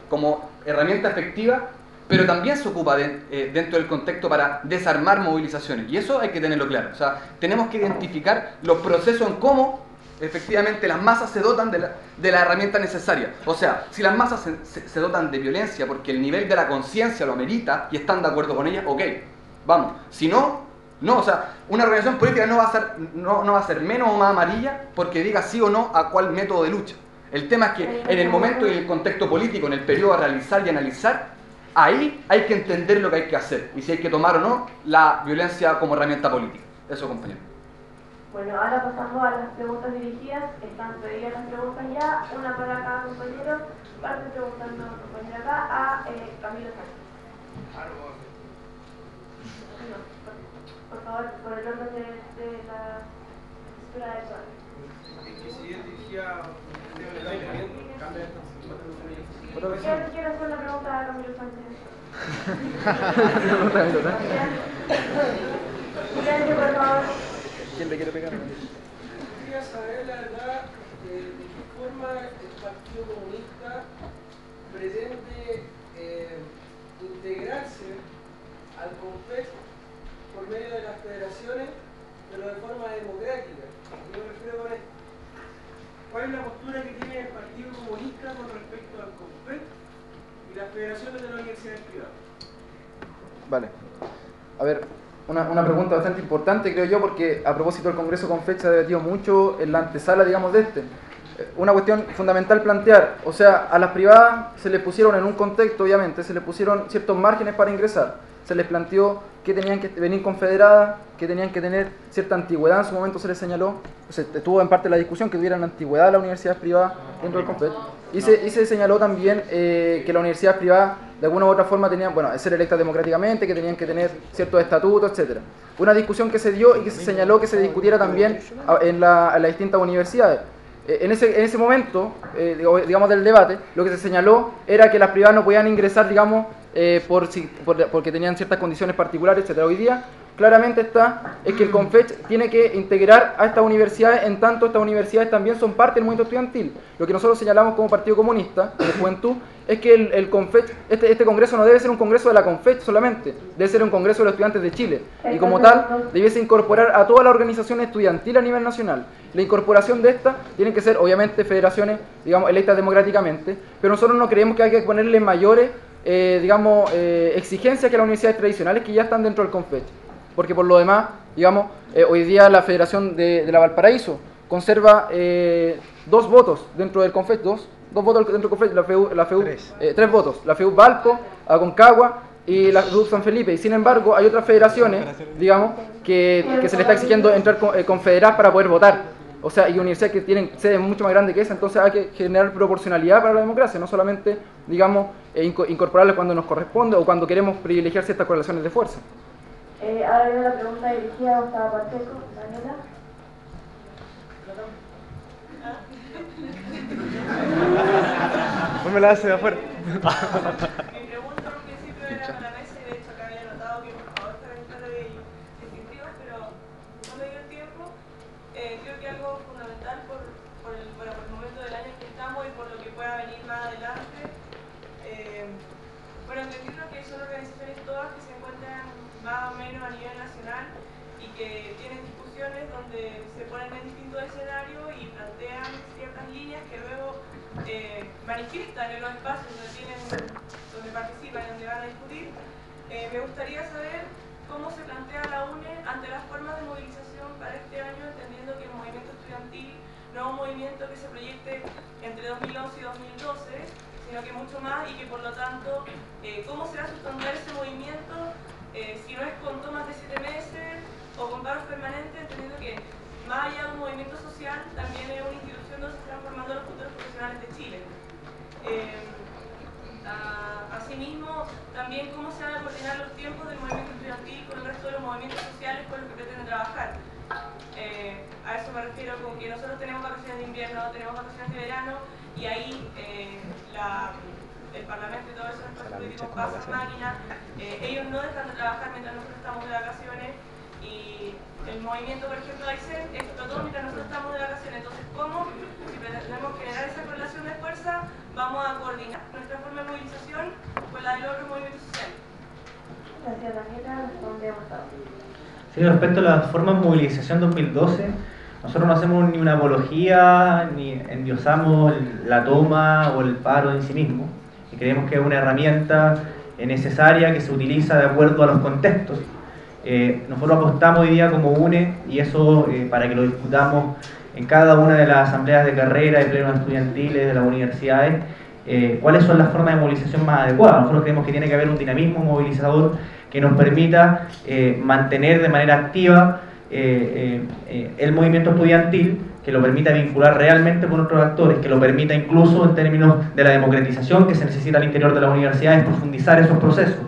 S5: como herramienta efectiva, pero también se ocupa dentro del contexto para desarmar movilizaciones, y eso hay que tenerlo claro. O sea, tenemos que identificar los procesos en cómo efectivamente las masas se dotan de la herramienta necesaria. O sea, si las masas se dotan de violencia porque el nivel de la conciencia lo amerita y están de acuerdo con ella, ok, vamos. Si no, o sea, una organización política no va a ser menos o más amarilla porque diga sí o no a cuál método de lucha. El tema es que en el momento y en el contexto político, en el periodo a realizar y analizar, ahí hay que entender lo que hay que hacer y si hay que tomar o no la violencia como herramienta política. Eso, compañero.
S1: Bueno, ahora pasamos a las preguntas dirigidas. Están pedidas las preguntas ya, una para cada compañero. Parte preguntando a compañero acá a Camilo Sánchez. No, por favor, por el orden de la escritura del sol. Quiero hacer una pregunta a Camilo Sánchez. Silencio, por favor.
S2: ¿Quién le quiere pegar?
S9: Quería saber la verdad de qué forma el Partido Comunista pretende integrarse al CONFET por medio de las federaciones, pero de forma democrática. Yo me refiero con esto. ¿Cuál es la postura que tiene el Partido Comunista con respecto al CONFET y las federaciones de las universidades privadas?
S2: Vale. A ver, una pregunta bastante importante, creo yo, porque a propósito del Congreso CONFET se ha debatido mucho en la antesala, digamos, de este. Una cuestión fundamental plantear, o sea, a las privadas se les pusieron en un contexto, obviamente, se les pusieron ciertos márgenes para ingresar. Se les planteó que tenían que venir confederadas, que tenían que tener cierta antigüedad, en su momento se les señaló, estuvo en parte la discusión que tuvieran antigüedad las universidades privadas dentro del CONFET. Y se señaló también que las universidades privadas de alguna u otra forma tenían, bueno, ser electas democráticamente, que tenían que tener ciertos estatutos, etc. Una discusión que se dio y que se señaló que se discutiera también en las distintas universidades. En ese momento, digamos, del debate, lo que se señaló era que las privadas no podían ingresar, digamos, porque tenían ciertas condiciones particulares, etc. Hoy día, claramente es que el CONFET tiene que integrar a estas universidades, en tanto estas universidades también son parte del movimiento estudiantil. Lo que nosotros señalamos como Partido Comunista de Juventud es que el CONFET, este congreso no debe ser un congreso de la CONFET solamente, debe ser un congreso de los estudiantes de Chile, y como tal debiese incorporar a toda la organización estudiantil a nivel nacional. La incorporación de esta tienen que ser obviamente federaciones, digamos, electas democráticamente, pero nosotros no creemos que hay que ponerle mayores digamos, exigencias que las universidades tradicionales que ya están dentro del Confech. Porque por lo demás, digamos, hoy día la Federación de la Valparaíso conserva 2 votos dentro del Confech, dos votos dentro del Confech, la FEU 3 votos, la FEU Valpo, Aconcagua y la FEU San Felipe. Y sin embargo, hay otras federaciones, digamos, que se les está exigiendo entrar confederadas para poder votar. O sea, y universidades que tienen sedes mucho más grandes que esa, entonces hay que generar proporcionalidad para la democracia, no solamente, digamos, incorporarla cuando nos corresponde o cuando queremos privilegiar ciertas correlaciones de fuerza.
S1: Ahora viene la pregunta dirigida a Gustavo Pacheco. Daniela.
S3: No me la hace de afuera.
S10: Mi pregunta al principio era para la mesa y de hecho acá había notado que por favor se claro y distintivos, pero no me dio el tiempo. Creo que algo fundamental por el momento del año en que estamos y por lo que pueda venir más adelante. Bueno, entendiendo que son organizaciones todas que se encuentran más o menos a nivel nacional y que tienen discusiones donde se ponen en distintos escenarios y plantean ciertas líneas que luego manifiestan en los espacios donde participan y donde van a discutir. Me gustaría saber cómo se plantea la UNE ante las formas de movilización para este año, entendiendo que el movimiento estudiantil no es un movimiento que se proyecte entre 2011 y 2012, sino que mucho más, y que por lo tanto, ¿cómo se va a sustentar ese movimiento si no es con tomas de 7 meses o con paros permanentes, entendiendo que más allá de un movimiento social, también es una institución donde se están formando los futuros profesionales de Chile? Asimismo, también cómo se van a coordinar los tiempos del movimiento estudiantil con el resto de los movimientos sociales con los que pretenden trabajar. A eso me refiero con que nosotros tenemos vacaciones de invierno, tenemos vacaciones de verano, y ahí el Parlamento y todos esos espacios políticos pasan máquinas, ellos no dejan de trabajar mientras nosotros estamos de vacaciones, y el movimiento, por ejemplo, AICEN explotó mientras nosotros estamos de vacaciones. Entonces, ¿cómo, si pretendemos generar esa correlación de fuerza, vamos a coordinar nuestra forma de movilización con la del otro movimiento social?
S1: Gracias, Daniela. Responde Gustavo.
S8: Sí, respecto a la forma de movilización 2012, nosotros no hacemos ni una apología, ni endiosamos la toma o el paro en sí mismo, y creemos que es una herramienta necesaria que se utiliza de acuerdo a los contextos. Nosotros apostamos hoy día como UNE, y eso para que lo discutamos en cada una de las asambleas de carrera y plenos estudiantiles de las universidades, cuáles son las formas de movilización más adecuadas. Nosotros creemos que tiene que haber un dinamismo movilizador que nos permita mantener de manera activa el movimiento estudiantil, que lo permita vincular realmente con otros actores, que lo permita incluso en términos de la democratización que se necesita al interior de las universidades, profundizar esos procesos.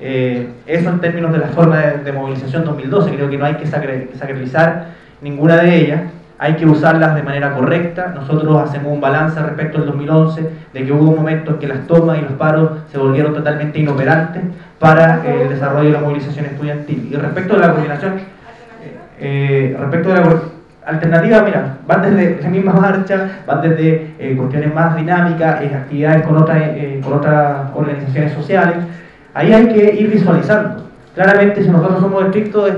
S8: Eso en términos de la forma de movilización 2012, creo que no hay que sacralizar ninguna de ellas, hay que usarlas de manera correcta. Nosotros hacemos un balance respecto al 2011, de que hubo momentos en que las tomas y los paros se volvieron totalmente inoperantes para el desarrollo de la movilización estudiantil. Y respecto a la coordinación, respecto a la alternativa, mira, van desde la misma marcha, van desde cuestiones más dinámicas, actividades con otras organizaciones sociales. Ahí hay que ir visualizando. Claramente, si nosotros somos estrictos,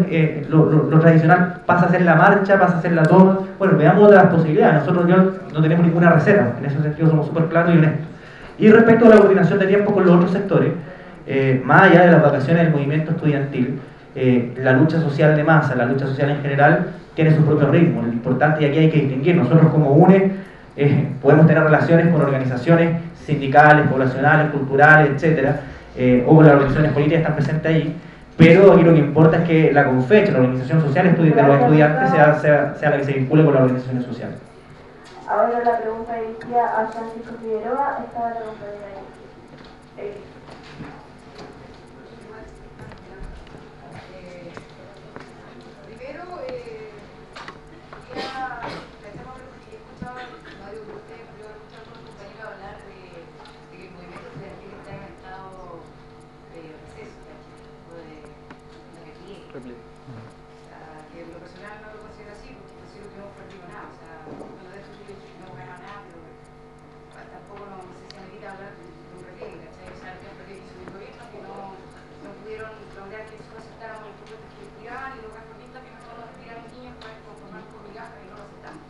S8: lo tradicional pasa a ser la marcha, pasa a ser la toma. Bueno, veamos otras posibilidades. Nosotros no tenemos ninguna reserva, en ese sentido somos súper claros y honestos. Y respecto a la coordinación de tiempo con los otros sectores, más allá de las vacaciones del movimiento estudiantil, la lucha social de masa, la lucha social en general, tiene su propio ritmo. Lo importante, y aquí hay que distinguir, nosotros como UNE podemos tener relaciones con organizaciones sindicales, poblacionales, culturales, etcétera, o con las organizaciones políticas que están presentes ahí, pero aquí lo que importa es que la CONFECH, la organización social de los estudiantes, sea la que se vincule con las organizaciones sociales.
S1: Ahora la pregunta dirigida a Francisco Figueroa, estaba la compañera ahí.
S11: Primero, he escuchado varios de ustedes, pero he escuchado a algunos compañeros hablar de que el movimiento estudiantil está en estado de receso, o de negativa. Que en lo personal no lo considero así, porque considero que no hemos perdido nada. O sea, cuando de eso no hemos ganado nada, pero tampoco no sé si amerita hablar de un repliegue, ¿cachai? O sea, que han perdido su gobierno, que no pudieron lograr que nosotros aceptáramos el proyecto que tiraban, y los reformistas que nosotros nos tiraron niños para conformar con migajas y no lo aceptamos.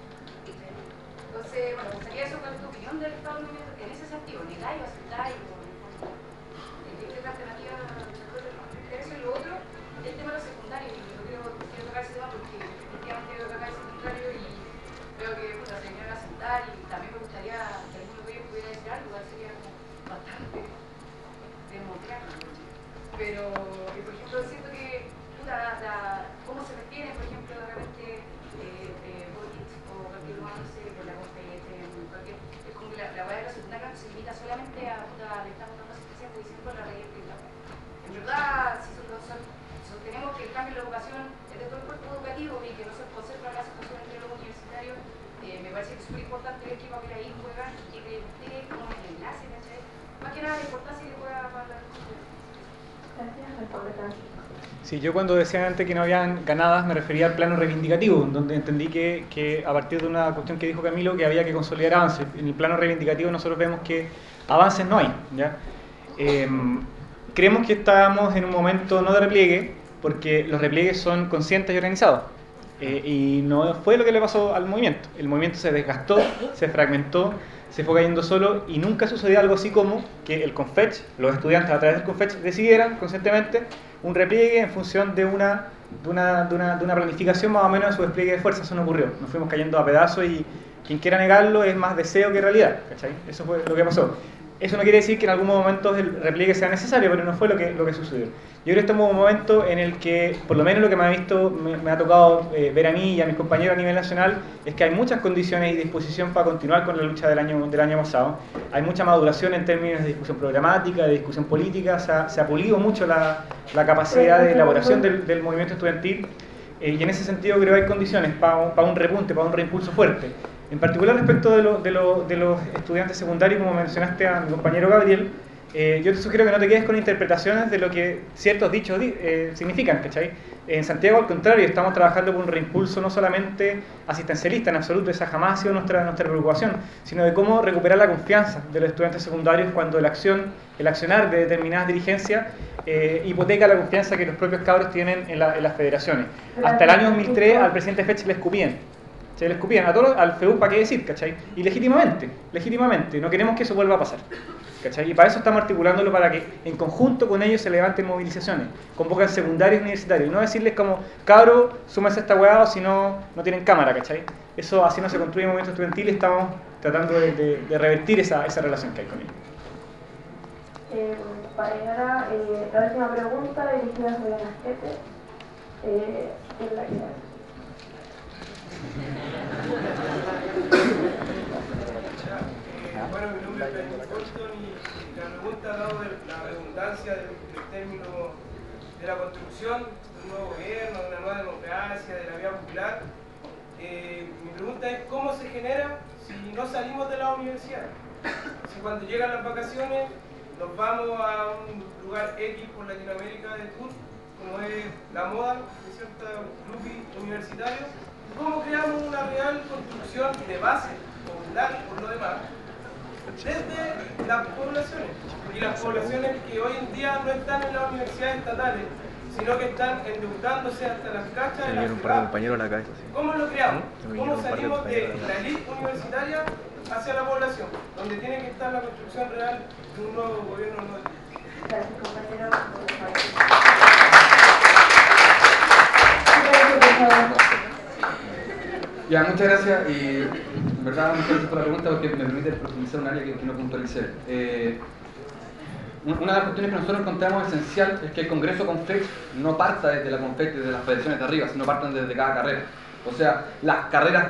S11: Entonces, bueno, me gustaría eso, cuál es tu opinión del Estado del movimiento en ese sentido, negar y aceptar y súper importante ver qué papel ahí juegan y que explique como el enlace, ¿cachai? Más que nada la importancia que juega para la
S4: Sí, yo cuando decía antes que no habían ganadas me refería al plano reivindicativo, donde entendí que a partir de una cuestión que dijo Camilo, que había que consolidar avances. En el plano reivindicativo nosotros vemos que avances no hay, ¿ya? Creemos que estábamos en un momento no de repliegue, porque los repliegues son conscientes y organizados. Y no fue lo que le pasó al movimiento. El movimiento se desgastó, se fragmentó, se fue cayendo solo y nunca sucedió algo así como que el CONFECH, los estudiantes a través del CONFECH decidieran conscientemente un repliegue en función de una planificación más o menos de su despliegue de fuerzas. Eso no ocurrió. Nos fuimos cayendo a pedazos y quien quiera negarlo es más deseo que realidad, ¿cachai? Eso fue lo que pasó. Eso no quiere decir que en algún momento el repliegue sea necesario, pero no fue lo que sucedió. Yo creo que estamos en un momento en el que, por lo menos lo que me ha tocado ver a mí y a mis compañeros a nivel nacional, es que hay muchas condiciones y disposición para continuar con la lucha del año pasado. Hay mucha maduración en términos de discusión programática, de discusión política, se ha pulido mucho la capacidad de elaboración del movimiento estudiantil, y en ese sentido creo que hay condiciones para un repunte, para un reimpulso fuerte. En particular respecto de los estudiantes secundarios, como mencionaste a mi compañero Gabriel, yo te sugiero que no te quedes con interpretaciones de lo que ciertos dichos significan, ¿cachai? En Santiago, al contrario, estamos trabajando por un reimpulso no solamente asistencialista, en absoluto, esa jamás ha sido nuestra preocupación, sino de cómo recuperar la confianza de los estudiantes secundarios cuando el accionar de determinadas dirigencias hipoteca la confianza que los propios cabros tienen en las federaciones. Hasta el año 2003 al presidente Fech le escupían. Se le escupían a todos, al FEU, ¿para qué decir? ¿Cachai? Y legítimamente, no queremos que eso vuelva a pasar, ¿cachai? Y para eso estamos articulándolo, para que en conjunto con ellos se levanten movilizaciones, convocan secundarios y universitarios, y no decirles como, cabro, súmense a esta weá o si no, no tienen cámara, ¿cachai? Eso así no se construye movimiento estudiantil y estamos tratando de revertir esa relación que hay con ellos.
S1: Para llegar a la última pregunta, dirigida sobre Nasquete, es la que
S9: Bueno, mi nombre es Benjamin Colton y la pregunta, dado la redundancia del término de la construcción de un nuevo gobierno, de una nueva democracia, de la vía popular, mi pregunta es ¿cómo se genera si no salimos de la universidad? Si cuando llegan las vacaciones nos vamos a un lugar X por Latinoamérica de tour, como es la moda de ciertos clubes universitarios, ¿cómo creamos una real construcción de base popular, por lo demás, desde las poblaciones? Y las poblaciones que hoy en día no están en las universidades estatales, sino que están endeudándose hasta las cachas de las ciudades. ¿Cómo lo creamos? ¿Cómo salimos de la élite universitaria hacia la población, donde tiene que estar la construcción real de un nuevo gobierno nuevo?
S1: Gracias, compañero.
S2: Ya, muchas gracias y en verdad muchas gracias por la pregunta porque me permite profundizar un área que no puntualicé. Una de las cuestiones que nosotros encontramos esencial es que el Congreso CONFECH no parta desde la CONFECH, desde las federaciones de arriba, sino partan desde cada carrera. O sea, las carreras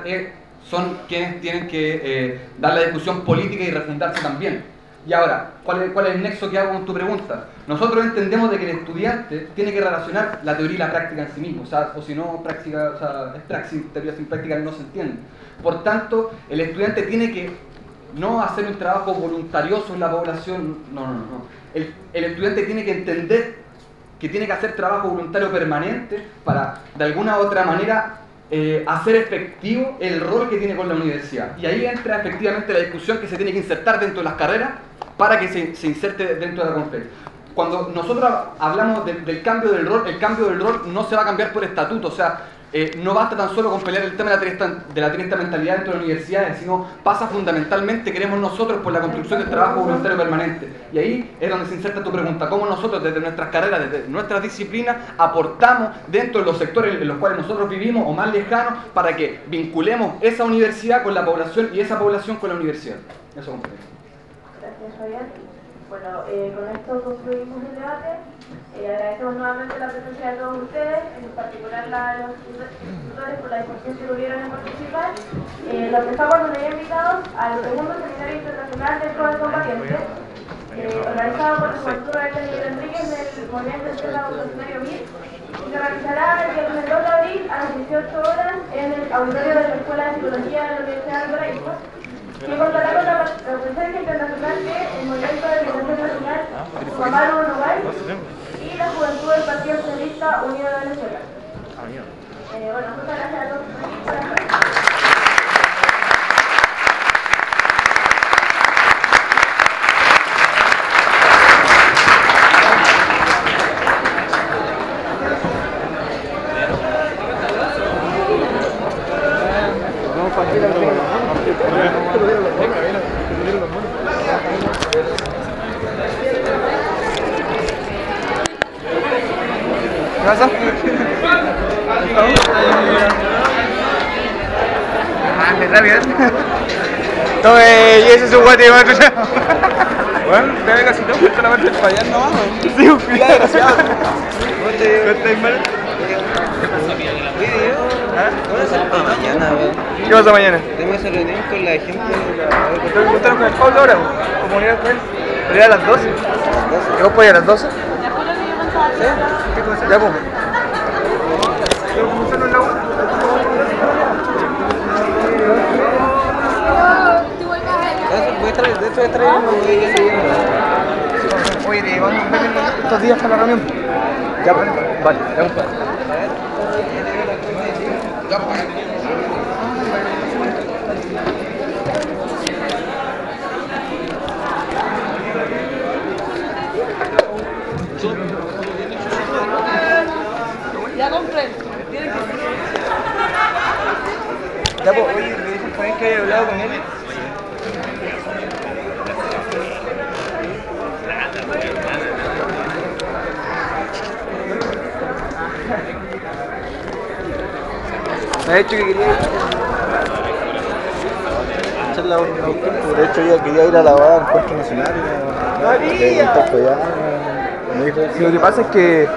S2: son quienes tienen que dar la discusión política y refundarse también. Y ahora, ¿cuál es el nexo que hago con tu pregunta? Nosotros entendemos de que el estudiante tiene que relacionar la teoría y la práctica en sí mismo, o si no, práctica, es praxis, teoría sin práctica no se entiende. Por tanto, el estudiante tiene que no hacer un trabajo voluntarioso en la población, no. El estudiante tiene que entender que tiene que hacer trabajo voluntario permanente para, de alguna u otra manera, hacer efectivo el rol que tiene con la universidad. Y ahí entra efectivamente la discusión que se tiene que insertar dentro de las carreras para que se inserte dentro de la CONFECH. Cuando nosotros hablamos del cambio del rol, el cambio del rol no se va a cambiar por estatuto, o sea, no basta tan solo con pelear el tema de la triesta mentalidad dentro de las universidades, sino pasa fundamentalmente, queremos nosotros, por la construcción del trabajo voluntario permanente. Y ahí es donde se inserta tu pregunta, cómo nosotros desde nuestras carreras, desde nuestras disciplinas, aportamos dentro de los sectores en los cuales nosotros vivimos o más lejanos para que vinculemos esa universidad con la población y esa población con la universidad. Eso es.
S1: Gracias, Fabián. Bueno, con esto concluimos el debate. Agradecemos nuevamente la presencia de todos ustedes, en particular a los tutores por la disposición que tuvieron en participar. Los dejamos donde ya invitados al segundo seminario internacional del Pro del Combatiente, organizado por el Juventud Roberto Miguel Enríquez del Movimiento Izquierda Revolucionario MIR, Se realizará el viernes 2 de abril a las 18 horas en el auditorio de la Escuela de Psicología de la Universidad de Valparaíso, que contará con la presencia internacional del Movimiento de Liberación Nacional Guamaru Uruguay y la Juventud del Partido Socialista Unido de Venezuela. Bueno, muchas gracias a todos por venir. Buenas noches.
S2: ¿Qué pasa? Ande rápido. Y ese es un guate de macho ya. Bueno, te ve casi todo, puesto la parte del payán nomás. Sí, un cuidado, desgraciado. ¿Cómo estáis mal?
S12: Mañana, weón.
S2: ¿Qué pasa mañana?
S12: Tenemos esa reunión con la gente de la...
S2: ¿Te encontraron con el Pablo ahora? ¿Comunidad con él? ¿Pero era a las 12? ¿Y vos podías a las 12? ¿Sí? ¿Qué cosa? Ya, pues. ¿Cómo en la U?
S12: De hecho, voy a traer uno, voy a ir.
S2: Oye, vamos a ver estos días para la reunión. Ya, pues. Vale, ya, pues. Ya, pues.
S10: Ya compré.
S2: Ya, pues, oye, me dicen también que haya hablado con él. Me ha dicho que quería
S12: echar la de hecho, yo quería ir a la boda del Encuentro Nacional y
S2: lo que pasa es que,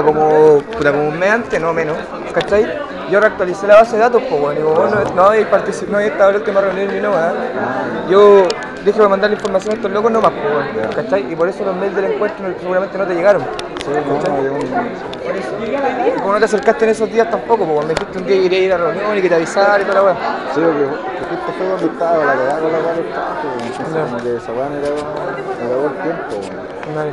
S2: como un mes antes, no menos, ¿cachai? Yo reactualicé la base de datos, pues bueno, y como vos no habéis participado, no habéis estado en la última reunión ni nada, yo dije para mandar la información a estos locos nomás, pues bueno, ¿cachai? Y por eso los mails del encuentro seguramente no te llegaron. Y como no te acercaste en esos días tampoco, pues me dijiste un día que quería ir a la reunión y que te avisara y toda la weá.
S12: Sí, porque justo fue cuando estaba la cagada con la weá del trabajo, entonces como que esa weá me acabó el tiempo.
S2: Vale.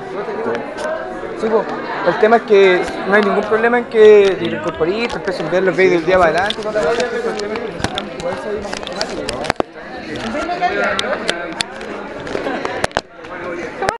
S2: Sí, pues, el tema es que no hay ningún problema en que te incorporís, te empieces a ver los vídeos del día para adelante y toda la weá, el tema es que necesitamos igual salir más temático.